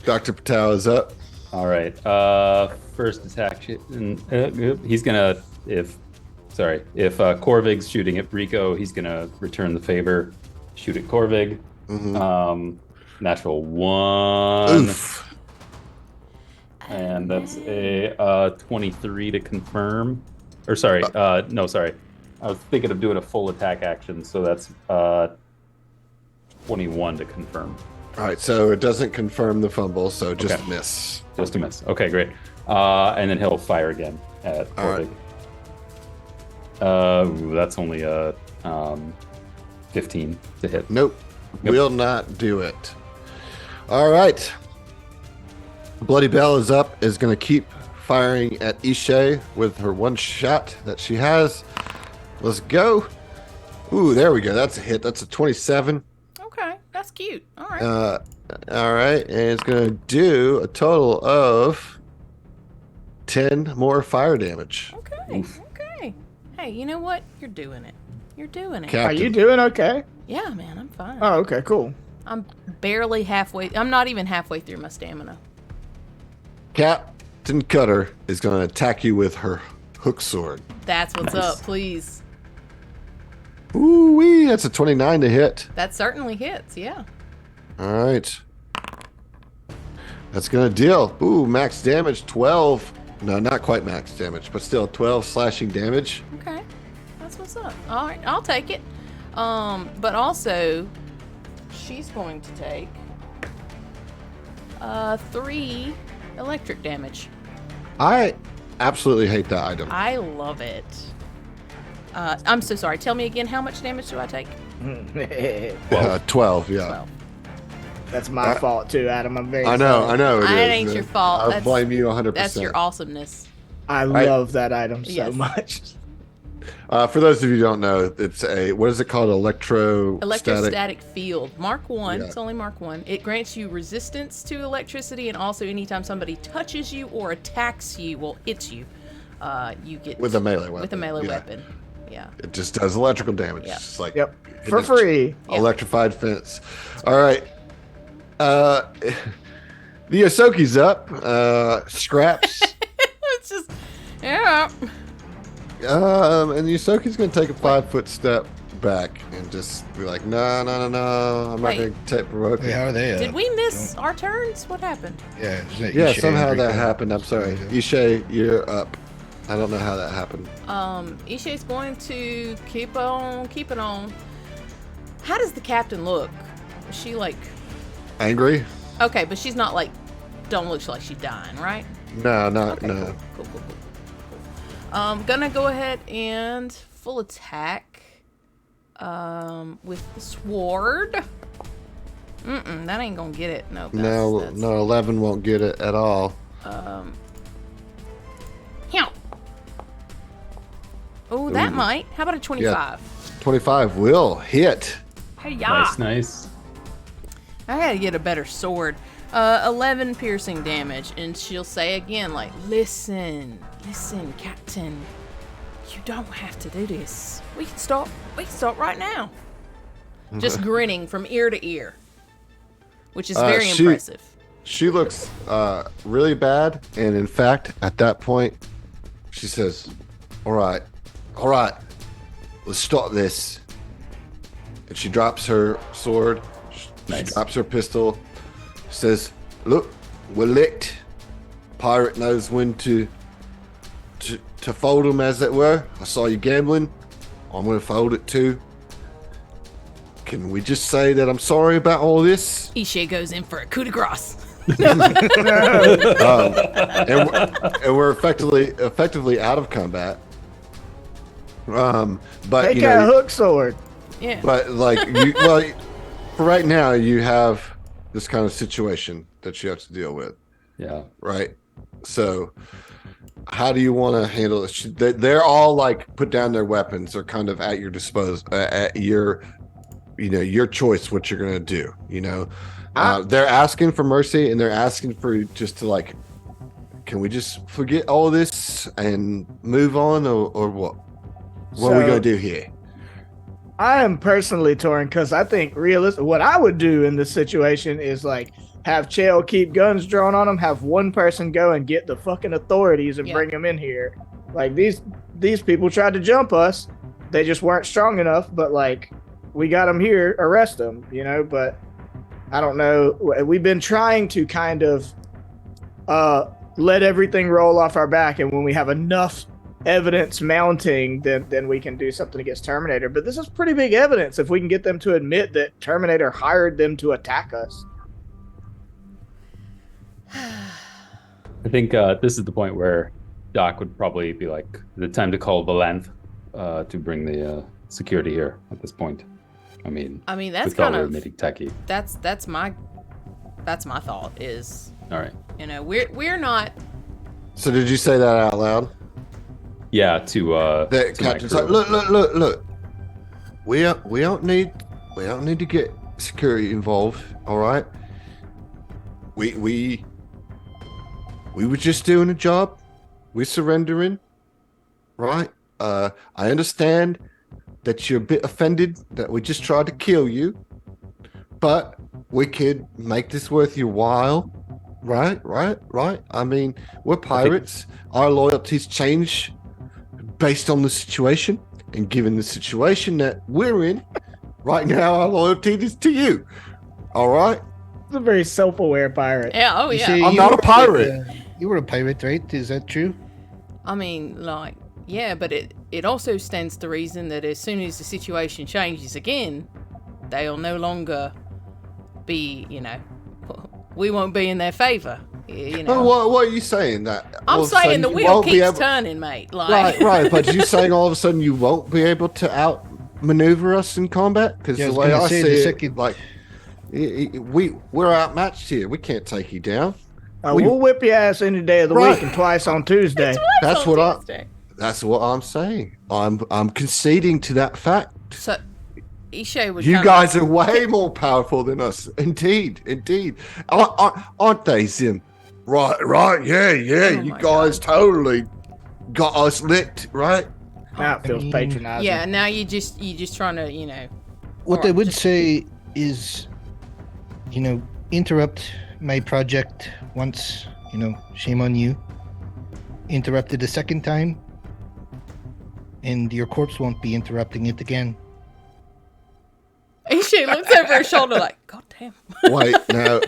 Dr. Patel is up. All right. First attack. He's gonna if Corvig's shooting at Rico, he's gonna return the favor, shoot at Corvig. Natural 1, Oof. and that's a 23 to confirm. Or sorry, no, sorry. I was thinking of doing a full attack action, so that's 21 to confirm. All right, so it doesn't confirm the fumble, so just Okay. miss. Just a miss. Okay, great. And then he'll fire again at All right. Corvig. That's only a 15 to hit. Nope. Yep. Will not do it. All right. Bloody Bell is up, is going to keep firing at Ishay with her one shot that she has. Let's go. Ooh, there we go. That's a hit. That's a 27. Okay. That's cute. All right. All right. And it's going to do a total of 10 more fire damage. Okay. Okay. Hey, you know what? You're doing it. You're doing it. Are Captain. you doing okay? Yeah, man. I'm fine. Oh, okay, cool. I'm barely halfway. I'm not even halfway through my stamina. Captain Cutter is going to attack you with her hook sword. That's what's Nice. up, please. Ooh wee, that's a 29 to hit. That certainly hits, yeah. All right. That's going to deal. Ooh, max damage 12. No, not quite max damage, but still 12 slashing damage. Okay. That's what's up. All right, I'll take it. But also, she's going to take 3 electric damage. I Absolutely hate that item. I love it. I'm so sorry. Tell me again, how much damage do I take? 12, yeah. 12. That's my fault too, Adam. I'm very I know it It is. ain't your fault. I blame you 100%. That's your awesomeness. I love that item so Yes. much. For those of you who don't know, it's what is it called? Electrostatic field. Mark 1. Yeah. It's only Mark 1. It grants you resistance to electricity, and also anytime somebody touches you or attacks you, well, hits you, you get... With a melee weapon. With a melee Yeah. weapon. Yeah. It just does electrical damage. Yeah. It's just like Yep. it For is free. Electrified fence. All right. The Yosoki's up. Scraps. It's just... Yeah. And Yosoki's going to take a 5-foot step back and just be like, no. I'm not Wait. going to take provoke. Hey, how are they? Did we miss our turns? What happened? Yeah. isn't it Yeah, Ishay somehow and that Rico? happened. I'm sorry. Ishay, you're up. I don't know how that happened. Ishay's going to keep it on. How does the captain look? Is she like... Angry? Okay, but she's not like... Don't look like she's dying, right? No, Okay, no. Cool. Gonna go ahead and full attack with the sword. That ain't gonna get it. Nope. No, 11 won't get it at all. Here. Oh, that might. How about a 25? 25 will hit. Hey, ya. Nice. I gotta get a better sword. 11 piercing damage, and she'll say again, like, listen, Captain. You don't have to do this. We can stop right now. Just grinning from ear to ear, which is very impressive. She looks really bad, and in fact, at that point, she says, all right, let's stop this. And she drops her sword, she Nice. drops her pistol, says, look, we're licked. Pirate knows when to fold them, as it were. I saw you gambling. I'm going to fold it too. Can we just say that I'm sorry about all this? Ishe goes in for a coup de grace. And we're effectively out of combat. But Take you out a know, hook sword. Yeah. but like, for right now, you have this kind of situation that you have to deal with, Yeah. right? So, how do you want to handle this? They're all like put down their weapons. They're kind of at your disposal, at your choice what you're gonna do. They're asking for mercy, and they're asking for you just to like, can we just forget all this and move on, or what? What are we gonna do here? I am personally torn because I think what I would do in this situation is like have Chael keep guns drawn on him, have one person go and get the fucking authorities and bring them in here. Like these people tried to jump us, they just weren't strong enough. But like we got them here, arrest them, But I don't know. We've been trying to kind of let everything roll off our back, and when we have enough evidence mounting, then we can do something against Terminator. But this is pretty big evidence if we can get them to admit that Terminator hired them to attack us. I think this is the point where Doc would probably be like, the time to call Valanth to bring the security here at this point. I mean that's with all kind their of admitting techie. that's my thought is, All right. we're not. So did you say that out loud? Yeah, to That to my captain's crew. like, look. We don't need to get security involved. All right. We were just doing a job. We're surrendering. Right. I understand that you're a bit offended that we just tried to kill you, but we could make this worth your while. Right. I mean, we're pirates. Our loyalties change based on the situation, and given the situation that we're in right now, our loyalty is to you. All right. It's a very self-aware pirate. Yeah. Oh You yeah. say I'm you not a were, pirate. You were a pirate, right? Is that true? I mean, like, yeah, but it also stands to reason that as soon as the situation changes again, they'll no longer be, we won't be in their favor. You But know, what are you saying? That all I'm of a sudden saying the you wheel won't be keeps able- turning, mate. Like, Right. But you saying all of a sudden you won't be able to outmaneuver us in combat? Because Yeah, I the was way gonna I say see the it, second. like we're outmatched here. We can't take you down. We'll whip your ass any day of the Right. week and twice on Tuesday. That's on what Tuesday. That's what I'm saying. I'm conceding to that fact. So, Ishay would You kinda, guys are way more powerful than us. Indeed. Aren't they, Zim? Right. Yeah. Oh You my guys God. totally got us licked, right? Now it feels I mean, patronizing. Yeah, now you just trying to, What or I would just- say is, interrupt my project once. Shame on you. Interrupt it a second time, and your corpse won't be interrupting it again. Ishay looks over her shoulder like, God damn. Wait, now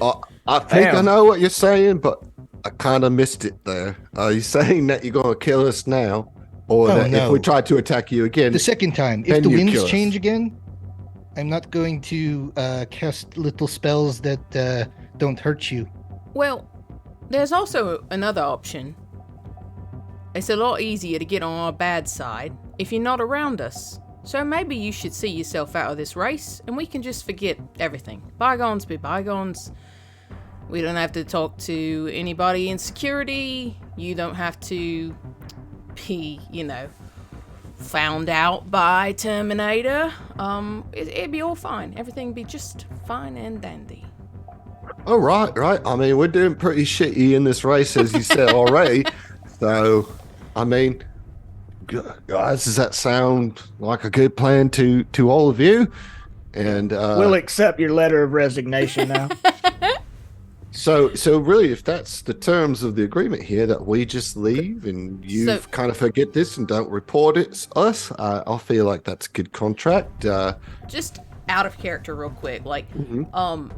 I think I Damn. know what you're saying, but I kind of missed it there. Are you saying that you're going to kill us now, or Oh, that if we no. try to attack you again? The second time, Then if the you winds kill us. change again, I'm not going to cast little spells that don't hurt you. Well, there's also another option. It's a lot easier to get on our bad side if you're not around us. So maybe you should see yourself out of this race and we can just forget everything. Bygones be bygones. We don't have to talk to anybody in security. You don't have to be, found out by Terminator. It'd be all fine. Everything be just fine and dandy. Oh, right. I mean, we're doing pretty shitty in this race, as you said already. So, I mean, guys, does that sound like a good plan to all of you? And We'll accept your letter of resignation now. so really, if that's the terms of the agreement here, that we just leave and you kind of forget this and don't report it us, I feel like that's a good contract. Just out of character real quick, Mhm.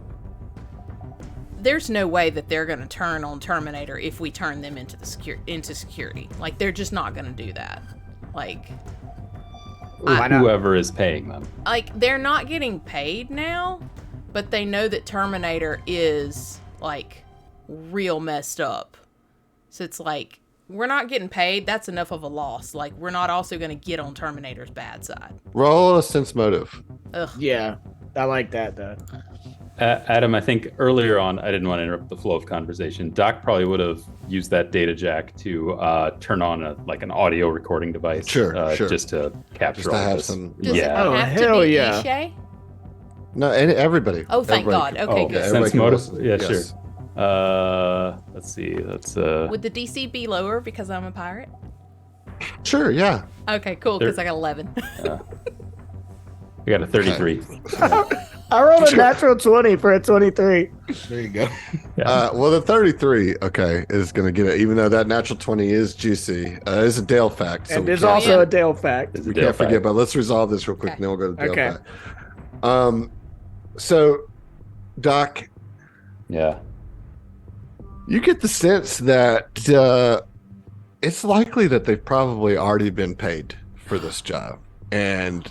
There's no way that they're going to turn on Terminator if we turn them into security. Like, they're just not going to do that. Like, Why not? Whoever is paying them. they're not getting paid now, but they know that Terminator is, real messed up. So it's like, we're not getting paid. That's enough of a loss. Like, we're not also going to get on Terminator's bad side. Roll a sense motive. Ugh. Yeah, I like that though. Adam, I think earlier on, I didn't want to interrupt the flow of conversation. Doc probably would have used that data jack to turn on an audio recording device. Sure. Just to capture Just to all have this. some. Does Yeah. it Oh, have hell to be yeah. Ishay? No, everybody. Oh, thank Everybody God. can- Okay, Oh, good. everybody sense can motive? listen. Yeah, Yes. sure. Let's see. That's Would the DC be lower because I'm a pirate? Sure, yeah. Okay, cool, because I got 11. we got a 33. I rolled a natural 20 for a 23. There you go. Well, the 33, is going to get it, even though that natural 20 is juicy. It's a Dale fact. So And we there's can't- also a Dale fact. It's a we Dale can't forget, fact. but let's resolve this real quick, Okay. and then we'll go to the Dale Okay. fact. So, Doc, Yeah. you get the sense that it's likely that they've probably already been paid for this job, and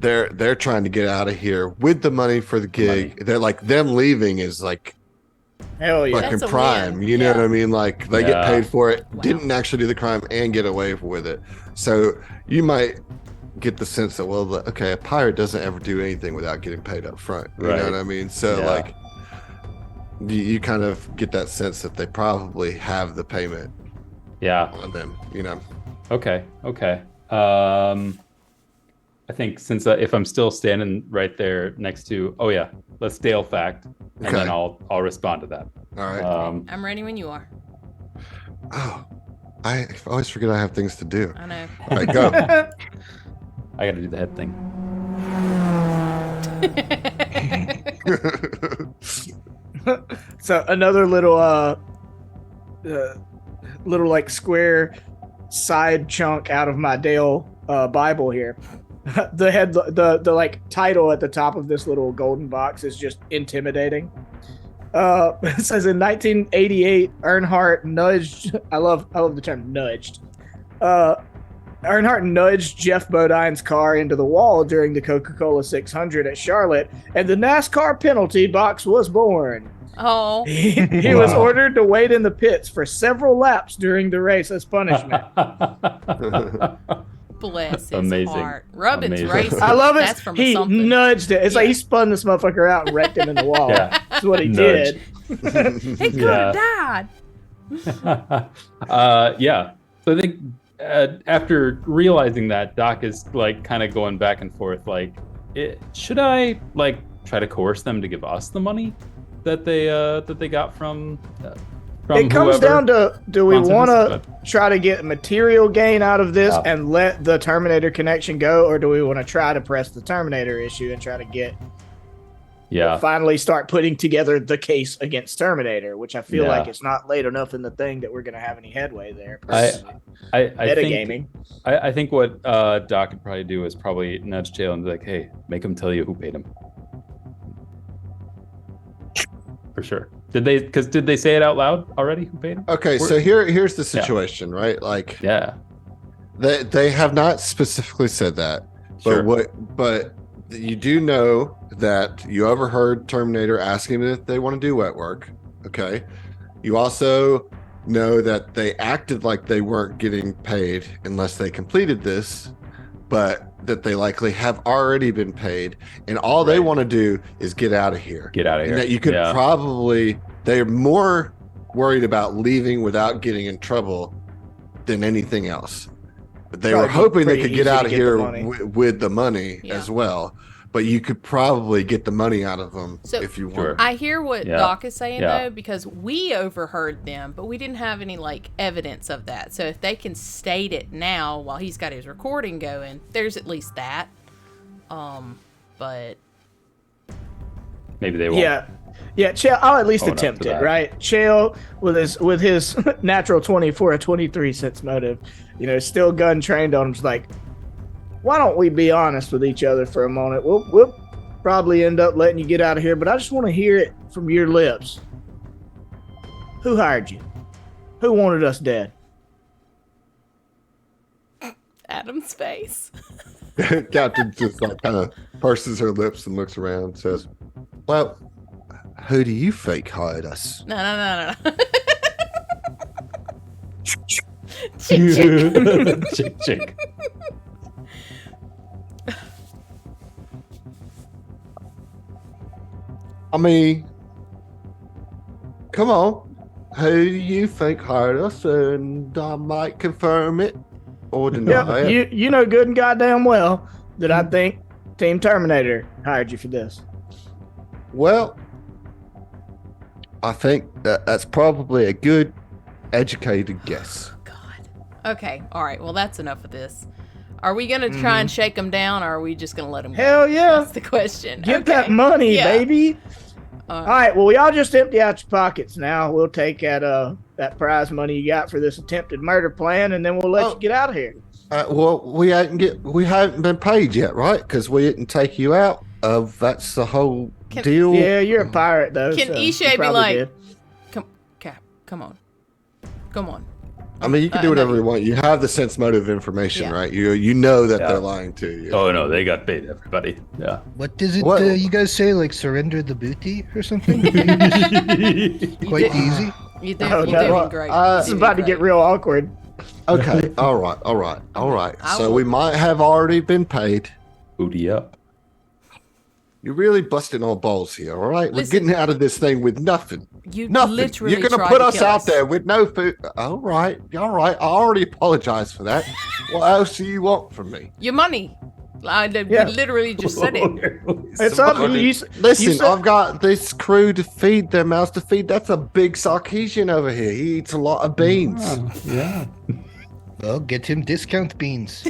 they're trying to get out of here with the money for the gig. Money. They're like, them leaving is like Hell yeah. fucking That's a prime. win. You know Yeah. what I mean? Like, they get Yeah. paid for it, Wow. didn't actually do the crime, and get away with it. So you might get the sense that, well, a pirate doesn't ever do anything without getting paid up front. You Right. know what I mean? So Yeah. like, you kind of get that sense that they probably have the payment Yeah. on them. You know? Okay. I think since if I'm still standing right there next to, let's Dale fact, and Okay. then I'll respond to that. All right. I'm ready when you are. Oh, I always forget I have things to do. I know. All right, go. I got to do the head thing. So another little square side chunk out of my Dale Bible here. The title at the top of this little golden box is just intimidating. It says in 1988, Earnhardt nudged. I love the term nudged. Earnhardt nudged Jeff Bodine's car into the wall during the Coca-Cola 600 at Charlotte, and the NASCAR penalty box was born. Oh, He was ordered to wait in the pits for several laps during the race as punishment. bless his Amazing. heart. Rubbin's Amazing. racing. I love it. That's from He something. nudged it. It's like Yeah. he spun this motherfucker out and wrecked him in the wall. Yeah. That's what he Nudge. did. He could have died. Yeah. So I think after realizing that, Doc is like kind of going back and forth. Like, should I like try to coerce them to give us the money that they got from It comes whoever down to, do we sponsors want this? to try to get material gain out of this Yeah. and let the Terminator connection go, or do we want to try to press the Terminator issue and try to get Yeah. finally start putting together the case against Terminator, which I feel Yeah. like it's not late enough in the thing that we're going to have any headway there. I Metagaming. think I think what Doc could probably do is probably nudge Jail and be like, hey, make him tell you who paid him. For sure. Did they say it out loud already? Who paid him? Okay, so here's the situation, right? Like, Yeah. they have not specifically said that, Sure. but you do know that you overheard Terminator asking them if they want to do wet work. Okay, you also know that they acted like they weren't getting paid unless they completed this, but that they likely have already been paid, and all they Right. want to do is get out of here. Get out of And here. that you could Yeah. probably, they're more worried about leaving without getting in trouble than anything else. But they were Probably hoping they pretty could easy get out to of get the here money. with the money Yeah. as well. But you could probably get the money out of them So- if you Sure. want. I hear what Yeah. Doc is saying Yeah. though, because we overheard them, but we didn't have any like evidence of that. So if they can state it now while he's got his recording going, there's at least that. But Maybe they won't. Yeah, Chael, I'll at least Own up attempt to it, that. right? Chael, with his natural 24 or 23 cents motive, still gun trained on him's like, why don't we be honest with each other for a moment? We'll probably end up letting you get out of here, but I just want to hear it from your lips. Who hired you? Who wanted us dead? Adam's face. Captain just like kind of purses her lips and looks around and says, well, who do you think hired us? No. Chick, chick. I mean, come on. Who do you think hired us? And I might confirm it or deny Yeah, it. you know good and goddamn well that I think Team Terminator hired you for this. Well, I think that's probably a good, educated guess. God. Okay. All right. Well, that's enough of this. Are we gonna try and shake him down, or are we just gonna let him go? Hell yeah. That's the question. Get that Okay. money, Yeah. baby. All right, well, y'all just empty out your pockets now. We'll take that prize money you got for this attempted murder plan, and then we'll let you get out of here. Well, we haven't been paid yet, right? Because we didn't take you out. That's the whole deal. Yeah, you're a pirate, though. Can so Ishay you be probably like, did. Cap, come on. Come on. I mean, you can do no, whatever you want. You have the sense motive information, Yeah. right? You know that Yeah. they're lying to you. Oh no, they got paid, everybody. Yeah. What does it What- you guys say? Like surrender the booty or something? Quite did- easy. You're Oh, doing no. great. This is about to get real awkward. Okay. All right. I So will- we might have already been paid. Booty up. You're really busting all balls here, all right? We're Listen. getting out of this thing with nothing. You Nothing. literally You're going to tried put to us kill out there with no food. All right. I already apologize for that. What else do you want from me? Your money. I Yeah. literally just said it. It's up to you. Listen, said- I've got this crew to feed, their mouths to feed. That's a big Sarkeesian over here. He eats a lot of beans. Yeah. Well, get him discount beans.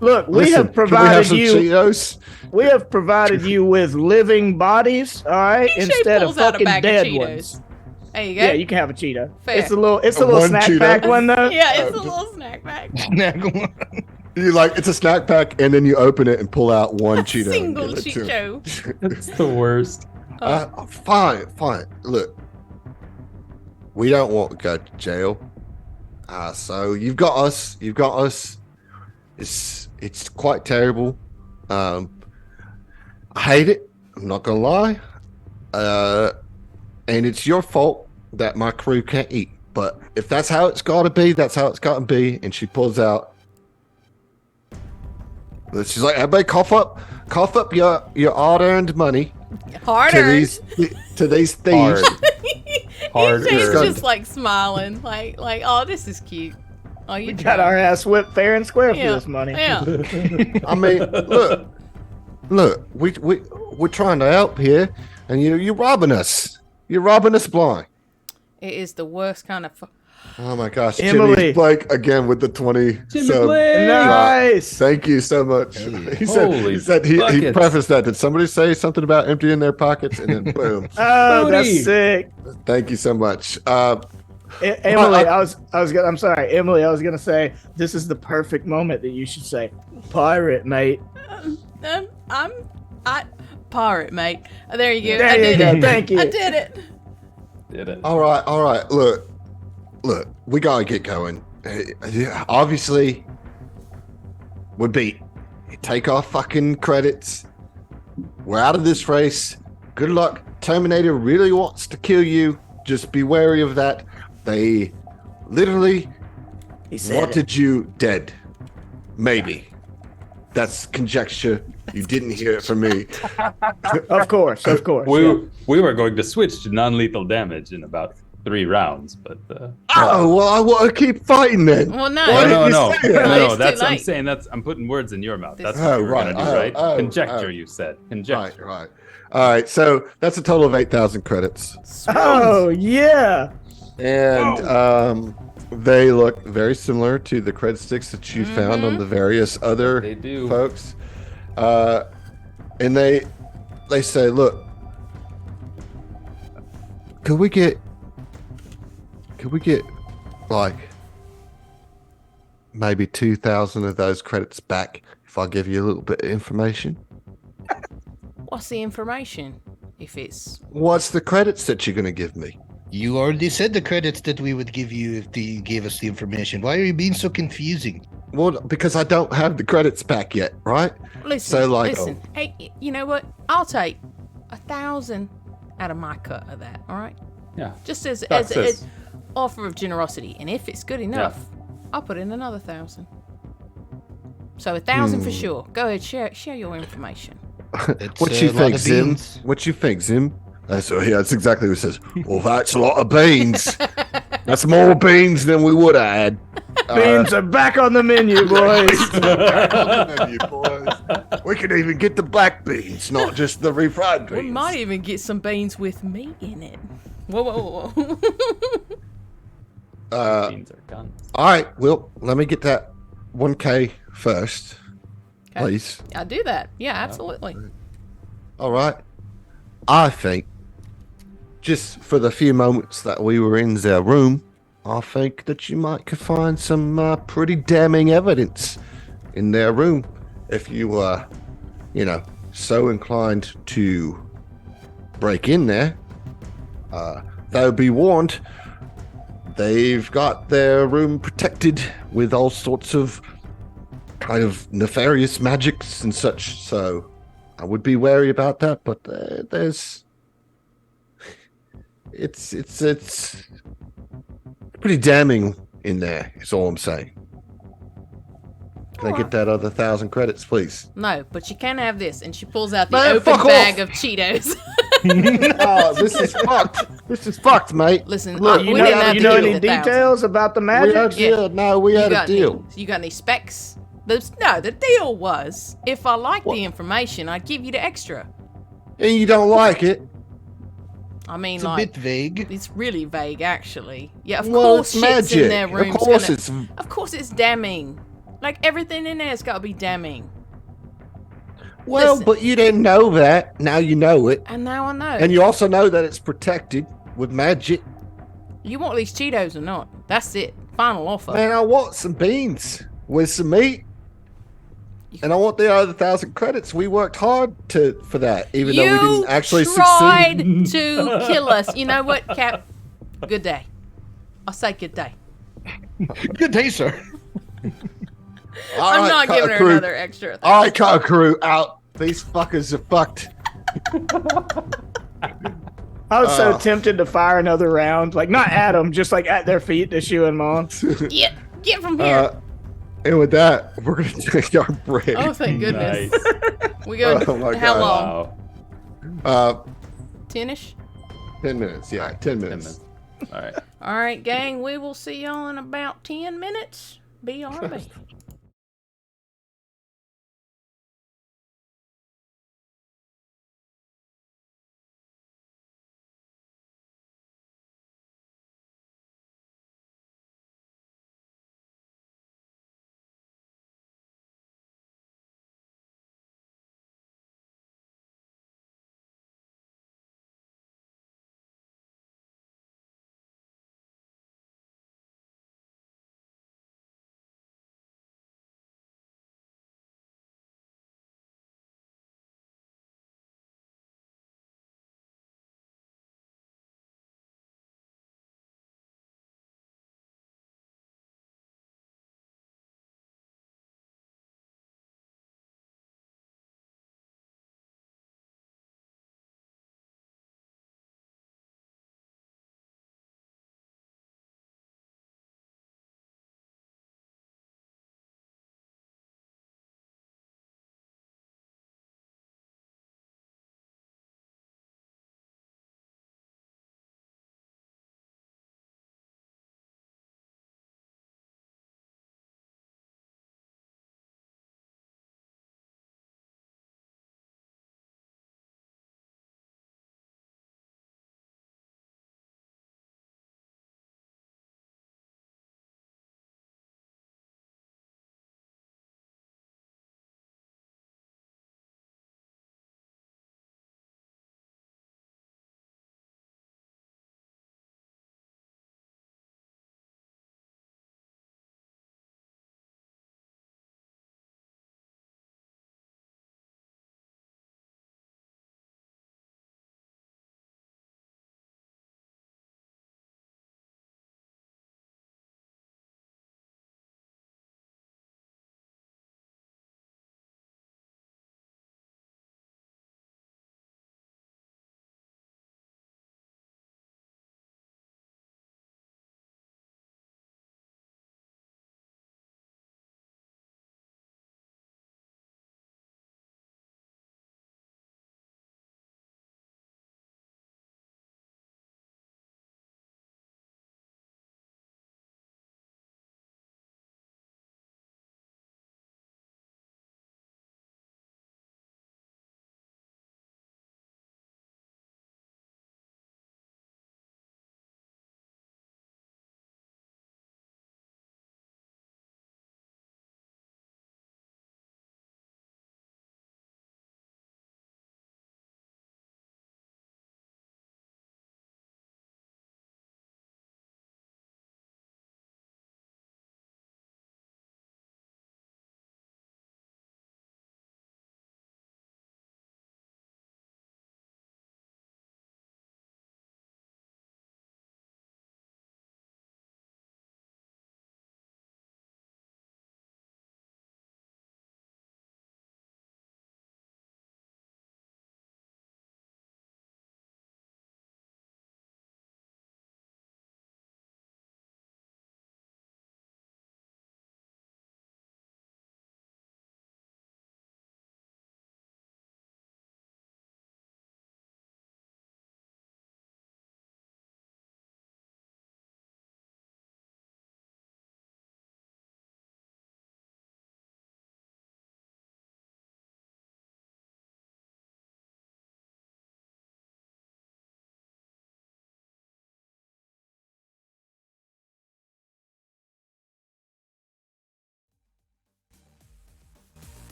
Look, we Listen, have can provided some you. Cheetos? We have provided you with living bodies, all right, Ishay instead of pulls out a fucking bag dead of Cheetos. ones. There you go. Yeah, you can have a Cheeto. Fair. It's a little One snack Cheeto? pack one though. Yeah, it's a little snack bag. Snack one. You like it's a snack pack, and then you open it and pull out one Cheeto. and Single give it to him. Cheeto. It's the worst. Fine. Look, we don't want to go to jail. So you've got us. It's quite terrible. I hate it. I'm not gonna lie. and it's your fault that my crew can't eat. But if that's how it's got to be, that's how it's got to be. And she pulls out. She's like, everybody, cough up your hard-earned money Hard to earned. these thieves. Hard He's earned. just like smiling, like, oh, this is cute. Oh, you Got our ass whipped fair and square for Yeah. this money. Yeah. I mean, look, we're trying to help here, and you're robbing us. You're robbing us blind. It is the worst kind of. Oh my gosh, Emily. Jimmy Blake again with the 20. Nice. Thank you so much. He said he buckets. prefaced that. Did somebody say something about emptying their pockets? And then boom. Oh, Booty. that's sick. Thank you so much. Emily, I'm sorry, Emily. I was gonna say this is the perfect moment that you should say, "Pirate, mate." I pirate, mate. There you go. There I you did go. it. Thank you. I did it. Did it. All right. Look, we gotta get going. Obviously, we're beat. Take our fucking credits. We're out of this race. Good luck. Terminator really wants to kill you. Just be wary of that. They literally wanted you dead. Maybe. That's conjecture. You didn't hear it from me. Of course. We were going to switch to non-lethal damage in about 3 rounds, but Oh, well, I want to keep fighting then. Well, no. Why did you no. say that? It's too That's I'm late. saying I'm putting words in your mouth. That's This- what we were right. gonna do, right? Oh, Conjecture, oh. you said. Right, Conjecture. right. All right, so that's a total of 8,000 credits. Oh yeah. And they look very similar to the credit sticks that you found on the various other They do. folks. And they say, look, could we get like maybe 2,000 of those credits back if I give you a little bit of information? What's the information? If it's What's the credits that you're going to give me? You already said the credits that we would give you if you gave us the information. Why are you being so confusing? Well, because I don't have the credits back yet, right? listen, So, like- listen. Hey, you know what? I'll take 1,000 out of my cut of that. All right, Yeah. just as Success. offer of generosity, and if it's good enough, I'll put in another 1,000. So 1,000 for sure. Go ahead, share your information. It's What a you lot think, of Zim? beans. What you think, Zim? That's exactly what it says. Well, that's a lot of beans. That's more beans than we would have had. Beans are back on the menu, boys. We could even get the black beans, not just the refried beans. We might even get some beans with meat in it. Whoa. Beans are guns. All right, well, let me get that 1K first, Okay. please. I do that. Yeah, absolutely. All right. I think, just for the few moments that we were in their room, I think that you might could find some pretty damning evidence in their room if you so inclined to break in there. Though be warned, they've got their room protected with all sorts of kind of nefarious magics and such, so I would be wary about that, but it's pretty damning in there, is all I'm saying. Can I get that other 1,000 credits, please? No, but you can have this. And she pulls out the Man, open fuck bag off. of Cheetos. Oh, this is fucked. This is fucked, mate. Listen, Look, we You didn't know, have you to know deal any with 1,000. details about the We magic? had, we had a deal. You got any specs? The deal was if I liked the information, I'd give you the extra. And you don't like it. I mean, It's a like, bit vague. it's really vague, actually. Yeah, of Well, course, it's shit's in magic. their Of room's course gonna- it's... Of course, it's damning. Like everything in there's got to be damning. Well, Listen. but you didn't know that. Now you know it. And now I know. And you also know that it's protected with magic. You want these Cheetos or not? That's it. Final offer. Man, I want some beans with some meat. And I want the other 1,000 credits. We worked hard for that, even though we You didn't actually tried succeed. to kill us. You know what, Cap? Good day. I'll say good day. Good day, sir. All I'm right, not cut giving a her crew. another extra. All right, cut a crew out. These fuckers are fucked. I was so tempted to fire another round, like not at them, just like at their feet to shoo them on. Get from here. And with that, we're gonna take our break. Oh, thank goodness. Nice. We go. Oh my How God. long? Wow. 10ish. 10 minutes. Yeah, 10 minutes. All right. All right, gang. We will see y'all in about 10 minutes. BRB.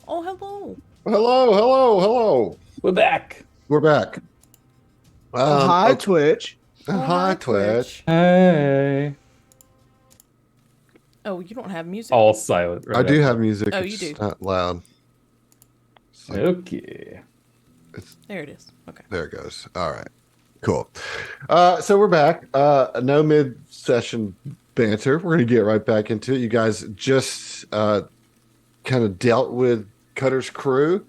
Oh, hello. Hello. We're back. We're back. Hi, Okay. Twitch. Hi, Twitch. Hey. Oh, you don't have music. All silent. Right I do after. have music. Oh, it's you do. not loud. It's like- Okay. There it is. Okay. there it goes. All right. Cool. So we're back. No mid-session banter. We're going to get right back into it. You guys just kind of dealt with Cutter's crew,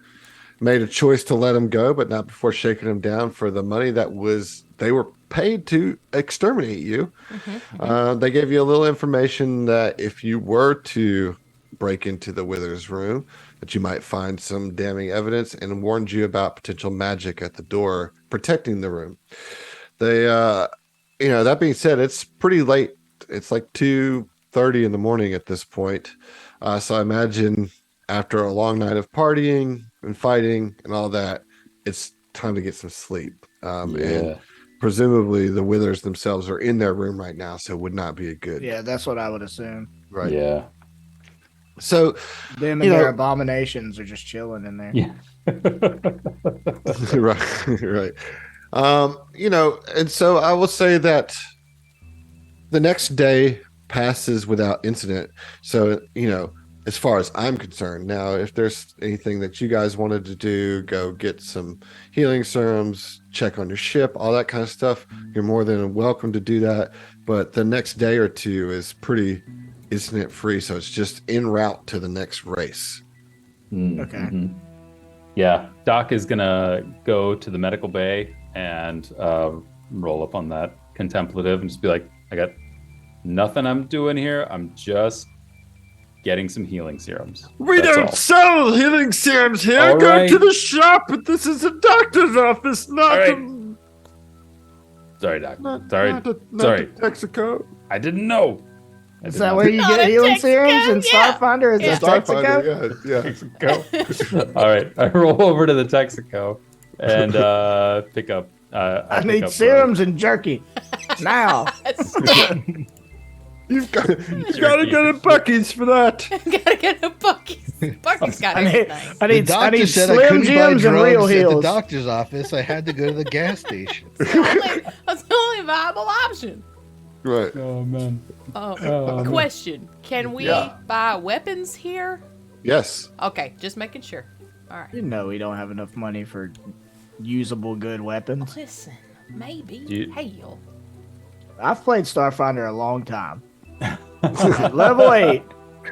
made a choice to let him go, but not before shaking him down for the money they were paid to exterminate you. They gave you a little information that if you were to break into the Wither's room, that you might find some damning evidence, and warned you about potential magic at the door protecting the room. They, that being said, it's pretty late. It's like 2:30 in the morning at this point. So I imagine after a long night of partying and fighting and all that, it's time to get some sleep. And presumably the Withers themselves are in their room right now, so it would not be a good. Yeah, that's what I would assume. Right. Yeah. So Them and their abominations are just chilling in there. Yeah. right. And so I will say that the next day passes without incident. So, as far as I'm concerned, now, if there's anything that you guys wanted to do, go get some healing serums, check on your ship, all that kind of stuff, you're more than welcome to do that. But the next day or two is pretty incident free. So it's just en route to the next race. Okay. Mm-hmm. Yeah. Doc is going to go to the medical bay and roll up on that contemplative and just be like, I got nothing I'm doing here. I'm just getting some healing serums. We That's don't all. sell healing serums here. All Go right. to the shop. This is a doctor's office, not All right. a, Sorry, Doc. not, Sorry. not a, not Sorry. a Texaco. I didn't know. I Is did that not where you Not get a healing Texaco, serums in yeah. Starfinder? Is Yeah. it Texaco? Yeah. All right. I roll over to the Texaco and pick up. I need serums and jerky now. You've got to go to Bucky's for that. Gotta get a Bucky's. Bucky's got I need, everything. I The need, I doctor need said I Slim couldn't buy Jims and Real drugs at the Heals. doctor's office. I had to go to the gas station. That's the only viable option. Right. Oh man. man. Question: can we buy weapons here? Yes. Okay, just making sure. All right. You know we don't have enough money for usable good weapons. Listen, maybe. You- Hell. I've played Starfinder a long time. At level 8,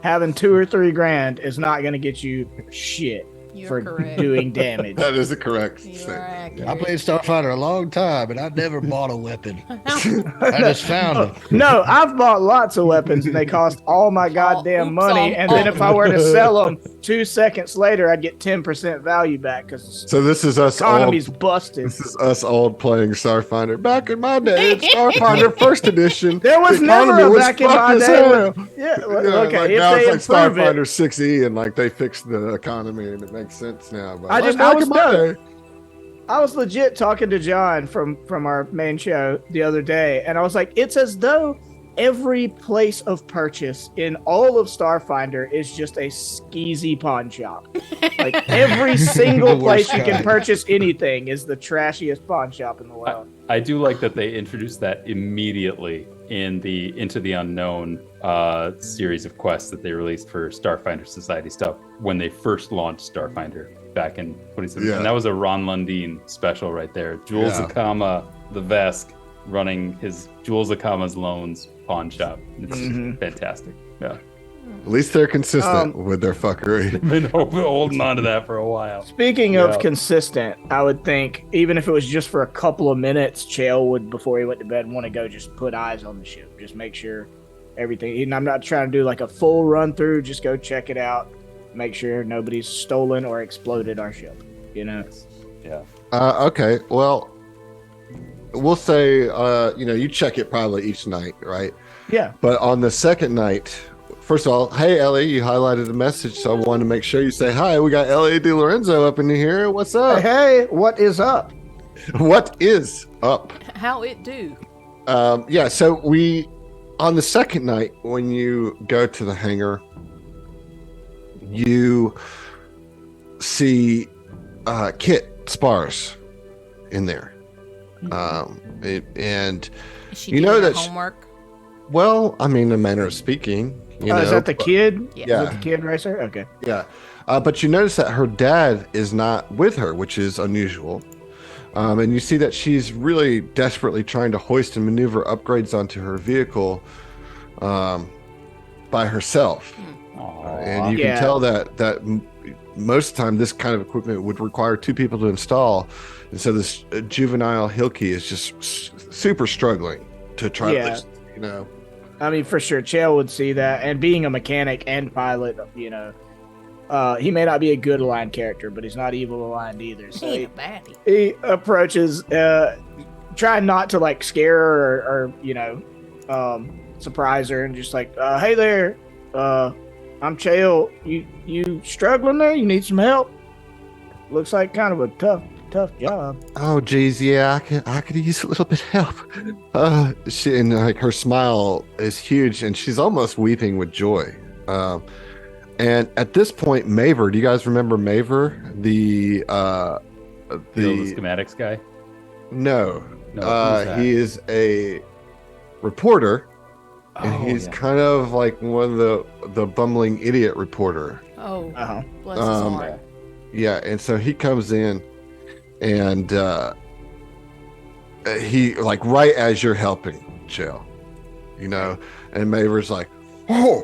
having 2 or 3 grand is not going to get you shit You're for correct. doing damage. That is a correct You are statement. accurate. I played Starfighter a long time, and I never bought a weapon. I just found them. No, I've bought lots of weapons and they cost all my goddamn oops, money. And then if I were to sell them 2 seconds later, I'd get 10% value back because So this is us the old. economy's busted. This is us old playing Starfinder. Back in my day, it's Starfinder First Edition. There was the never economy a was back in fucked my as day. hell. Yeah, Yeah, okay. like If now they it's like improve it, Starfinder 6E, and like they fixed the economy, and it makes sense now. But I like just- back I was in my done. day, I was legit talking to John from our main show the other day, and I was like, it's as though every place of purchase in all of Starfinder is just a skeezy pawn shop. Like every single The worst place you can kind. purchase anything is the trashiest pawn shop in the world. I do like that they introduced that immediately in the Into the Unknown series of quests that they released for Starfinder Society stuff when they first launched Starfinder back in 2017. Yeah. And that was a Ron Lundeen special right there. Jules Yeah. Akama, the Vesk, running his Jules Akama's Loans pawn shop. It's Mhm. fantastic. Yeah. at least they're consistent with their fuckery. Been holding on to that for a while. Speaking Yeah. of consistent, I would think even if it was just for a couple of minutes, Chael would, before he went to bed, want to go just put eyes on the ship, just make sure everything. And I'm not trying to do like a full run through, just go check it out, make sure nobody's stolen or exploded our ship. You know, Yeah. Okay, well, we'll say you check it probably each night, right? yeah. But on the second night, first of all, hey Ellie, you highlighted a message, so I wanted to make sure you say hi. We got Ellie DiLorenzo up in here. What's up? Hey, what is up? What is up? How it do? Yeah, so we on the second night when you go to the hangar, you see Kit spars in there. And She you did know her that homework. well, I mean, a manner of speaking. You know, is that the kid? Yeah. Is Yeah. that the kid racer? Okay. Yeah. But you notice that her dad is not with her, which is unusual. And you see that she's really desperately trying to hoist and maneuver upgrades onto her vehicle by herself. And you can tell that most of the time this kind of equipment would require two people to install. And so this juvenile Hilke is just super struggling to try to, you know. I mean, for sure, Chael would see that. And being a mechanic and pilot, you know, he may not be a good aligned character, but he's not evil aligned either. So He ain't a baddie. he approaches, trying not to like scare her or you know, surprise her, and just like, hey there, I'm Chael. You struggling there? You need some help? Looks like kind of a tough job. Oh geez, yeah, I could use a little bit of help. She and like her smile is huge, and she's almost weeping with joy. And at this point, Maver, do you guys remember Maver? The schematics guy? No, who's that? he is a reporter, and he's kind of like one of the bumbling idiot reporter. Oh, Uh-huh. bless his heart. Yeah, and so he comes in, and he like right as you're helping Jill, you know, and Maver's like, oh,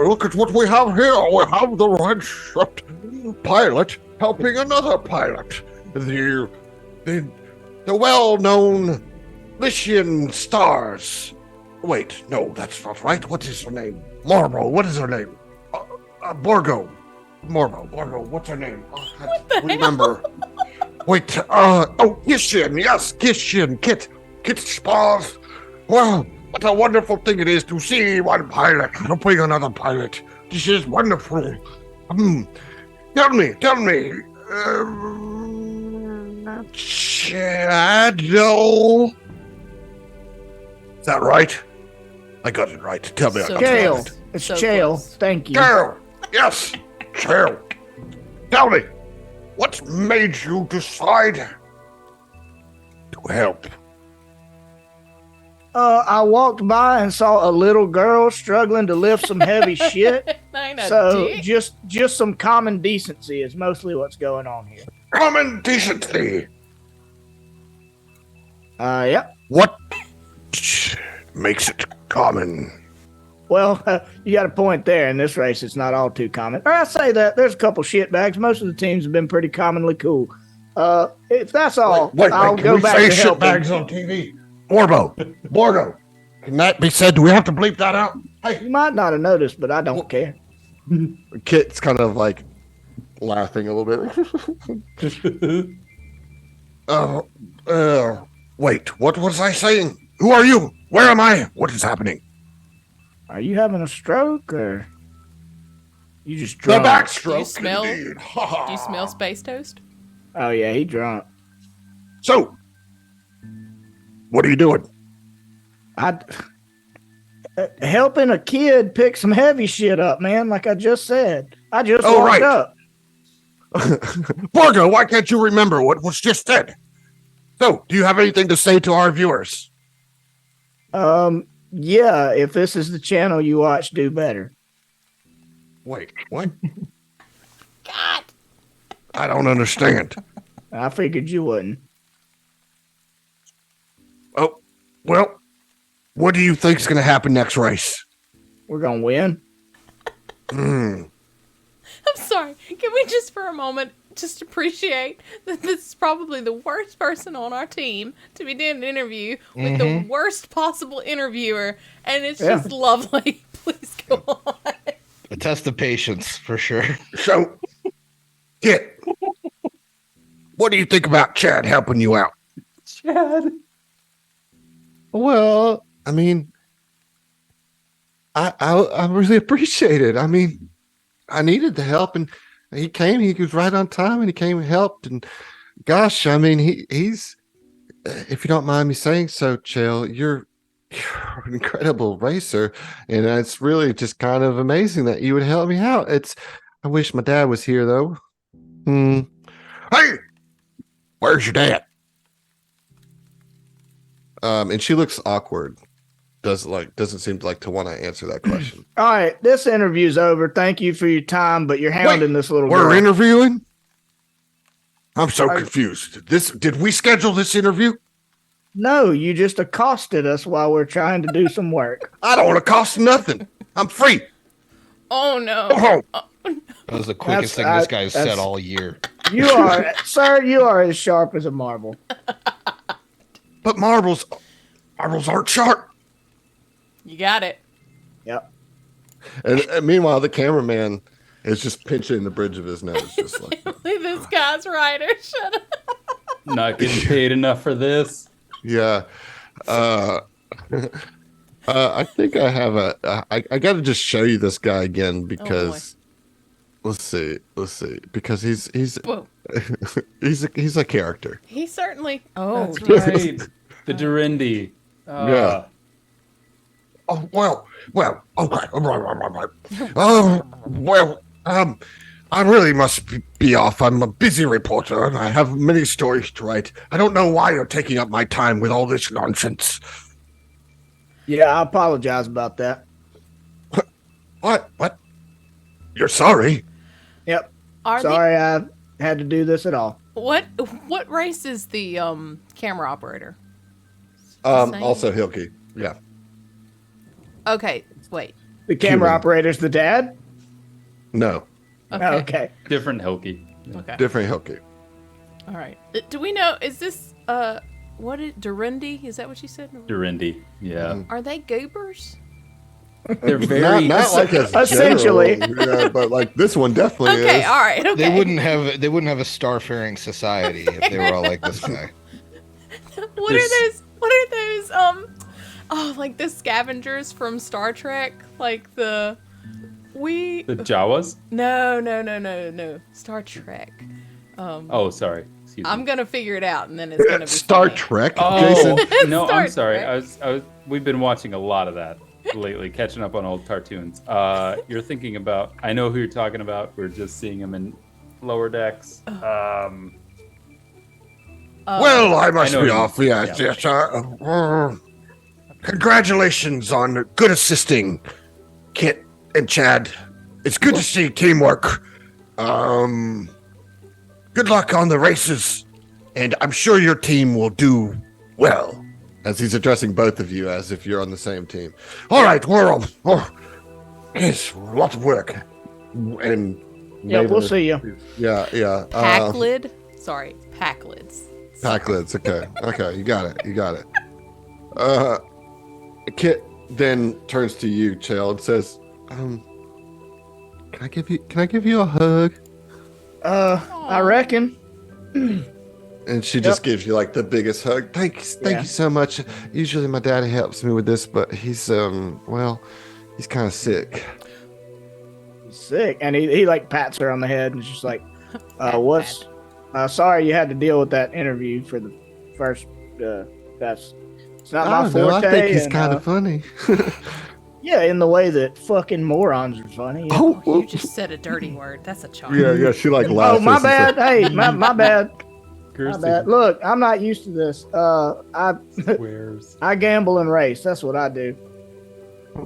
look at what we have here. We have the Redshift pilot helping another pilot. The well-known Lycian stars. Wait, no, that's not right. What is her name? Morbo. What is her name? Borgo. Morbo. What's her name? I can't remember. Wait, Gishin. Yes, Gishin. Kit spars. Well, what a wonderful thing it is to see one pilot helping another pilot. This is wonderful. Tell me. Shadow. Is that right? I got it right. Tell me. So I got it Chael. right. It's So Chael. close. Thank you. Chael. Yes, Chael. Tell me, what made you decide to help? I walked by and saw a little girl struggling to lift some heavy shit. Ain't a So dick. just some common decency is mostly what's going on here. Common decency. Yep. What makes it common? Well, you got a point there. In this race, it's not all too common. Or I say that there's a couple shitbags. Most of the teams have been pretty commonly cool. If that's all, I'll can go we back say to helping. shitbags on TV? Borgo. Can that be said? Do we have to bleep that out? Hey, You might not have noticed, but I don't care. Kit's kind of like laughing a little bit. Wait, what was I saying? Who are you? Where am I? What is happening? Are you having a stroke or you just The drunk? backstroke. Do you smell- indeed. Do you smell space toast? Oh yeah, he drunk. So, what are you doing? Helping a kid pick some heavy shit up, man. Like I just said, I just Oh, walked right. up. Borgo, why can't you remember what was just said? So, do you have anything to say to our viewers? Yeah. If this is the channel you watch, do better. Wait, what? God. I don't understand. I figured you wouldn't. Oh, well, what do you think is going to happen next race? We're gonna win. I'm sorry. Can we just for a moment just appreciate that this is probably the worst person on our team to be doing an interview with the worst possible interviewer, and it's Yeah. just lovely. Please go on. A test of patience for sure. So, Kit, what do you think about Chad helping you out? Chad. Well, I mean, I really appreciate it. I mean, I needed the help, and he came. He was right on time, and he came and helped. And gosh, I mean, he's if you don't mind me saying so, Chael, you're an incredible racer, and it's really just kind of amazing that you would help me out. I wish my dad was here though. Hey, where's your dad? And she looks awkward. Doesn't seem like to want to answer that question. All right, this interview's over. Thank you for your time, but you're hounding this little We're girl. interviewing? I'm so confused. Did we schedule this interview? No, you just accosted us while we're trying to do some work. I don't want to cost nothing. I'm free. Oh no. Go home. That was the quickest thing this guy's said all year. You are, sir, you are as sharp as a marble. But marbles aren't sharp. You got it. Yep. And meanwhile, the cameraman is just pinching the bridge of his nose, just like. This guy's writer. Shut up. Not getting paid enough for this. Yeah. I think I have I got to just show you this guy again because let's see because he's Whoa. he's a character. He certainly. Oh, That's right. The Dorindy. Yeah. Oh well, okay. Oh well, I really must be off. I'm a busy reporter and I have many stories to write. I don't know why you're taking up my time with all this nonsense. Yeah, I apologize about that. What? You're sorry? Yep. Are Sorry I had to do this at all. What race is the camera operator? Same? Also Hilke. Yeah. Okay, wait. The camera Human. operator's the dad? No. Okay. Oh, okay. Different Hilke. Okay. Different Hilke. All right. Do we know? Is this what is Dorindy? Is that what you said? Dorindy. Yeah. Are they goobers? They're very. Not like as Essentially. general, yeah, but like this one definitely Okay. is. All right. Okay. They wouldn't have a starfaring society if they were all like this guy. What are those? Oh, like the scavengers from Star Trek, like the Jawas? No. Star Trek. Oh, sorry. Excuse me. I'm gonna figure it out, and then it's gonna be Star funny. Trek, Oh Jason. no, Star I'm sorry. Trek. We've been watching a lot of that lately, catching up on old cartoons. You're thinking about. I know who you're talking about. We're just seeing him in Lower Decks. Well, I must I know be you- off. Yes, yeah. yes. Congratulations on good assisting, Kit and Chad. It's good to see teamwork. Good luck on the races, and I'm sure your team will do well. As he's addressing both of you as if you're on the same team. All right, world. It's a lot of work. And Yeah, Maven we'll is- see you. Yeah. Packlid. Sorry, Packlids. Packlids. Okay. You got it. Kit then turns to you, Chael, and says, can I give you a hug? I reckon. And she just gives you like the biggest hug. Thank you so much. Usually my daddy helps me with this, but he's he's kind of sick. He's sick. And he like pats her on the head and is just like, sorry you had to deal with that interview for the first, it's not my I don't know. forte. I think he's and, kind of funny. Yeah, in the way that fucking morons are funny. Yeah. Oh, you just said a dirty word. That's a charge. Yeah. She like laughs. Oh, my bad. Hey, my bad. My Cursing bad. Look, I'm not used to this. squares. I gamble and race. That's what I do.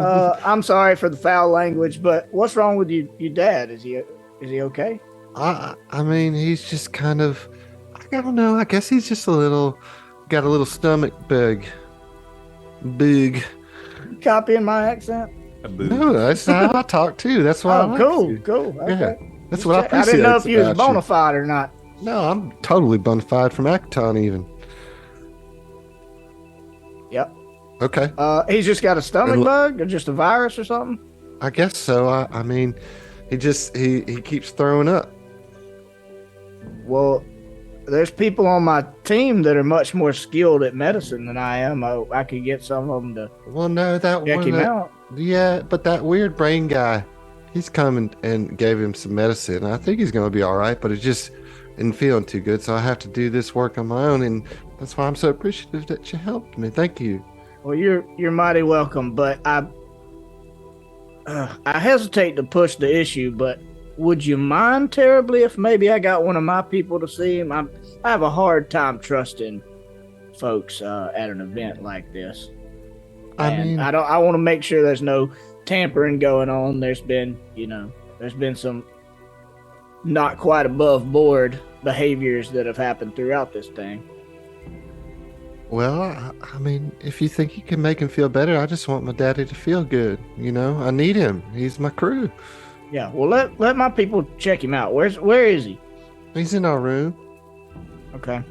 I'm sorry for the foul language, but what's wrong with your dad? Is he okay? I mean, he's just kind of, I don't know. I guess he's just got a little stomach bug. Big. Copying my accent? A boob. No, that's how I talk too. That's why. I Oh, like cool, you. cool. Okay. Yeah, that's what I I appreciate. didn't know if you was about bona fide or not. No, I'm totally bona fide from Akaton even. Yep. Okay, He's just got a stomach And- bug or just a virus or something? I guess so. I mean, he keeps throwing up. Well, there's people on my team that are much more skilled at medicine than I am. I could get some of them to Well, no, that check one. him out. Yeah, but that weird brain guy, he's come and gave him some medicine. I think he's gonna be all right, but it just isn't feeling too good. So I have to do this work on my own, and that's why I'm so appreciative that you helped me. Thank you. Well, you're mighty welcome, but I hesitate to push the issue, but would you mind terribly if maybe I got one of my people to see him? I have a hard time trusting folks at an event like this. I mean, I want to make sure there's no tampering going on. There's been some not quite above board behaviors that have happened throughout this thing. well, I mean, if you think you can make him feel better, I just want my daddy to feel good. I need him. He's my crew. Yeah, well, let my people check him out. Where is he? He's in our room. Okay.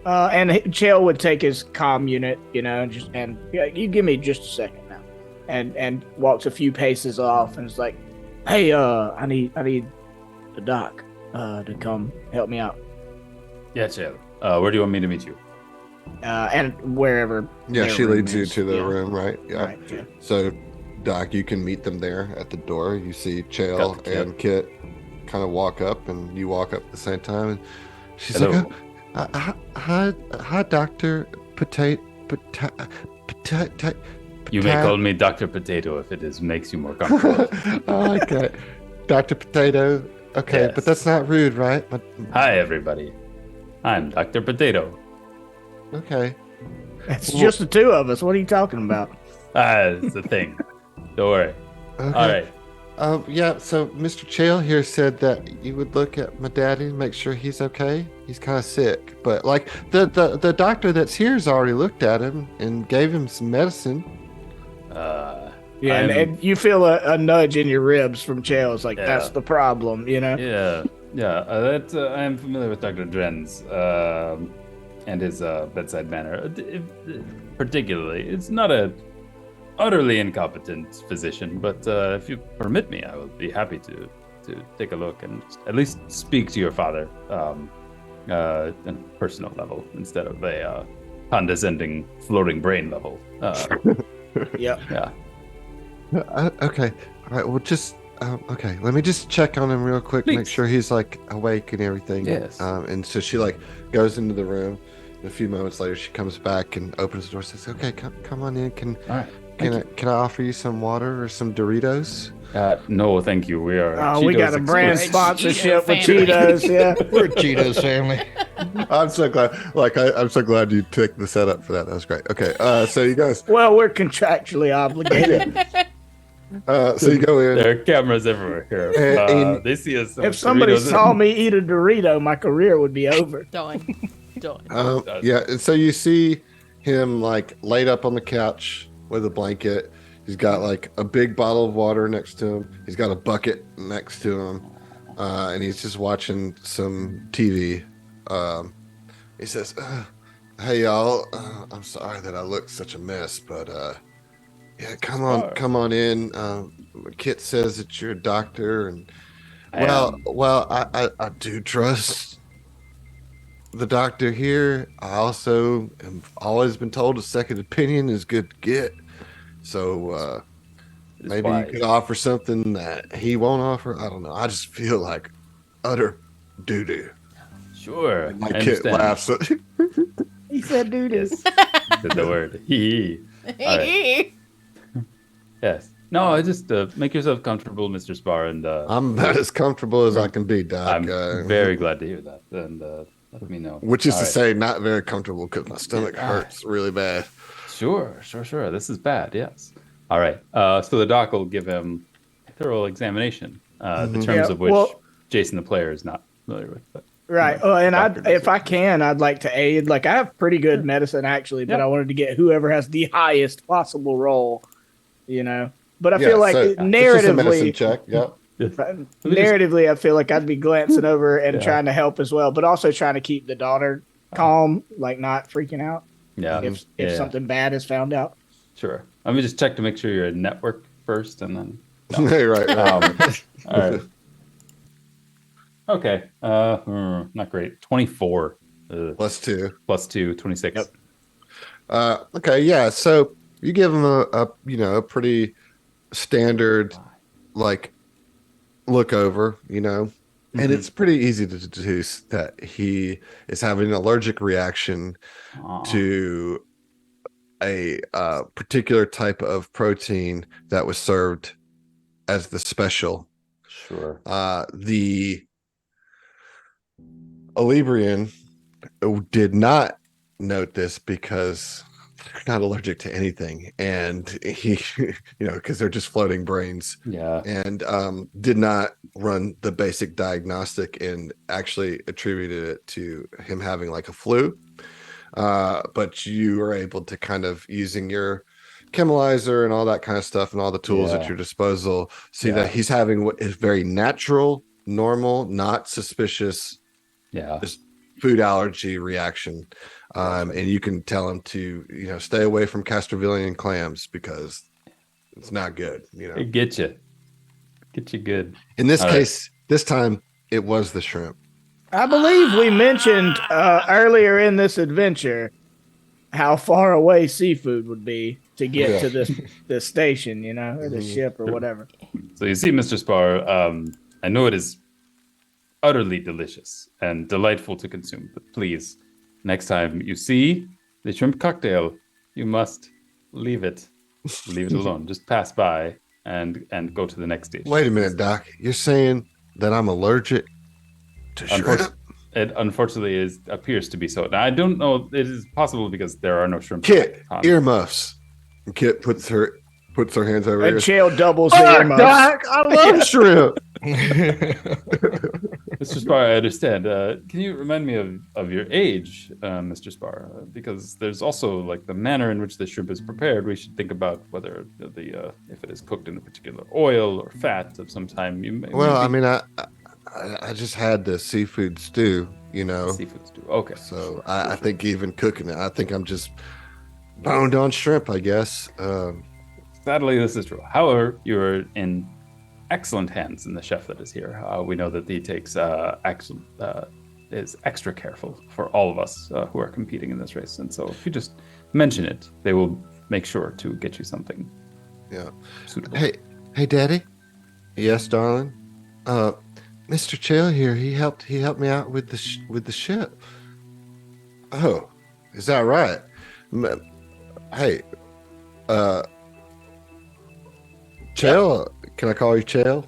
And Chael would take his comm unit, you give me just a second now, and walks a few paces off and is like, "Hey, I need the doc to come help me out." Yeah, Chael. Where do you want me to meet you? And wherever. Yeah, their she room leads you is. to the Yeah. room, right? Yeah. Right. Yeah. So, Doc, you can meet them there at the door. You see Chael Got the kit. and Kit kind of walk up, and you walk up at the same time. And she's Hello. like, hi, Doctor Potato. You may call me Dr. Potato if it makes you more comfortable. I like that. Dr. Potato. Okay, Yes. but that's not rude, right? But Hi, everybody. I'm Dr. Potato. okay. It's just the two of us. What are you talking about? It's a thing. Don't worry. Okay. All right. Yeah, so Mr. Chael here said that you would look at my daddy and make sure he's okay. He's kind of sick, but like the doctor that's here's already looked at him and gave him some medicine. Yeah, and you feel a nudge in your ribs from Chael. It's like, Yeah. that's the problem, Yeah. That I am familiar with Dr. Dren's and his bedside manner. Particularly, it's not a utterly incompetent physician, but if you permit me, I will be happy to take a look and just at least speak to your father on a personal level instead of a condescending floating brain level. Yep. Yeah. Okay. All right. Well, just okay. Let me just check on him real quick, make Please. sure he's like awake and everything. Yes. And so she like goes into the room. And a few moments later, she comes back and opens the door. Says, "Okay, come on in. All right. Can I offer you some water or some Doritos?" No, thank you. We are. We Cheetos got a brand exclusive. sponsorship with Cheeto Cheetos. Yeah. We're a Cheetos family. I'm so glad. I'm so glad you took the setup for that. That was great. Okay. So you guys. Well, we're contractually obligated. So you go in. There are cameras everywhere here. And- They see us. If somebody saw me eat a Dorito, my career would be over. Don't. Yeah, and so you see him like laid up on the couch with a blanket. He's got like a big bottle of water next to him. He's got a bucket next to him, and he's just watching some TV. He says, "Hey y'all, I'm sorry that I look such a mess, but yeah, come on in. Kit says that you're a doctor, and I do trust the doctor here. I also have always been told a second opinion is good to get. So maybe you could offer something that he won't offer. I don't know. I just feel like utter doo doo." Sure. My I kid understand. laughs. He said, "Dude, Yes. Said the word. Hee. All right. Yes. No, I just make yourself comfortable, Mr. Spar, and I'm about as comfortable as I can be, Doc. I'm very glad to hear that. And let me know. Which is All to right. say, not very comfortable because my stomach hurts really bad. Sure. This is bad. Yes. All right. So the doc will give him a thorough examination, the terms Yeah, of which well- Jason, the player, is not familiar with. But Right. Oh, and Doctor if I can, I'd like to aid. Like, I have pretty good medicine, actually, but Yeah. I wanted to get whoever has the highest possible roll, But I Yeah, feel like so it's just a medicine narratively, check. Yep. narratively, I feel like I'd be glancing over and Yeah. trying to help as well, but also trying to keep the daughter calm, like not freaking out yeah. if Yeah. something bad is found out. Sure. Let me just check to make sure you're a network first, and then. right. All right. Okay. Not great. 24. Plus 2. Plus 2, 26. Yep. Okay, yeah. So you give him a pretty standard like look over, and it's pretty easy to deduce that he is having an allergic reaction Aw. to a particular type of protein that was served as the special Sure. The Olibrian did not note this because they're not allergic to anything, and he, because they're just floating brains, Yeah. and did not run the basic diagnostic and actually attributed it to him having like a flu. But you were able to kind of, using your chemilizer and all that kind of stuff and all the tools at your disposal, see that he's having what is very natural, normal, not suspicious, just food allergy reaction. And you can tell him to, stay away from Castrovillian clams because it's not good. It get you good. In this case, this time it was the shrimp. I believe we mentioned earlier in this adventure how far away seafood would be to get to this station, or the ship or whatever. So you see, Mr. Spar, I know it is utterly delicious and delightful to consume, but please, next time you see the shrimp cocktail, you must leave it alone. Just pass by and go to the next station. Wait a minute, Doc. You're saying that I'm allergic to shrimp? It unfortunately appears to be so. Now, I don't know. It is possible because there are no shrimp. Kit, earmuffs. And Kit puts her hands over And her. Chael doubles the earmuffs. Doc, I love shrimp. Mr. Spar, I understand. Can you remind me of your age, Mr. Spar? Because there's also like the manner in which the shrimp is prepared. We should think about whether if it is cooked in a particular oil or fat of some time. I mean, I just had the seafood stew, Seafood stew. Okay. So I think even cooking it, I think I'm just boned on shrimp, I guess. Sadly, this is true. However, you're in excellent hands in the chef that is here. We know that he takes is extra careful for all of us who are competing in this race. And so if you just mention it, they will make sure to get you something suitable. Hey, Daddy. Yes, darling. Mr. Chael here, he helped me out with the ship. Oh, is that right? Hey, Chael, can I call you Chael?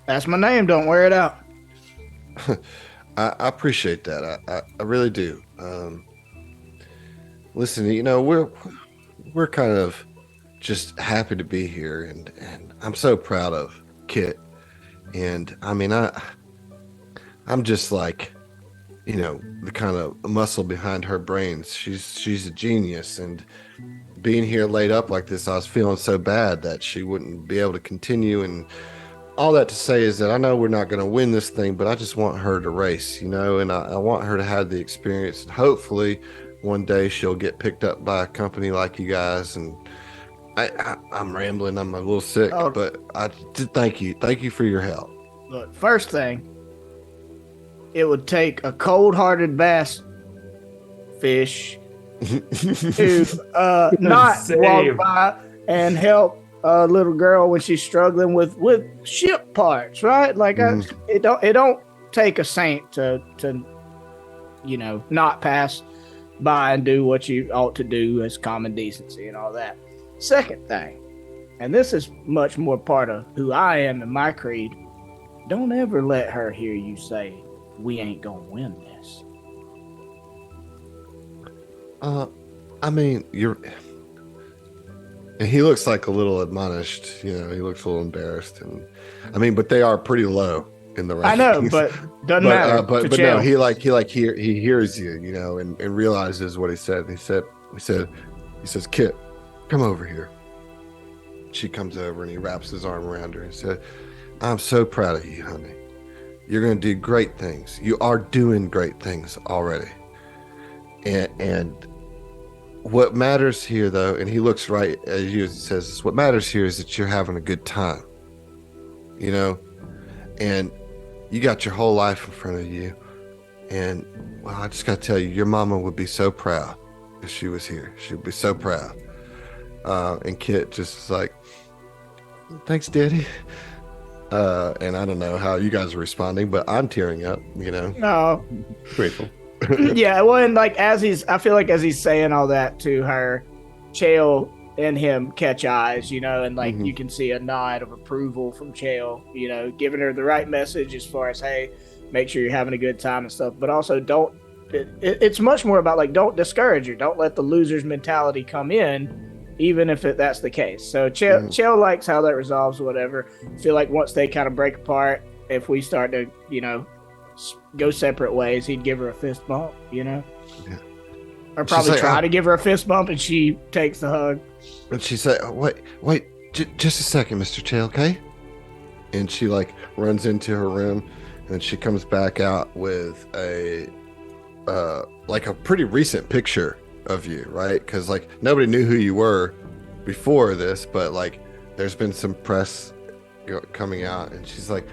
That's my name. Don't wear it out. I appreciate that. I really do. Listen, we're kind of just happy to be here, and I'm so proud of Kit. And I mean, I'm just like, the kind of muscle behind her brains. She's a genius, and being here laid up like this, I was feeling so bad that she wouldn't be able to continue. And all that to say is that I know we're not going to win this thing, but I just want her to race, and I want her to have the experience, and hopefully one day she'll get picked up by a company like you guys. And I'm rambling. I'm a little sick, but I did thank you for your help. Look, first thing, it would take a cold-hearted bass fish to not walk by and help a little girl when she's struggling with ship parts, right? Like it don't take a saint to not pass by and do what you ought to do as common decency and all that. Second thing, and this is much more part of who I am and my creed, don't ever let her hear you say, we ain't gonna win this. I mean, and he looks like a little admonished, he looks a little embarrassed. And I mean, but they are pretty low in the rankings. I know, but doesn't matter. But no, he hears you, and realizes what he said. He says, Kit, come over here. She comes over and he wraps his arm around her and said, I'm so proud of you, honey. You're going to do great things. You are doing great things already. And what matters here, though, and he looks right at you as he says this, what matters here is that you're having a good time, and you got your whole life in front of you. And, well, I just got to tell you, your mama would be so proud if she was here. She would be so proud. And Kit just was like, thanks, Daddy. And I don't know how you guys are responding, but I'm tearing up, No. Grateful. Yeah, well, and like I feel like as he's saying all that to her, Chael in him catch eyes, and like you can see a nod of approval from Chael, giving her the right message as far as, hey, make sure you're having a good time and stuff, but also don't. It's much more about like, don't discourage her, don't let the loser's mentality come in, even if that's the case. So Chael likes how that resolves, whatever. I feel like once they kind of break apart, if we start to go separate ways, he'd give her a fist bump, Yeah. or probably like, try to give her a fist bump, and she takes the hug. And she said, oh, wait, just a second, Mr. Chael, okay? And she like runs into her room, and she comes back out with a like a pretty recent picture of you, right? Because like nobody knew who you were before this, but like there's been some press coming out, and she's like,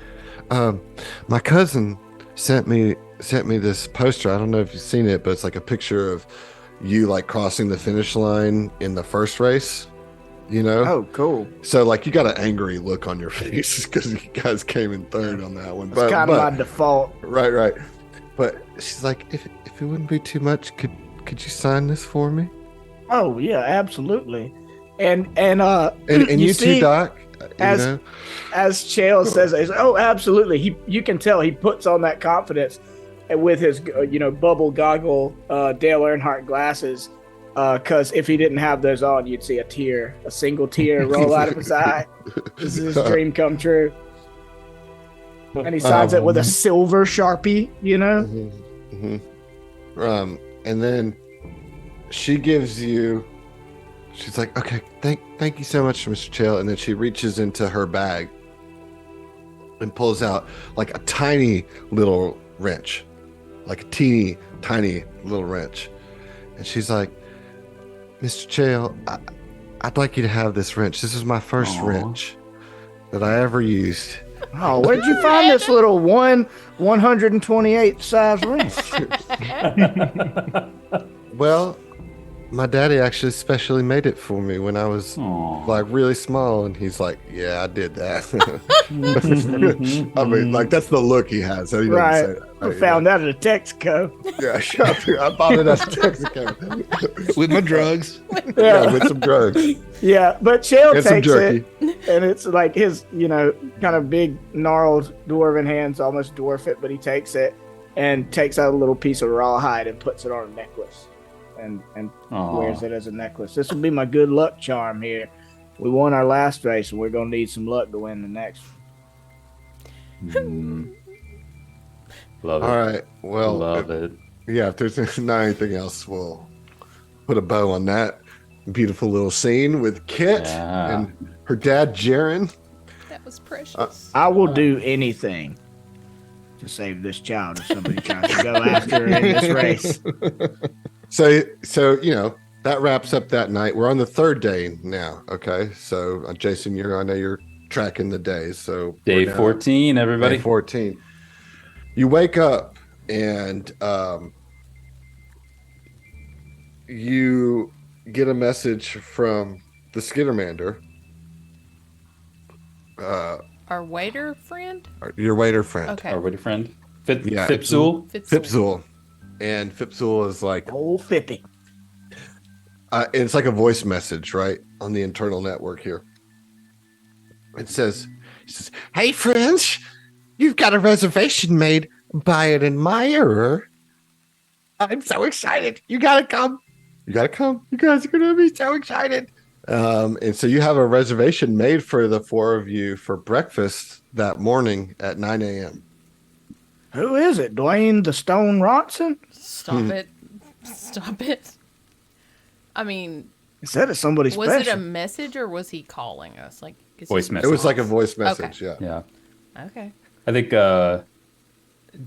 my cousin sent me this poster. I don't know if you've seen it, but it's like a picture of you like crossing the finish line in the first race, Oh, cool. So like you got an angry look on your face because you guys came in third on that one. It's kind of my default. Right. But she's like, if it wouldn't be too much, could you sign this for me? Oh yeah, absolutely. And you see, too, Doc. As Chael says, oh, absolutely. You can tell he puts on that confidence with his bubble goggle Dale Earnhardt glasses. Because if he didn't have those on, you'd see a single tear roll out of his eye. This is his dream come true. And he signs it with a silver Sharpie, And then she gives you. She's like, okay, thank you so much, Mr. Chael. And then she reaches into her bag and pulls out like a tiny little wrench, like a teeny tiny little wrench. And she's like, Mr. Chael, I'd like you to have this wrench. This is my first wrench that I ever used. Oh, where'd you find this little 128 size wrench? Well, my daddy actually specially made it for me when I was like really small, and he's like, "Yeah, I did that." I mean, like that's the look he has. So he doesn't say that, I found that at a Texaco. Yeah, I bought it at Texaco With my drugs. Yeah, with some drugs Yeah, but Chael and some takes jerky. it, and it's like his, kind of big, gnarled dwarven hands almost dwarf it, but he takes it and takes out a little piece of rawhide and puts it on a necklace. And wears it as a necklace. This will be my good luck charm here. We won our last race, and we're going to need some luck to win the next one. Love it. All right. Well, Love it. Yeah, if there's not anything else, we'll put a bow on that beautiful little scene with Kit and her dad, Jaren. That was precious. I will do anything to save this child if somebody tries to go after her in this race. So that wraps up that night. We're on the third day now. Okay, so Jason, I know you're tracking the days. So Day 14, everybody. Day 14. You wake up and you get a message from the Skittermander. Our waiter friend? Your waiter friend. Okay. Our waiter friend. Fipzul. Fipzul. And Fipzul is like, old Fippy. it's like a voice message, right? On the internal network here. It says, "Hey friends, you've got a reservation made by an admirer. I'm so excited. You gotta come. You gotta come. You guys are gonna be so excited." And so you have a reservation made for the four of you for breakfast that morning at 9 a.m. Who is it? Dwayne the Stone Ronson? Stop it. Stop it. I mean, He said it's somebody was special. it a message or was he calling us? Like Voice It message. was like a voice message, Okay. yeah. Yeah. Okay. I think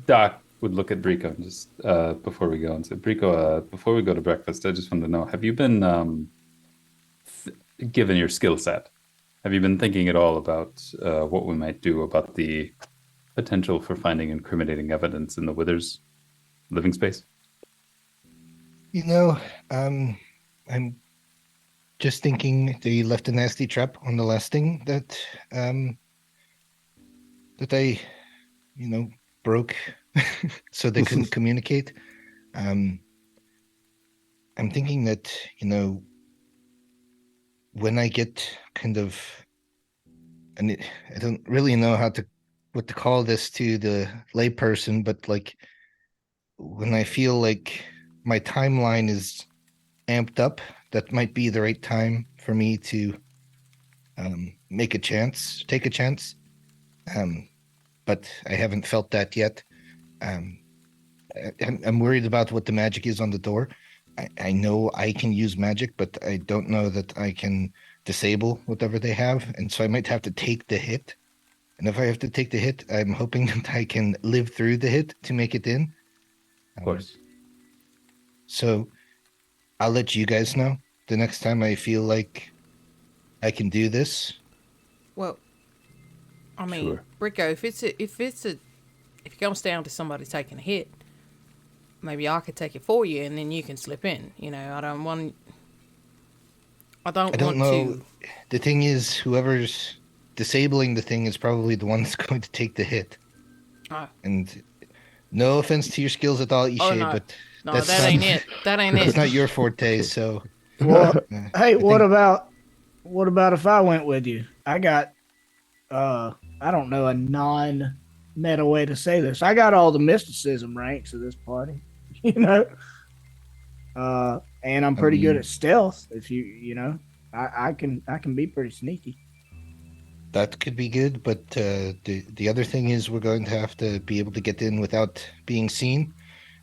Doc would look at Brico and just before we go and say, Brico, before we go to breakfast, I just wanted to know, have you been, given your skill set, have you been thinking at all about what we might do about the potential for finding incriminating evidence in the Withers living space? I'm just thinking they left a nasty trap on the last thing that they, broke so they couldn't communicate. I'm thinking that, when I get kind of, and I don't really know what to call this to the layperson, but like when I feel like my timeline is amped up, that might be the right time for me to take a chance. But I haven't felt that yet. Um, I'm worried about what the magic is on the door. I know I can use magic, but I don't know that I can disable whatever they have. And so I might have to take the hit. And if I have to take the hit, I'm hoping that I can live through the hit to make it in. Of course. So I'll let you guys know the next time I feel like I can do this. Well, I mean, Sure. Rico, if it comes down to somebody taking a hit, maybe I could take it for you, and then you can slip in. You know, I don't I don't want know. to. The thing is, whoever's disabling the thing is probably the one that's going to take the hit. Oh. And no offense to your skills at all, Ishe, Oh, no. but No, that's that not, ain't it. That ain't That's it. not your forte. So, Well, hey, I what think- about if I went with you? I got I don't know a non-meta way to say this. I got all the mysticism ranks of this party, you know. And I'm pretty good mean- at stealth. If you know, I can be pretty sneaky. that could be good, but the other thing is we're going to have to be able to get in without being seen,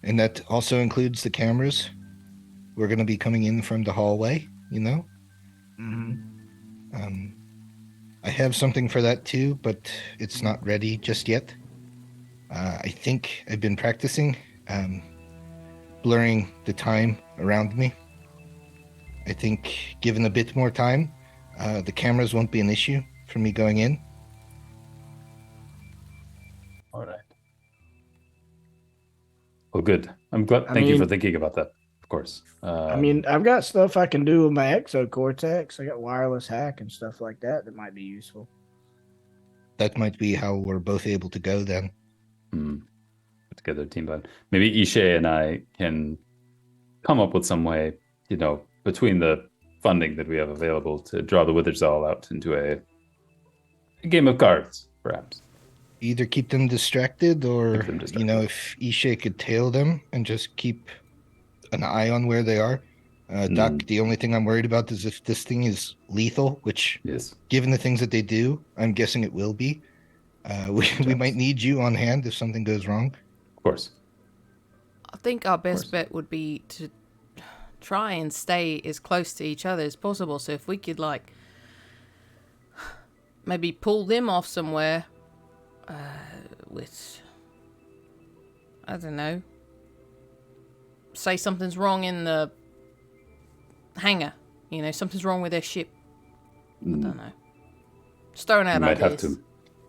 and that also includes the cameras. We're going to be coming in from the hallway, you know. Mm-hmm. I have something for that too, but it's not ready just yet. I think I've been practicing blurring the time around me. I think given a bit more time, the cameras won't be an issue for me going in. All right. Well, good. I'm glad. I Thank you for mean- thinking about that. Of course. I mean, I've got stuff I can do with my exocortex. I got wireless hack and stuff like that that might be useful. That might be how we're both able to go then. Put together a team plan. Maybe Ishe and I can come up with some way, you know, between the funding that we have available to draw the Witherzall out into a game of cards, perhaps. Either keep them distracted or, Keep them you know, distracted. if Ishe could tail them and just keep an eye on where they are. Doc, the only thing I'm worried about is if this thing is lethal, which, Yes. given the things that they do, I'm guessing it will be. We might need you on hand if something goes wrong. Of course. I think our best course. bet would be to try and stay as close to each other as possible. So if we could, like, maybe pull them off somewhere with, I don't know, say something's wrong in the hangar. You know, something's wrong with their ship. I don't know. Just throwing out ideas.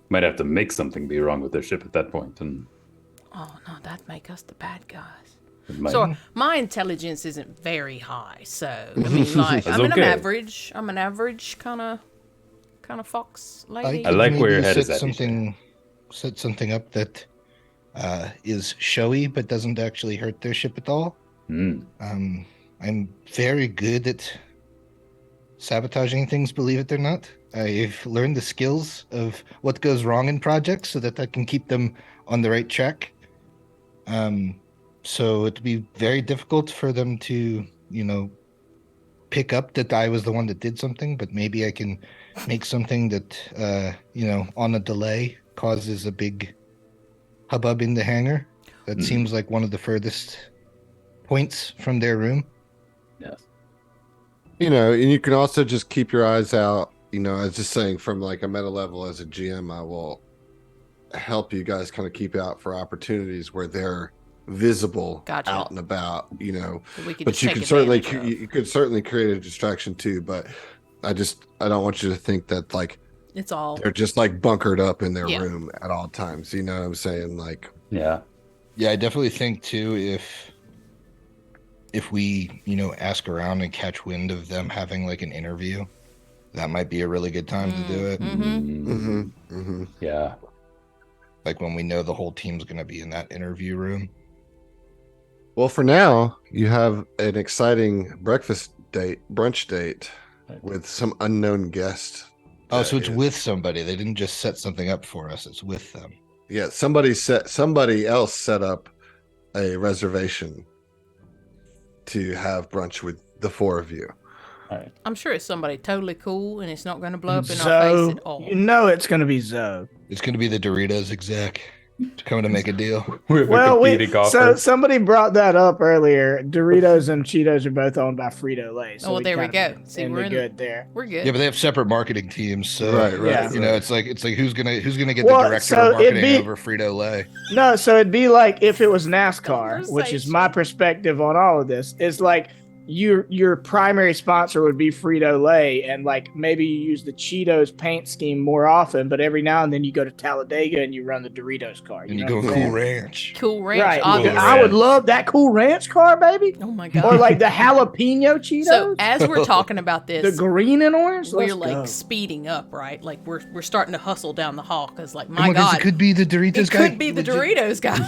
Might have to make something be wrong with their ship at that point, and Oh, no, that'd make us the bad guys. it might. So my intelligence isn't very high, so I mean, like, That's I'm an okay. average. I'm an average kind of fox lady. I like where your maybe head is set at, Ishe. set something up that is showy but doesn't actually hurt their ship at all. I'm very good at sabotaging things, believe it or not. I've learned the skills of what goes wrong in projects so that I can keep them on the right track. So it'd be very difficult for them to, you know, pick up that I was the one that did something, but maybe I can make something that, you know, on a delay causes a big hubbub in the hangar. That seems like one of the furthest points from their room. Yes. You know, and you can also just keep your eyes out. You know, I was just saying from like a meta level as a GM, I will help you guys kind of keep out for opportunities where they're visible Gotcha. out and about, you know. We could But just you take could certainly advantage of. you could certainly create a distraction too, but I don't want you to think that like It's all. they're just like bunkered up in their Yeah. room at all times. You know what I'm saying? Like, Yeah. Yeah, I definitely think too if we, you know, ask around and catch wind of them having like an interview, that might be a really good time to do it. Yeah. Like when we know the whole team's going to be in that interview room. well, for now, you have an exciting brunch date with some unknown guest. Oh, so it's with somebody. They didn't just set something up for us. It's with them. Yeah, somebody else set up a reservation to have brunch with the four of you. All right. I'm sure it's somebody totally cool, and it's not going to blow up in our face at all. You know it's going to be Zoe. It's going to be the Doritos exec coming to make a deal. So somebody brought that up earlier. Doritos and Cheetos are both owned by Frito-Lay. So there we go. See, we're good there. We're good. Yeah, but they have separate marketing teams, so right. Yeah. You know, it's like who's gonna get the director of marketing over Frito-Lay? No, so it'd be like if it was NASCAR, which is my perspective on all of this. It's like your primary sponsor would be Frito-Lay, and like maybe you use the Cheetos paint scheme more often, but every now and then you go to Talladega and you run the Doritos car. And you go Cool Ranch. Cool Ranch, right? obviously. I would love that Cool Ranch car, baby. Oh my god! Or like the jalapeno Cheetos. So as we're talking about this, the green and orange, we're like speeding up, right? Like we're starting to hustle down the hall because, like, my god, it could be the Doritos guy. It could be the Doritos guy.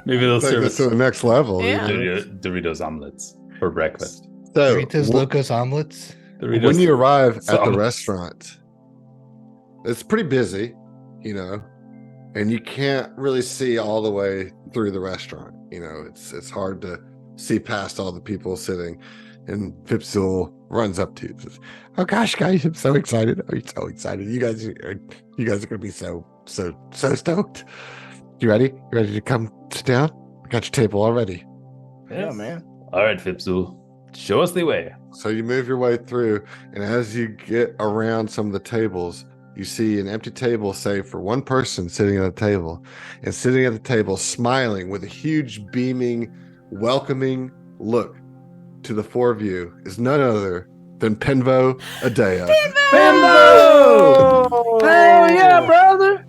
Maybe they'll serve us to the next level. Yeah. Doritos omelets for breakfast. So, Doritos Locos omelets. When you arrive at the restaurant, it's pretty busy, you know, and you can't really see all the way through the restaurant. You know, it's hard to see past all the people sitting. And Fipsil runs up to you and says, "Oh gosh, guys, I'm so excited! I'm so excited! You guys are gonna be so stoked. You ready? You ready to come sit down? I got your table already." Yeah, man. All right, Fipsil. Show us the way. So you move your way through, and as you get around some of the tables, you see an empty table save for one person sitting at a table. And sitting at the table, smiling with a huge, beaming, welcoming look to the four of you is none other than Penvo Adea. Penvo! Hell yeah, brother!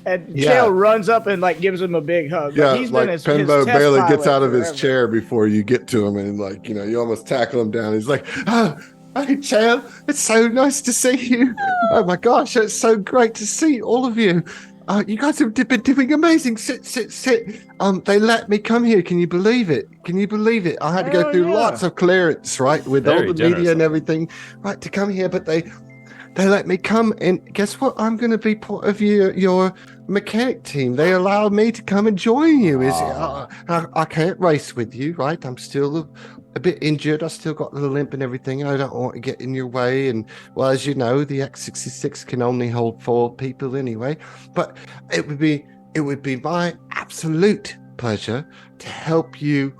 And Chael runs up and like gives him a big hug. Yeah, he's like been his Penvo test barely gets pilot out of his forever. chair before you get to him, and like, you know, you almost tackle him down. He's like, "Oh, hey, Chael, it's so nice to see you. Oh my gosh, it's so great to see all of you. You guys have been doing amazing. Sit. They let me come here. Can you believe it? I had to go through lots of clearance, right, with all the media and everything, right, to come here, but they let me come, and guess what? I'm going to be part of your mechanic team. They allowed me to come and join you. I can't race with you, right? I'm still a bit injured. I still got the limp and everything. I don't want to get in your way. And well, as you know, the X66 can only hold 4 people anyway. But it would be my absolute pleasure to help you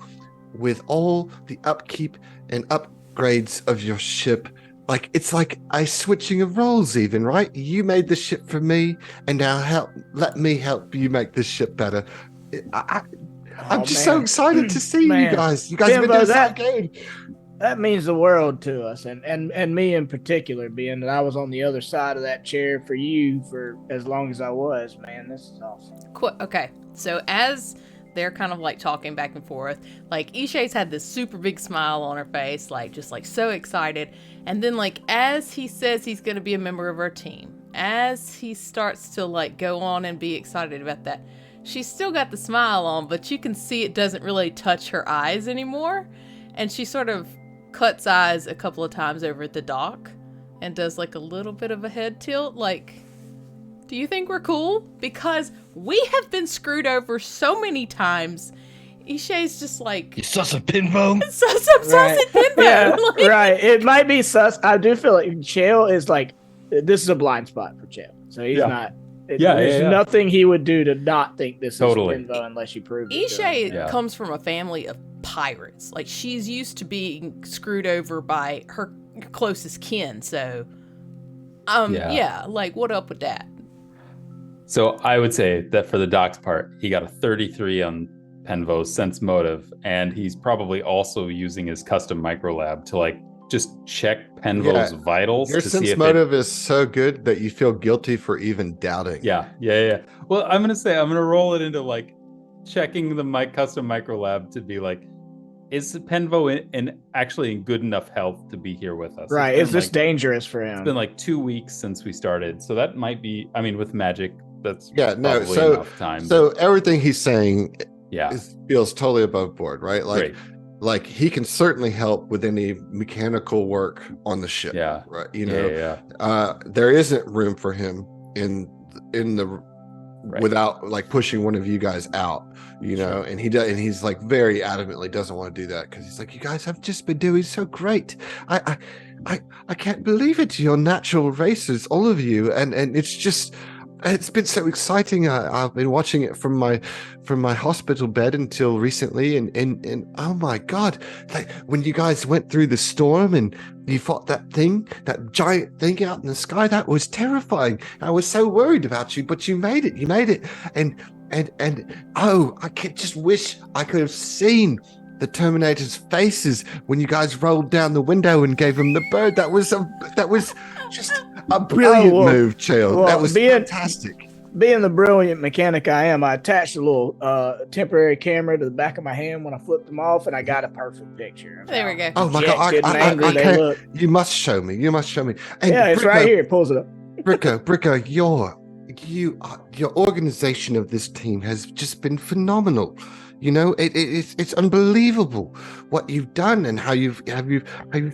with all the upkeep and upgrades of your ship. Like, it's like a switching of roles even, right? You made the ship for me, and now let me help you make this ship better. I'm just so excited to see you guys. You guys have been doing so good. That means the world to us, and me in particular, being that I was on the other side of that chair for you for as long as I was, man. This is awesome. Okay, so as they're kind of like talking back and forth, like Ishay's had this super big smile on her face, like just like so excited. And then like as he says he's going to be a member of our team, as he starts to like go on and be excited about that, she's still got the smile on, but you can see it doesn't really touch her eyes anymore. And she sort of cuts eyes a couple of times over at the dock and does like a little bit of a head tilt, like, do you think we're cool? Because we have been screwed over so many times. Ishay's just like, you sus of Pinbone. Sus of Pinbone. Yeah, like, right. It might be sus. I do feel like Chael is like, this is a blind spot for Chael. So he's not. There's nothing he would do to not think this is Pinbone unless you prove it. Ishay comes from a family of pirates. Like, she's used to being screwed over by her closest kin. So, like, what up with that? So I would say that for the Doc's part, he got a 33 on Penvo's sense motive, and he's probably also using his custom microlab to like just check Penvo's vitals. Your to sense see if motive is so good that you feel guilty for even doubting. Yeah. Well, I'm gonna roll it into like checking the custom microlab to be like, is Penvo actually in good enough health to be here with us? Right. Is this dangerous for him? It's been like 2 weeks since we started, so that might be. I mean, with magic, that's enough time. So everything he's saying Yeah. feels totally above board, right? Like, Great. like he can certainly help with any mechanical work on the ship. Yeah. Right. There isn't room for him in the Right. without like pushing one of you guys out, and he's like very adamantly doesn't want to do that because he's like, you guys have just been doing so great. I can't believe it. You're natural racers, all of you, and it's been so exciting. I've been watching it from my hospital bed until recently, and oh my god, like when you guys went through the storm and you fought that giant thing out in the sky, that was terrifying. I was so worried about you, but you made it, and oh, I could just wish I could have seen the Terminator's faces when you guys rolled down the window and gave him the bird. That was just a brilliant move, Chael. Well, that was fantastic. Being the brilliant mechanic I am, I attached a little temporary camera to the back of my hand when I flipped them off, and I got a perfect picture. There we go. Oh my god! I can't. You must show me. And yeah, it's right here. It pulls it up. Bricko, your organization of this team has just been phenomenal. It's unbelievable what you've done and how you've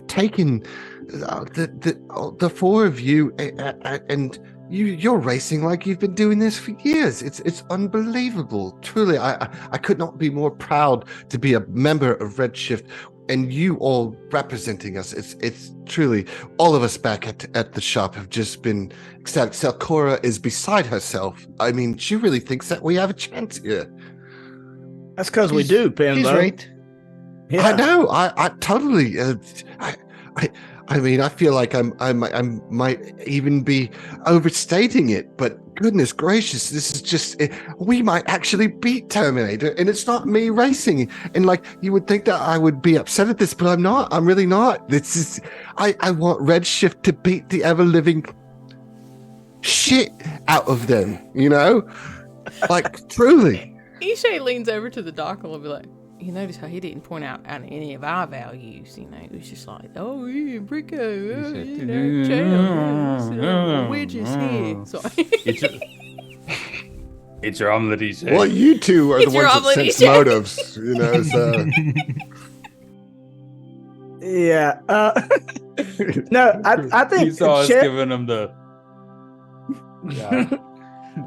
taken the four of you and you're racing like you've been doing this for years. It's unbelievable. Truly, I could not be more proud to be a member of Redshift and you all representing us. It's truly all of us back at the shop have just been ecstatic. Sakura is beside herself. I mean, she really thinks that we have a chance here. That's because we do, Pinbo. He's right. Yeah. I know. I totally. I mean, I feel like I might even be overstating it, but goodness gracious, this is just. We might actually beat Terminator, and it's not me racing. And like you would think that I would be upset at this, but I'm not. I'm really not. This is. I want Redshift to beat the ever living shit out of them. Like truly. Ishay leans over to the doc and will be like, you notice how he didn't point out any of our values, It was just like, oh, yeah, Bricko, Chael, wedges here. So It's your omelet, Ishay. Well, you two are the ones that sense motives, so. Yeah. No, I think you saw us giving him the. Yeah.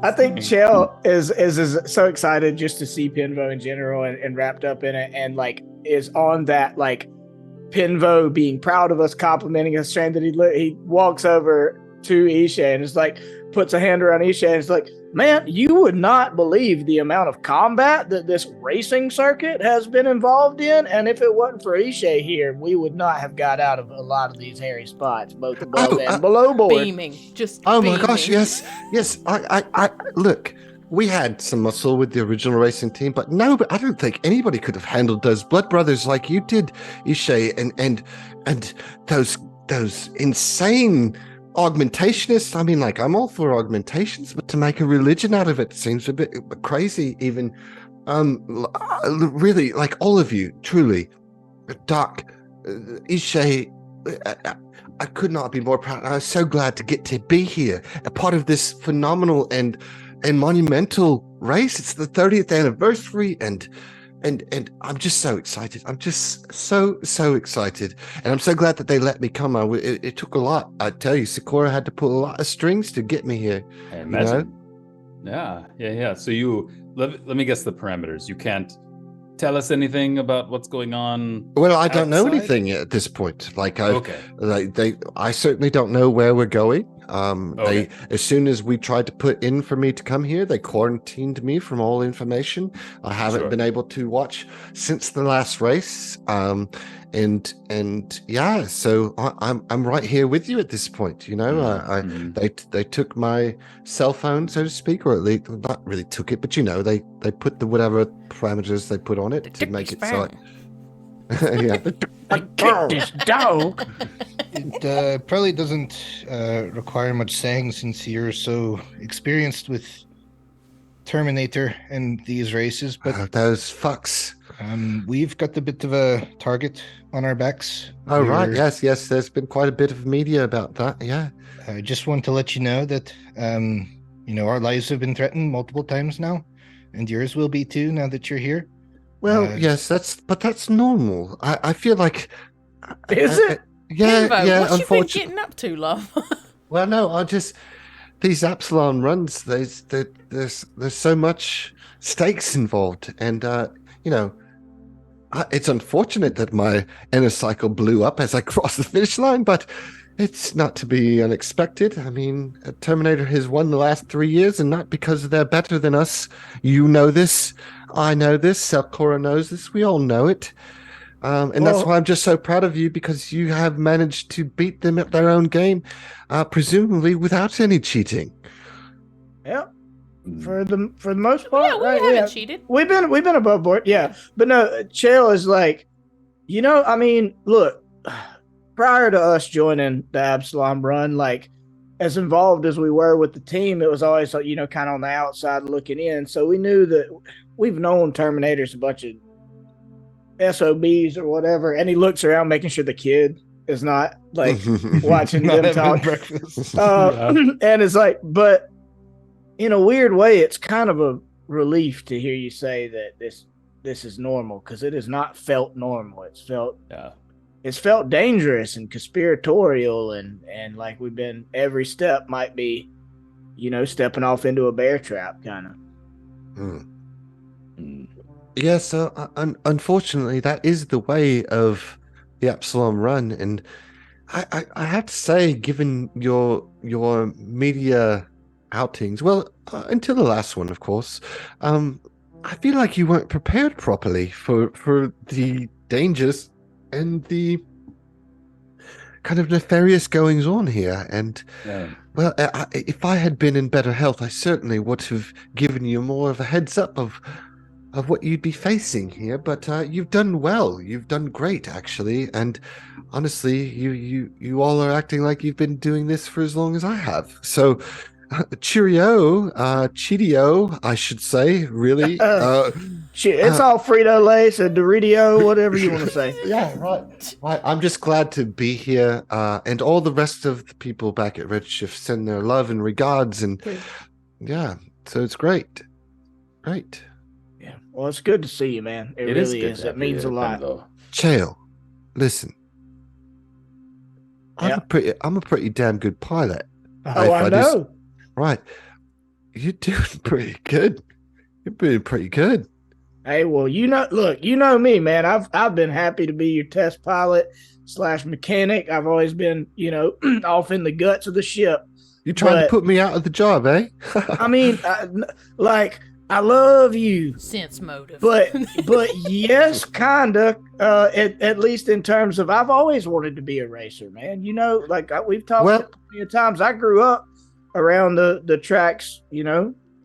I think Chael is so excited just to see Pinvo in general and wrapped up in it, and like is on that like Pinvo being proud of us, complimenting us, saying that he walks over to Ishay and is like puts a hand around Ishay and is like, man, you would not believe the amount of combat that this racing circuit has been involved in, and if it wasn't for Ishay here, we would not have got out of a lot of these hairy spots, both above and below board. Beaming, just my gosh, yes. I look. We had some muscle with the original racing team, but I don't think anybody could have handled those blood brothers like you did, Ishay, and those insane augmentationists. I mean, like, I'm all for augmentations, but to make a religion out of it seems a bit crazy. Even really, like, all of you, truly, Doc, Ishay, I could not be more proud. I was so glad to get to be here, a part of this phenomenal and monumental race. It's the 30th anniversary, and I'm just so excited. I'm just so excited, and I'm so glad that they let me come. It took a lot. I tell you, Sakura had to pull a lot of strings to get me here. I imagine. Yeah. So let me guess the parameters. You can't tell us anything about what's going on. Well, I don't know anything at this point. Like, I certainly don't know where we're going. They, as soon as we tried to put in for me to come here, they quarantined me from all information. I haven't been able to watch since the last race. And yeah, so I'm right here with you at this point. They took my cell phone, so to speak, or at least not really took it, but they put the whatever parameters they put on it to make it so. I kicked this dog. It probably doesn't require much saying since you're so experienced with Terminator and these races, but those fucks. We've got a bit of a target on our backs. Right. Yes. There's been quite a bit of media about that. Yeah. I just want to let you know that, our lives have been threatened multiple times now, and yours will be too now that you're here. Well, yes, that's normal. I feel like. Is it? Yeah, Pinvo, yeah. what you been Unfortunately, getting up to, love? well, no, I just these Epsilon runs. There's so much stakes involved, and you know, it's unfortunate that my inner cycle blew up as I crossed the finish line, but it's not to be unexpected. I mean, Terminator has won the last 3 years, and not because they're better than us. You know this. I know this. Selcora knows this. We all know it. And that's why I'm just so proud of you, because you have managed to beat them at their own game, presumably without any cheating. Yeah. For the most part, Yeah, we right? haven't cheated. We've been above board, yeah. But no, Chael is like, I mean, look, prior to us joining the Absalom run, like as involved as we were with the team, it was always like, kind of on the outside looking in. So we knew that we've known Terminator's a bunch of SOBs or whatever, and he looks around making sure the kid is not like watching them talk. Breakfast. And it's like, but in a weird way, it's kind of a relief to hear you say that this is normal, because it has not felt normal. It's felt dangerous and conspiratorial, and like we've been, every step might be, stepping off into a bear trap kind of. Yeah, so unfortunately, that is the way of the Epsilon run, and I have to say, given your media outings, well, until the last one, of course, I feel like you weren't prepared properly for the dangers and the kind of nefarious goings on here. And well, if I had been in better health, I certainly would have given you more of a heads up of what you'd be facing here, but you've done well. You've done great, actually, and honestly, you all are acting like you've been doing this for as long as I have. So, cheerio, cheerio, I should say. Really, it's all Frito Lays and Dorito, whatever you want to say. Yeah, right. I'm just glad to be here, and all the rest of the people back at Redshift send their love and regards, and yeah, so it's great. Yeah, well, it's good to see you, man. It really is. It means a lot. Chael, listen, I'm a pretty damn good pilot. Oh, I know. Right, you're doing pretty good. You're doing pretty good. Hey, well, look, you know me, man. I've been happy to be your test pilot / mechanic. I've always been, off in the guts of the ship. You trying to put me out of the job, eh? I mean, I love you. Sense motive. But yes, kinda. At least in terms of, I've always wanted to be a racer, man. We've talked plenty of times. I grew up around the tracks.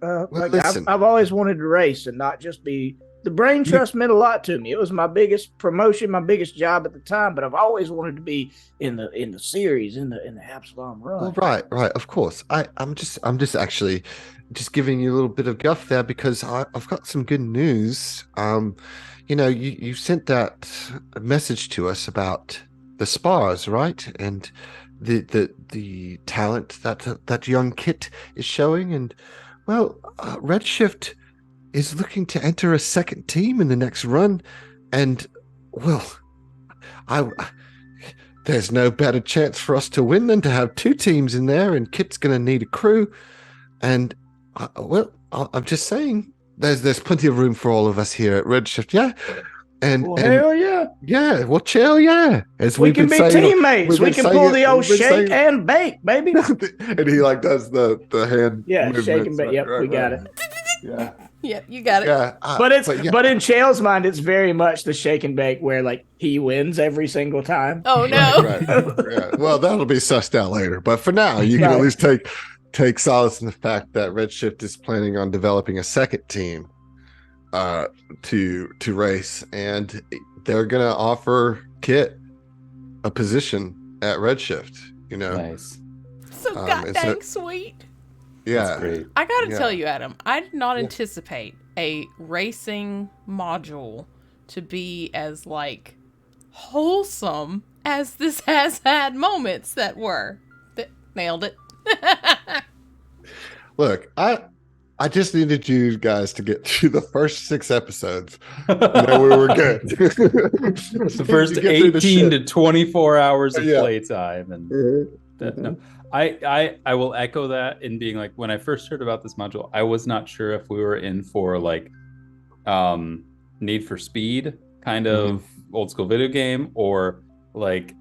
I've always wanted to race and not just be. The brain trust meant a lot to me. It was my biggest promotion, my biggest job at the time. But I've always wanted to be in the series, in the Absalom run. Well, right. Of course. I'm just actually just giving you a little bit of guff there, because I've got some good news. You sent that message to us about the spars, right? And the talent that young Kit is showing, and well, Redshift is looking to enter a second team in the next run, and well, there's no better chance for us to win than to have two teams in there, and Kit's going to need a crew, and I'm just saying, there's plenty of room for all of us here at Redshift, yeah. Hell yeah. Yeah, well, chill, yeah. As we can be teammates. We can pull the old shake and bake, baby. And he does the hand. Yeah, shake and bake. Yep, we got it. Yeah. Yep, you got it. Yeah, but in Chael's mind, it's very much the shake and bake where he wins every single time. Oh no. Right. Yeah. Well, that'll be sussed out later. But for now, you can at least take solace in the fact that Redshift is planning on developing a second team to race, and they're gonna offer Kit a position at Redshift. Nice. So goddamn sweet. Yeah, that's great. I gotta tell you, Adam, I did not anticipate a racing module to be as wholesome as this has had moments that nailed it. Look, I just needed you guys to get through the first 6 episodes. And then we were good. The first 18 to 24 hours of playtime, and no, I will echo that in being like, when I first heard about this module, I was not sure if we were in for like Need for Speed kind of old school video game, or like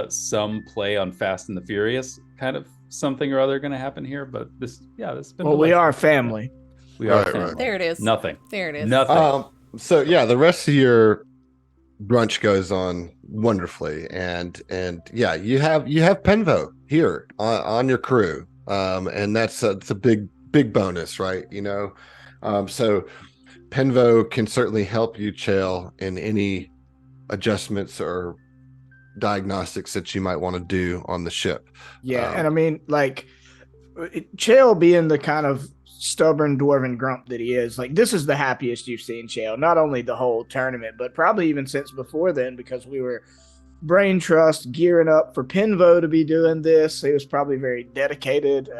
some play on Fast and the Furious kind of something or other going to happen here. But this has been. Well, we are family. We are Right, family. right. There it is. Nothing. There it is. Nothing. So yeah, the rest of your brunch goes on wonderfully, and yeah, you have Penvo here on your crew, and it's a big bonus, right? So Penvo can certainly help you, Chael, in any adjustments or diagnostics that you might want to do on the ship. Yeah, and I mean, like, Chael being the kind of stubborn dwarven grump that he is, like, this is the happiest you've seen Chael, not only the whole tournament, but probably even since before then, because we were brain trust gearing up for Penvo to be doing this. He was probably very dedicated.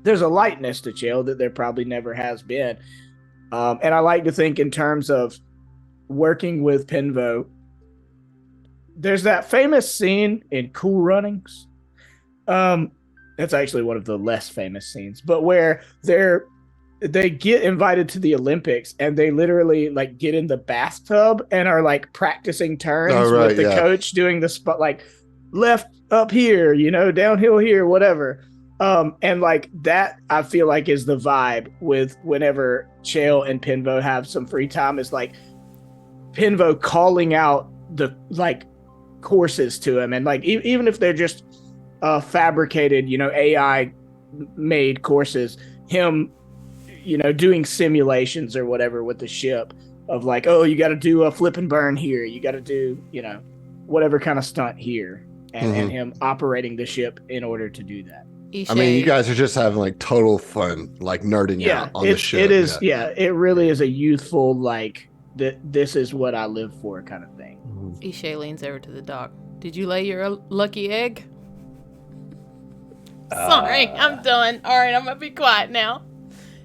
There's a lightness to Chael that there probably never has been. And I like to think in terms of working with Penvo. There's that famous scene in Cool Runnings. It's actually one of the less famous scenes, but where they get invited to the Olympics and they literally like get in the bathtub and are like practicing turns with the coach doing the spot, like left up here, downhill here, whatever. And like that, I feel like is the vibe with whenever Chael and Penvo have some free time, is like Penvo calling out the like courses to him, and like even if they're just fabricated, AI made courses, him doing simulations or whatever with the ship of like, oh, you got to do a flip and burn here, you got to do whatever kind of stunt here, and him operating the ship in order to do that. I mean, you guys are just having like total fun, like nerding out on the ship. It is, it really is a youthful, like, this is what I live for kind of thing. Ishay leans over to the doc. Did you lay your lucky egg? Sorry, I'm done. All right, I'm going to be quiet now.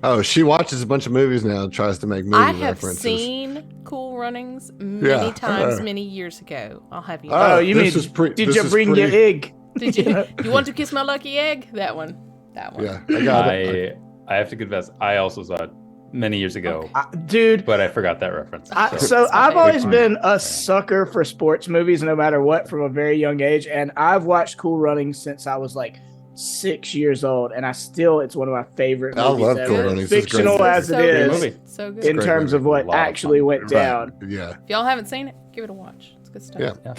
Oh, she watches a bunch of movies now and tries to make movie I have references. Seen Cool Runnings many times, many years ago. I'll have you know. Oh, you mean, did you bring your egg? Did you want to kiss my lucky egg? That one. Yeah, I have to confess, I also saw it many years ago, dude. But I forgot that reference. So I've always been a sucker for sports movies, no matter what, from a very young age, and I've watched Cool Runnings since I was like 6 years old, and it's one of my favorite movies. I love Cool Runnings. Fictional as it is, so good. in terms of what actually went down. Right. Yeah. If y'all haven't seen it, give it a watch. It's good stuff. Yeah.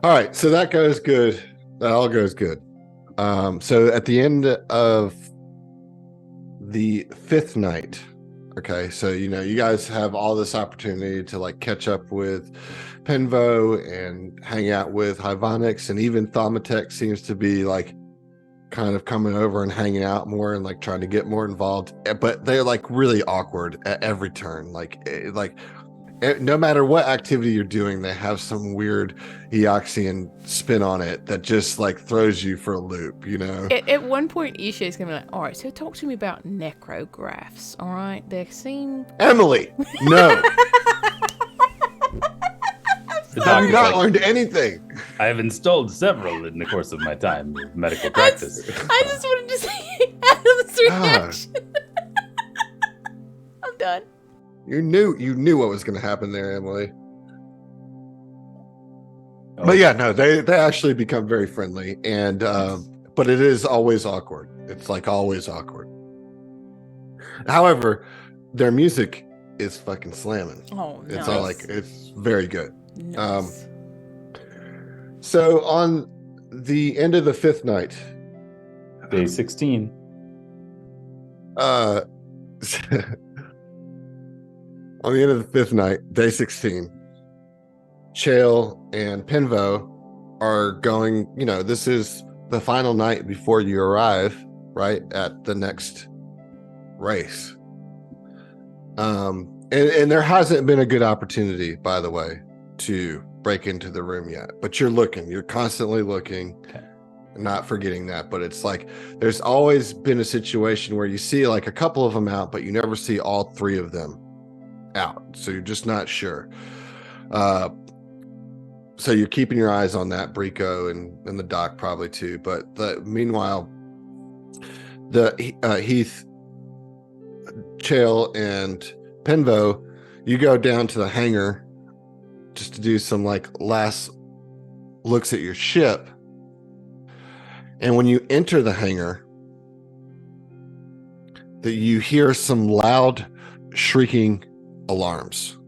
All right, so that goes good. That all goes good. So at the end of the 5th night, okay, so you guys have all this opportunity to like catch up with Penvo and hang out with Hyvonix, and even Thaumatek seems to be like kind of coming over and hanging out more and like trying to get more involved, but they're like really awkward at every turn. Like no matter what activity you're doing, they have some weird Eoxian spin on it that just like throws you for a loop, At one point, Ishay's gonna be like, all right, so talk to me about necrographs, all right? They seem... Emily, no. Have you not like, learned anything? I have installed several in the course of my time of medical practice. I just wanted to see Adam's reaction. I'm done. You knew what was going to happen there, Emily. But yeah, no, they actually become very friendly, and but it is always awkward. It's like always awkward. However, their music is fucking slamming. Oh, nice. It's all like, it's very good. Nice. So on the end of the 5th night, day 16. On the end of the 5th night, day 16, Chael and Penvo are going, this is the final night before you arrive, right, at the next race. And there hasn't been a good opportunity, by the way, to break into the room yet. But you're constantly looking. Okay. not forgetting that, but it's like there's always been a situation where you see like a couple of them out, but you never see all 3 of them out. So you're just not sure. So you're keeping your eyes on that, Brico, and the doc probably too. But meanwhile, the Heath, Chael, and Penvo, you go down to the hangar just to do some like last looks at your ship. And when you enter the hangar, that you hear some loud shrieking alarms.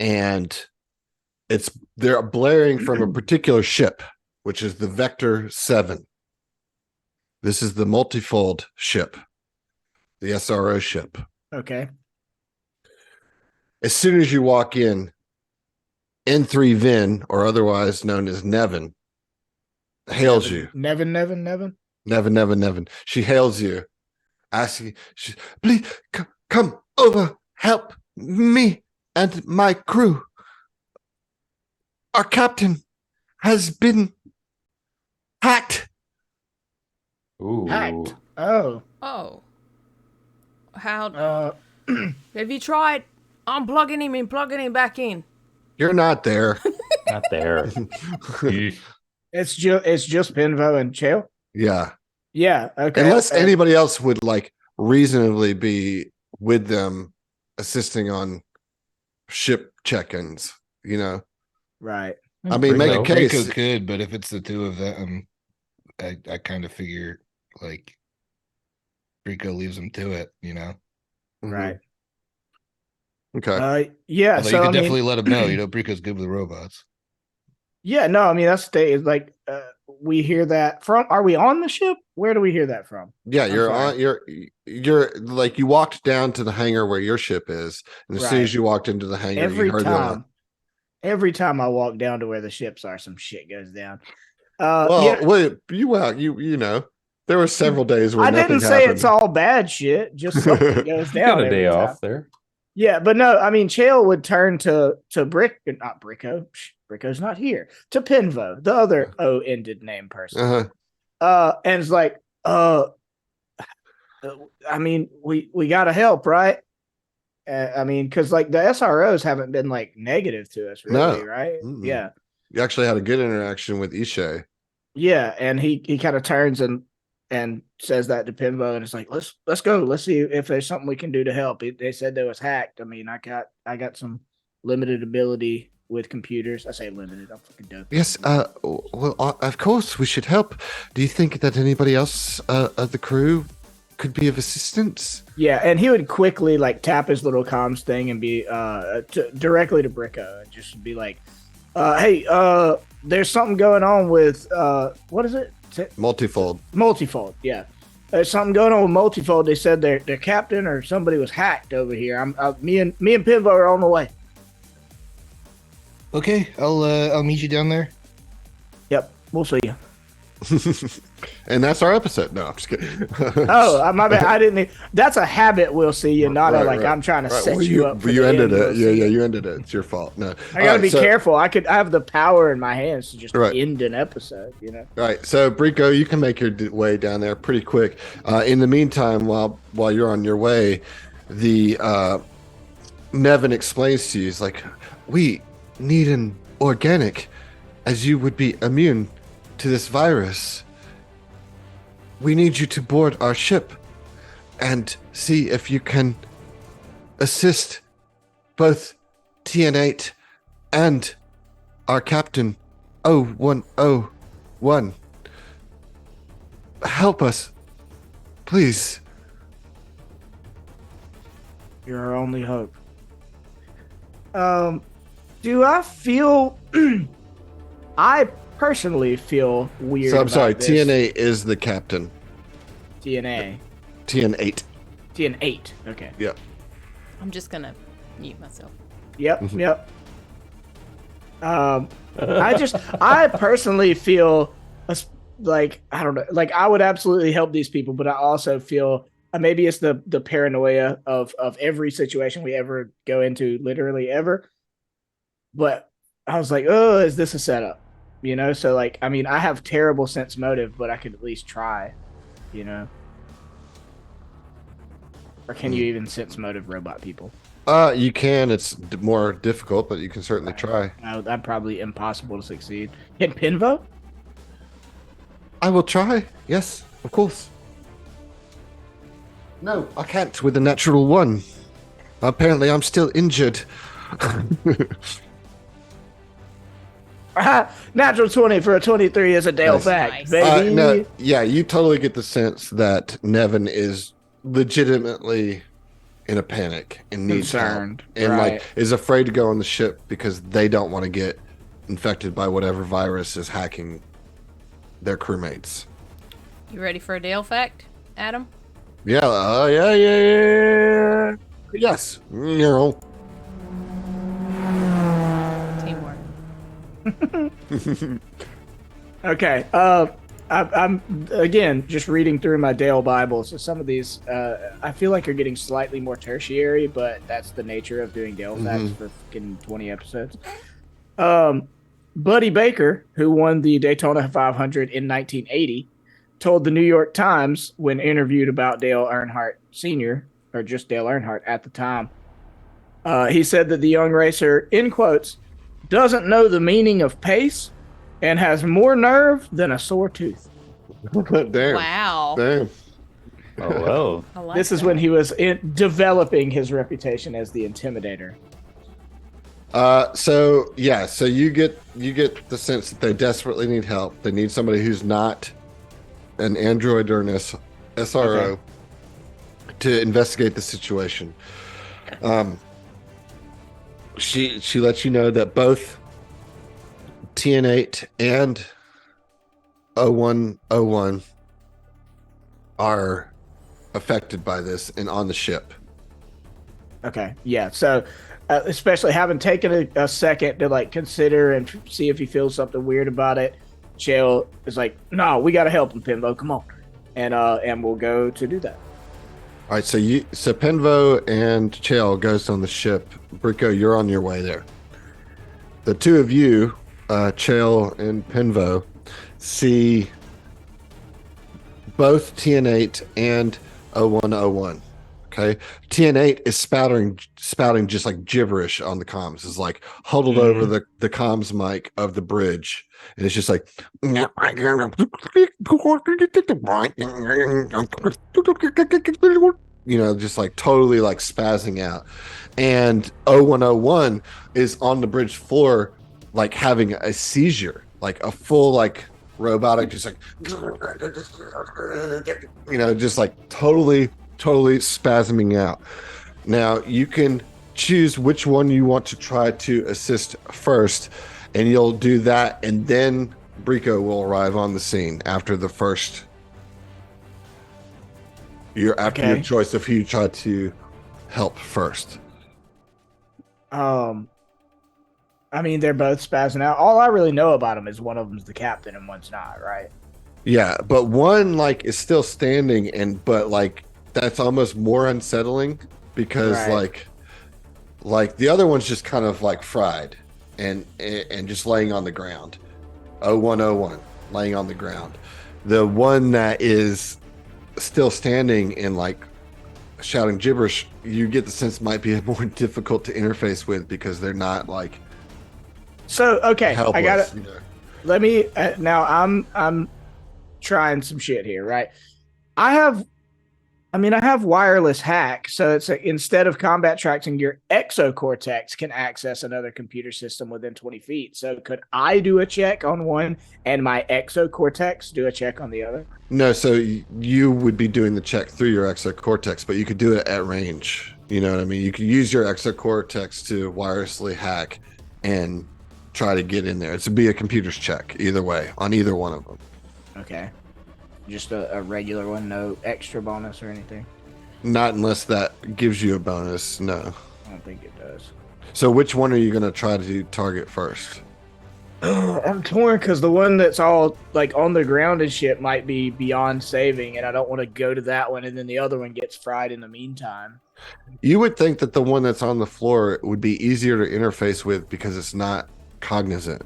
And they're blaring from a particular ship, which is the Vector 7. This is the multifold ship, the SRO ship. Okay. As soon as you walk in, N3 Vin, or otherwise known as Nevin, hails you. Nevin. She hails you, asking, please come over, help me and my crew. Our captain has been hacked. Ooh. Hacked. Oh. Oh. How? Have you tried unplugging him and plugging him back in? You're not there. Not there. It's just Penvo and Chael. Yeah. Yeah. Okay. Unless anybody else would like reasonably be with them assisting on ship check-ins, you know. Right. I mean, make a case. Rico could, but if it's the 2 of them, I kind of figure like Rico leaves them to it, you know. Right. Okay. Yeah. Although so you could I mean, definitely let him know, you know, Brico's good with robots. Yeah. No. I mean, like we hear that from. Are we on the ship? Where do we hear that from? Yeah, I'm you're sorry. on. You're like you walked down to the hangar where your ship is, and as soon Right. as you walked into the hangar, Every you heard the alarm. time. Every time I walk down to where the ships are, some shit goes down. Well, Yeah. wait, you know, there were several days where I nothing didn't say happened. it's all bad shit. Just something goes down. Got a every day time. off there. Yeah, but no, I mean, Chael would turn to not Bricko. Bricko's not here. To Penvo, the other O-ended name person. And it's like, I mean, we gotta help, right? I mean, because like the SROs haven't been like negative to us, really, No. right? Mm-mm. Yeah, You actually had a good interaction with Ishay. yeah, and he kind of turns and says that to Penvo, and it's like, let's go, let's see if there's something we can do to help. They said they was hacked. I mean, I got some limited ability with computers. I say limited. I'm fucking dope. Yes. Well, of course we should help. Do you think that anybody else of the crew could be of assistance? Yeah, and he would quickly like tap his little comms thing and be directly to Bricko and just be like, "Hey, there's something going on with what is it? Multifold. Multifold. Yeah, there's something going on with Multifold. They said their captain or somebody was hacked over here. Me and Pinvo are on the way. Okay, I'll meet you down there. Yep, we'll see you. And that's our episode. No, I'm just kidding. Oh, my bad. I didn't. That's a habit. We'll see you. Not Right, a, like right. I'm trying to Right, set well, you up. But For you the ended end. it. We'll Yeah, see. yeah, you ended it. It's your fault. No, I gotta be careful. I have the power in my hands to just Right. end an episode. You know. All right, so Brico, you can make your way down there pretty quick. In the meantime, while you're on your way, the Nevin explains to you, he's like, we need an organic, as you would be immune to this virus. We need you to board our ship and see if you can assist both TN8 and our captain 0101. Help us, please. You're our only hope. Do I feel? I personally feel weird. So I'm about sorry, this. TN8 is the captain. TNA. TN8. TN8. Okay. Yep. I'm just gonna mute myself. Yep. Yep. I personally feel like, I don't know, like I would absolutely help these people, but I also feel maybe it's the paranoia of every situation we ever go into, literally ever. But I was like, oh, is this a setup? you know. So like, I mean, I have terrible sense motive, but I could at least try, you know. Or can you even sense motive robot people? You can. It's more difficult, but you can certainly try. No, that'd probably impossible to succeed. Hit Pinvo? I will try. Yes, of course. No, I can't with a natural one. Apparently, I'm still injured. Natural 20 for a 23 is a Dale Nice. fact, Nice. baby. No, yeah, you totally get the sense that Nevin is legitimately in a panic and needs Concerned, help, and right. like is afraid to go on the ship because they don't want to get infected by whatever virus is hacking their crewmates. You ready for a Dale fact, Adam? Yeah, yeah. Yes, you know. Teamwork. Okay. I'm again just reading through my Dale Bible. So some of these, I feel like are getting slightly more tertiary, but that's the nature of doing Dale facts for fucking 20 episodes. Buddy Baker, who won the Daytona 500 in 1980, told the New York Times when interviewed about Dale Earnhardt Sr., or just Dale Earnhardt at the time, he said that the young racer, in quotes, doesn't know the meaning of pace and has more nerve than a sore tooth. Damn. Wow. Damn. Oh well. I like This is that. when he was developing his reputation as the Intimidator. So you get the sense that they desperately need help. They need somebody who's not an android or an SRO to investigate the situation. She lets you know that both TN8 and 0101 are affected by this and on the ship. Okay, yeah. So, especially having taken a second to like consider and see if he feels something weird about it, Chael is like, "No, we got to help him, Pinvo. Come on," and we'll go to do that. All right, so Penvo and Chael goes on the ship. Brico, you're on your way there. The two of you, Chael and Penvo, see both TN8 and 0101. Okay, TN8 is spouting just like gibberish on the comms. It's like huddled over the comms mic of the bridge, and it's just like, you know, just like totally like spazzing out. And 0101 is on the bridge floor, like having a seizure, like a full like robotic, just like, you know, just like totally spasming out. Now you can choose which one you want to try to assist first, and you'll do that, and then Brico will arrive on the scene after the first. Your choice of who you try to help first. I mean, they're both spazzing out. All I really know about them is one of them's the captain and one's not, right? Yeah, but one like is still standing, but like that's almost more unsettling because like the other one's just kind of like fried and just laying on the ground. 0101 laying on the ground. The one that is still standing and like shouting gibberish, you get the sense might be more difficult to interface with because they're not like okay, helpless, I got it. you know? Let me now. I'm trying some shit here, right? I have wireless hack, so it's instead of combat tracking, your exocortex can access another computer system within 20 feet. So could I do a check on one and my exocortex do a check on the other? No, so you would be doing the check through your exocortex, but you could do it at range. You know what I mean? You could use your exocortex to wirelessly hack and try to get in there. It's to be a computer's check either way on either one of them. Okay. Just a regular one, no extra bonus or anything? Not unless that gives you a bonus, no. I don't think it does. So which one are you going to try to target first? I'm torn because the one that's all like on the ground and shit might be beyond saving, and I don't want to go to that one, and then the other one gets fried in the meantime. You would think that the one that's on the floor would be easier to interface with because it's not cognizant.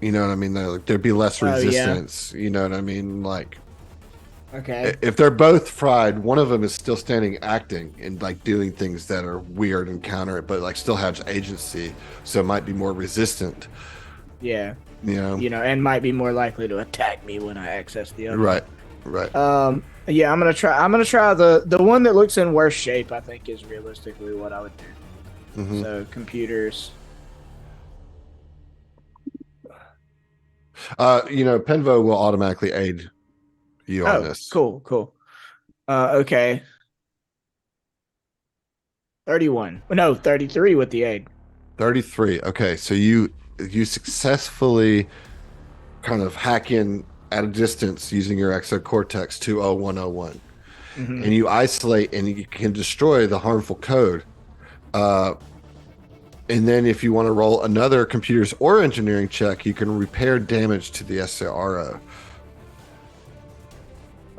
You know what I mean? There'd be less Oh, yeah. resistance. You know what I mean? Like, Okay. if they're both fried, one of them is still standing, acting, and like doing things that are weird and counter it, but like still has agency, so it might be more resistant. Yeah. You know, And might be more likely to attack me when I access the other. right, right. Yeah, I'm gonna try the one that looks in worse shape. I think is realistically what I would do. Mhm. So computers. You know, Penvo will automatically aid you on Oh, this. cool. Okay. 31. No, 33 with the aid. 33. Okay, so you successfully kind of hack in at a distance using your exocortex to 0101. Mm-hmm. And you isolate and you can destroy the harmful code. And then if you want to roll another computers or engineering check, you can repair damage to the SRO.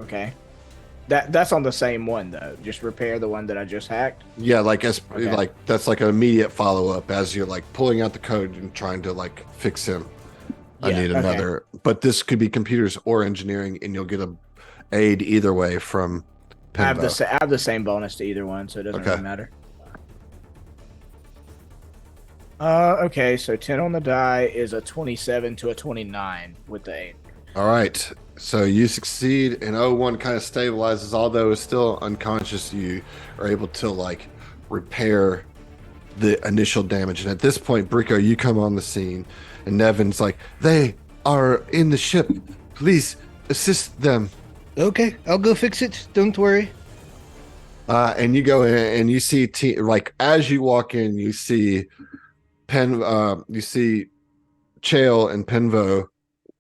Okay. That's on the same one though. Just repair the one that I just hacked. Yeah, like Okay. like that's like an immediate follow up as you're like pulling out the code and trying to like fix him. I Yeah, need okay. another, but this could be computers or engineering, and you'll get a aid either way from I have Penvo. I have the same bonus to either one, so it doesn't Okay. really matter. Okay, so 10 on the die is a 27 to a 29 with the 8. All right, so you succeed, and 01 kind of stabilizes, although it's still unconscious. You are able to like repair the initial damage, and at this point, Brico, you come on the scene, and Nevin's like, "They are in the ship. Please assist them." Okay, I'll go fix it. Don't worry. And you go in, and you see like as you walk in, you see you see Chael and Penvo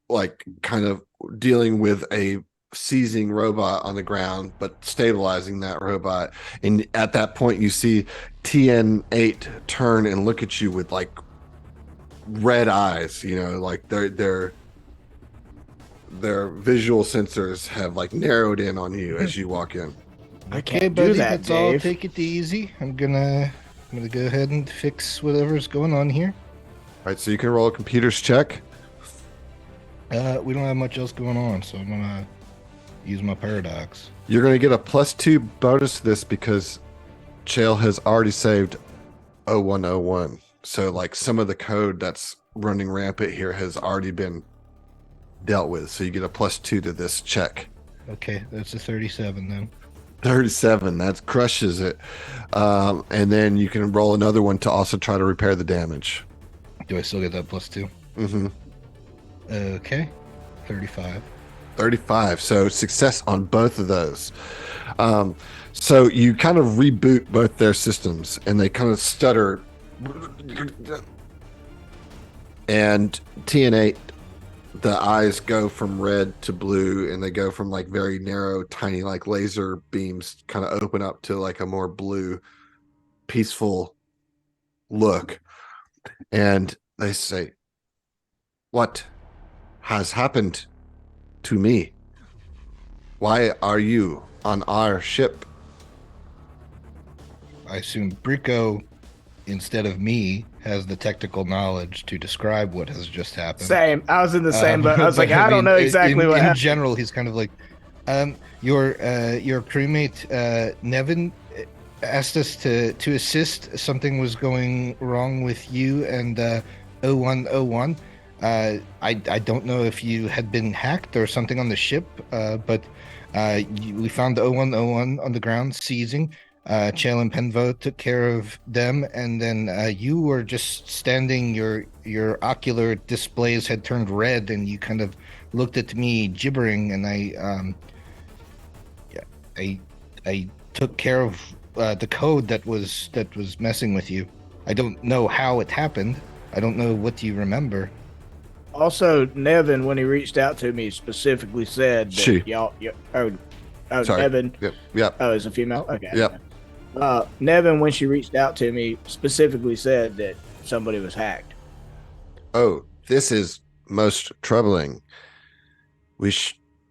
like kind of dealing with a seizing robot on the ground, but stabilizing that robot. And at that point, you see TN8 turn and look at you with like red eyes. You know, like their visual sensors have like narrowed in on you as you walk in. I Okay, can't buddy, do that, let's all Dave. take it easy. I'm gonna go ahead and fix whatever's going on here. All right, so you can roll a computers check. We don't have much else going on, so I'm gonna use my paradox. You're going to get a +2 bonus to this because Chael has already saved 0101. So, like, some of the code that's running rampant here has already been dealt with. So, you get a +2 to this check. Okay, that's a 37 then. 37, that crushes it. And then you can roll another one to also try to repair the damage. Do I still get that +2? Mm-hmm. Okay, 35. 35. So success on both of those. So you kind of reboot both their systems and they kind of stutter. And TN8, the eyes go from red to blue and they go from like very narrow, tiny, like laser beams kind of open up to like a more blue, peaceful look. And they say, "What has happened to me? Why are you on our ship?" I assume Brico, instead of me, has the technical knowledge to describe what has just happened. Same. I was in the same boat. I was like, but I don't know exactly what in happened. general, he's kind of like, your crewmate Nevin asked us to assist. Something was going wrong with you and 0101. I don't know if you had been hacked or something on the ship, but we found the 0101 on the ground seizing. Chael and Penvo took care of them, and then you were just standing. Your ocular displays had turned red, and you kind of looked at me gibbering, and I took care of the code that was messing with you. I don't know how it happened. I don't know what you remember. Also, Nevin, when he reached out to me, specifically said that She. Sorry. Nevin. Yep. Oh, it's a female? Okay. Yep. Nevin, when she reached out to me, specifically said that somebody was hacked. Oh, this is most troubling. We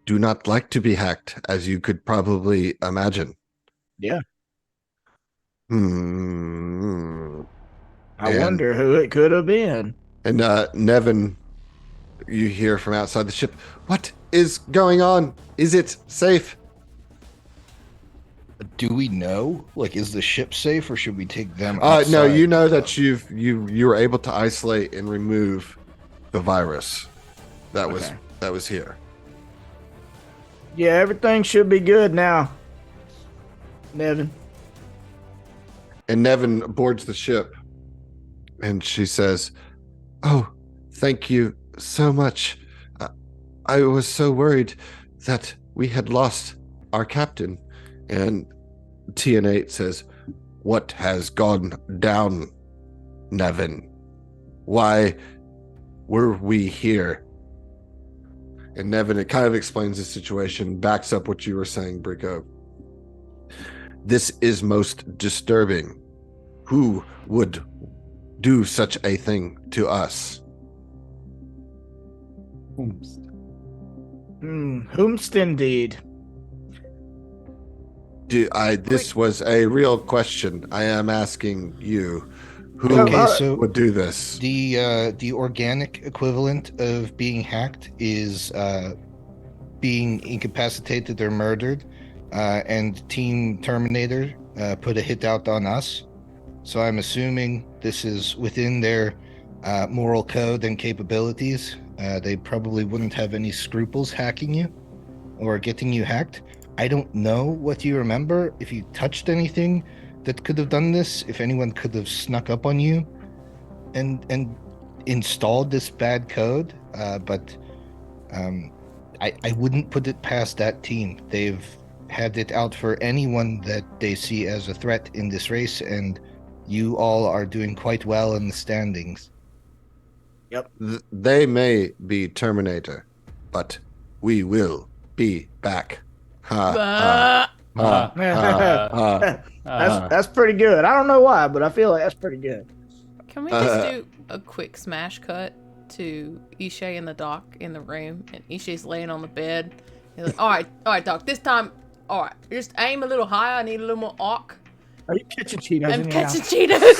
do not like to be hacked, as you could probably imagine. Yeah. I And- wonder who it could have been. And Nevin You hear from outside the ship, "What is going on? Is it safe?" Do we know? Like, is the ship safe, or should we take them outside? No, you know that you were able to isolate and remove the virus that was here. Yeah, everything should be good now. Nevin. And Nevin boards the ship, and she says, "Oh, thank you so much. I was so worried that we had lost our captain." And TN8 says, "What has gone down, Nevin? Why were we here?" And Nevin, it kind of explains the situation, backs up what you were saying, Brico. "This is most disturbing. Who would do such a thing to us?" Whomst indeed. This was a real question. I am asking you, who would do this? The organic equivalent of being hacked is being incapacitated or murdered, and Team Terminator put a hit out on us. So I'm assuming this is within their moral code and capabilities. They probably wouldn't have any scruples hacking you or getting you hacked. I don't know what you remember, if you touched anything that could have done this, if anyone could have snuck up on you and installed this bad code, but I wouldn't put it past that team. They've had it out for anyone that they see as a threat in this race, and you all are doing quite well in the standings. Yep. They may be Terminator, but we will be back. That's pretty good. I don't know why, but I feel like that's pretty good. Can we just do a quick smash cut to Ishay in the dock in the room, and Ishay's laying on the bed. He's like, all right, Doc, this time, all right, just aim a little higher. I need a little more arc. Are you catching Cheetos? I'm catching Cheetos.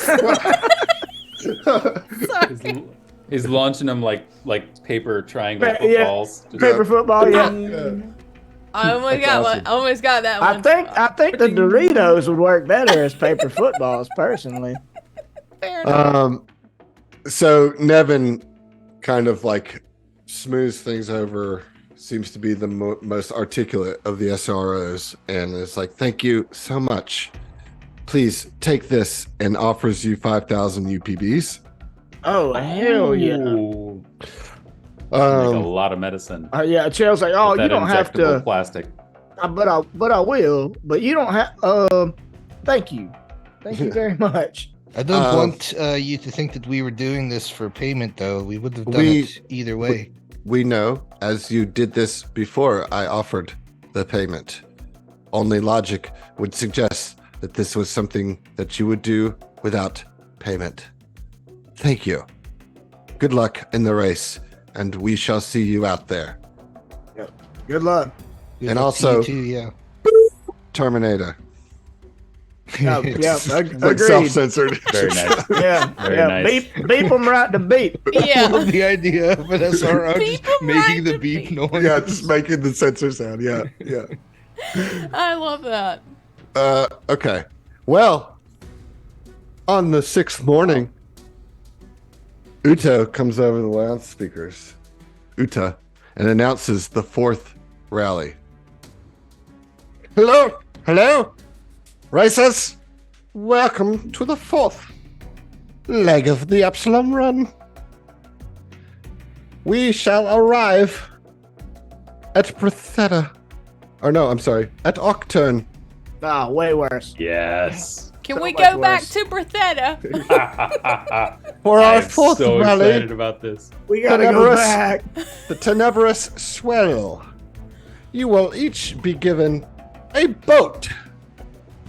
Sorry. He's launching them like paper triangle footballs. Paper football, yeah. I almost got awesome. one. Almost got that one. I think the Doritos would work better as paper footballs, personally. Fair enough. So Nevin kind of like smooths things over, seems to be the most articulate of the SROs, and is like, "Thank you so much. Please take this," and offers you 5,000 UPBs. Oh, hell yeah. Ooh. Make a lot of medicine. Yeah, Chael's like, "Oh, you don't have to." Plastic. But I will. But you don't have. Thank you very much. I don't want you to think that we were doing this for payment, though. We would have done it either way. We know, as you did this before I offered the payment. Only logic would suggest that this was something that you would do without payment. Thank you. Good luck in the race, and we shall see you out there. Yep. Good luck. And also, too, yeah. Terminator. Yeah, Like agreed. self-censored. Very nice. Yeah, Very yeah. nice. Beep them right to beep. I Yeah. love the idea of an SRO Beep just 'em making right the to beep beep. noise. Yeah, just making the censor sound. Yeah. I love that. Okay. Well, on the 6th morning, Uta comes over the loudspeakers, and announces the 4th rally. Hello, racers. Welcome to the 4th leg of the Epsilon Run. We shall arrive at Pretheta. Or no, I'm sorry, at Octurn. Ah, way worse. Yes. Can So we much go back worse. to Bertheta? For I our am 4th so rally, excited about this. We gotta go Tenebrous. back. the Tenebrous Swell. You will each be given a boat,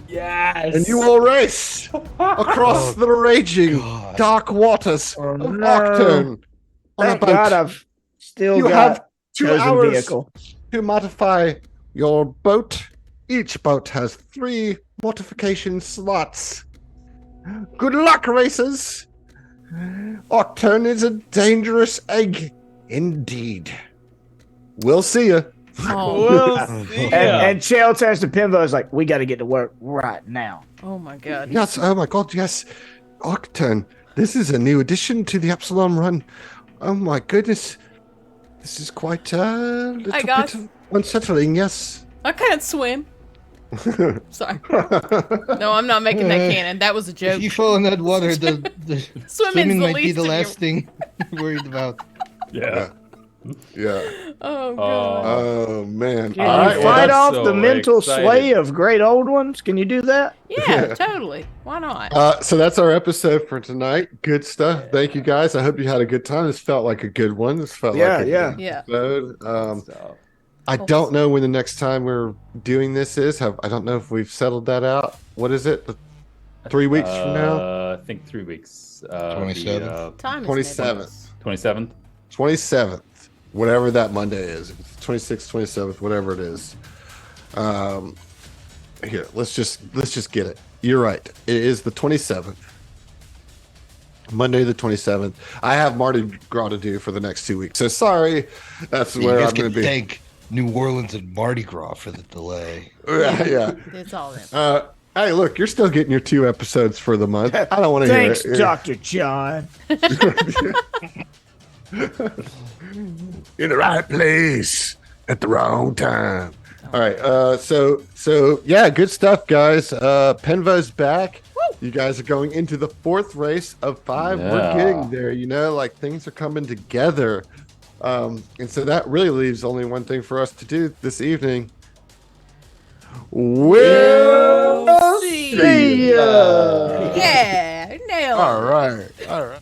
Yes. and you will race across the raging God. dark waters Oh, of no. Octurn on a Thank boat. God I've still You got have 2 chosen hours vehicle. to modify your boat. Each boat has 3 modification slots. Good luck, racers. Octurn is a dangerous egg Indeed. We'll see you. Oh, And Chael turns to Pinvo and is like, we got to get to work right now. oh my god. Yes. Oh my God. Yes. Octane. This is a new addition to the Absalom run. Oh my goodness. This is quite a little guys. bit unsettling. Yes. I can't swim. Sorry. No, I'm not making that canon. That was a joke. If you fall in that water, the Swimming's swimming the might be least the of your- last thing you're worried about. Yeah. Yeah. Oh god. Oh man. Can All you right. Well, fight that's off so the mental excited. sway of great old ones? Can you do that? Yeah, totally. Why not? so that's our episode for tonight. Good stuff. Thank you guys. I hope you had a good time. This felt like a good one. This felt like a good Yeah. episode. So, I don't know when the next time we're doing this is. I don't know if we've settled that out. What is it? 3 weeks from now? I think 3 weeks. 27th. Time is 27th. nebulous. 27th. 27th. Whatever that Monday is. If it's 26th, 27th, whatever it is. Here, let's just get it. You're right. It is the 27th. Monday the 27th. I have Mardi Gras to do for the next 2 weeks. So sorry. That's You where guys I'm going can to be. thank New Orleans and Mardi Gras for the delay. Yeah. It's all them. Hey, look, you're still getting your 2 episodes for the month. I don't want to hear Thanks, it. Dr. John. In the right place at the wrong time. All right. So yeah, good stuff, guys. Penvo's back. You guys are going into the 4th race of 5. We're Yeah. getting there, like things are coming together. And so that really leaves only one thing for us to do this evening. We'll See see ya. Yeah, nailed it. All right.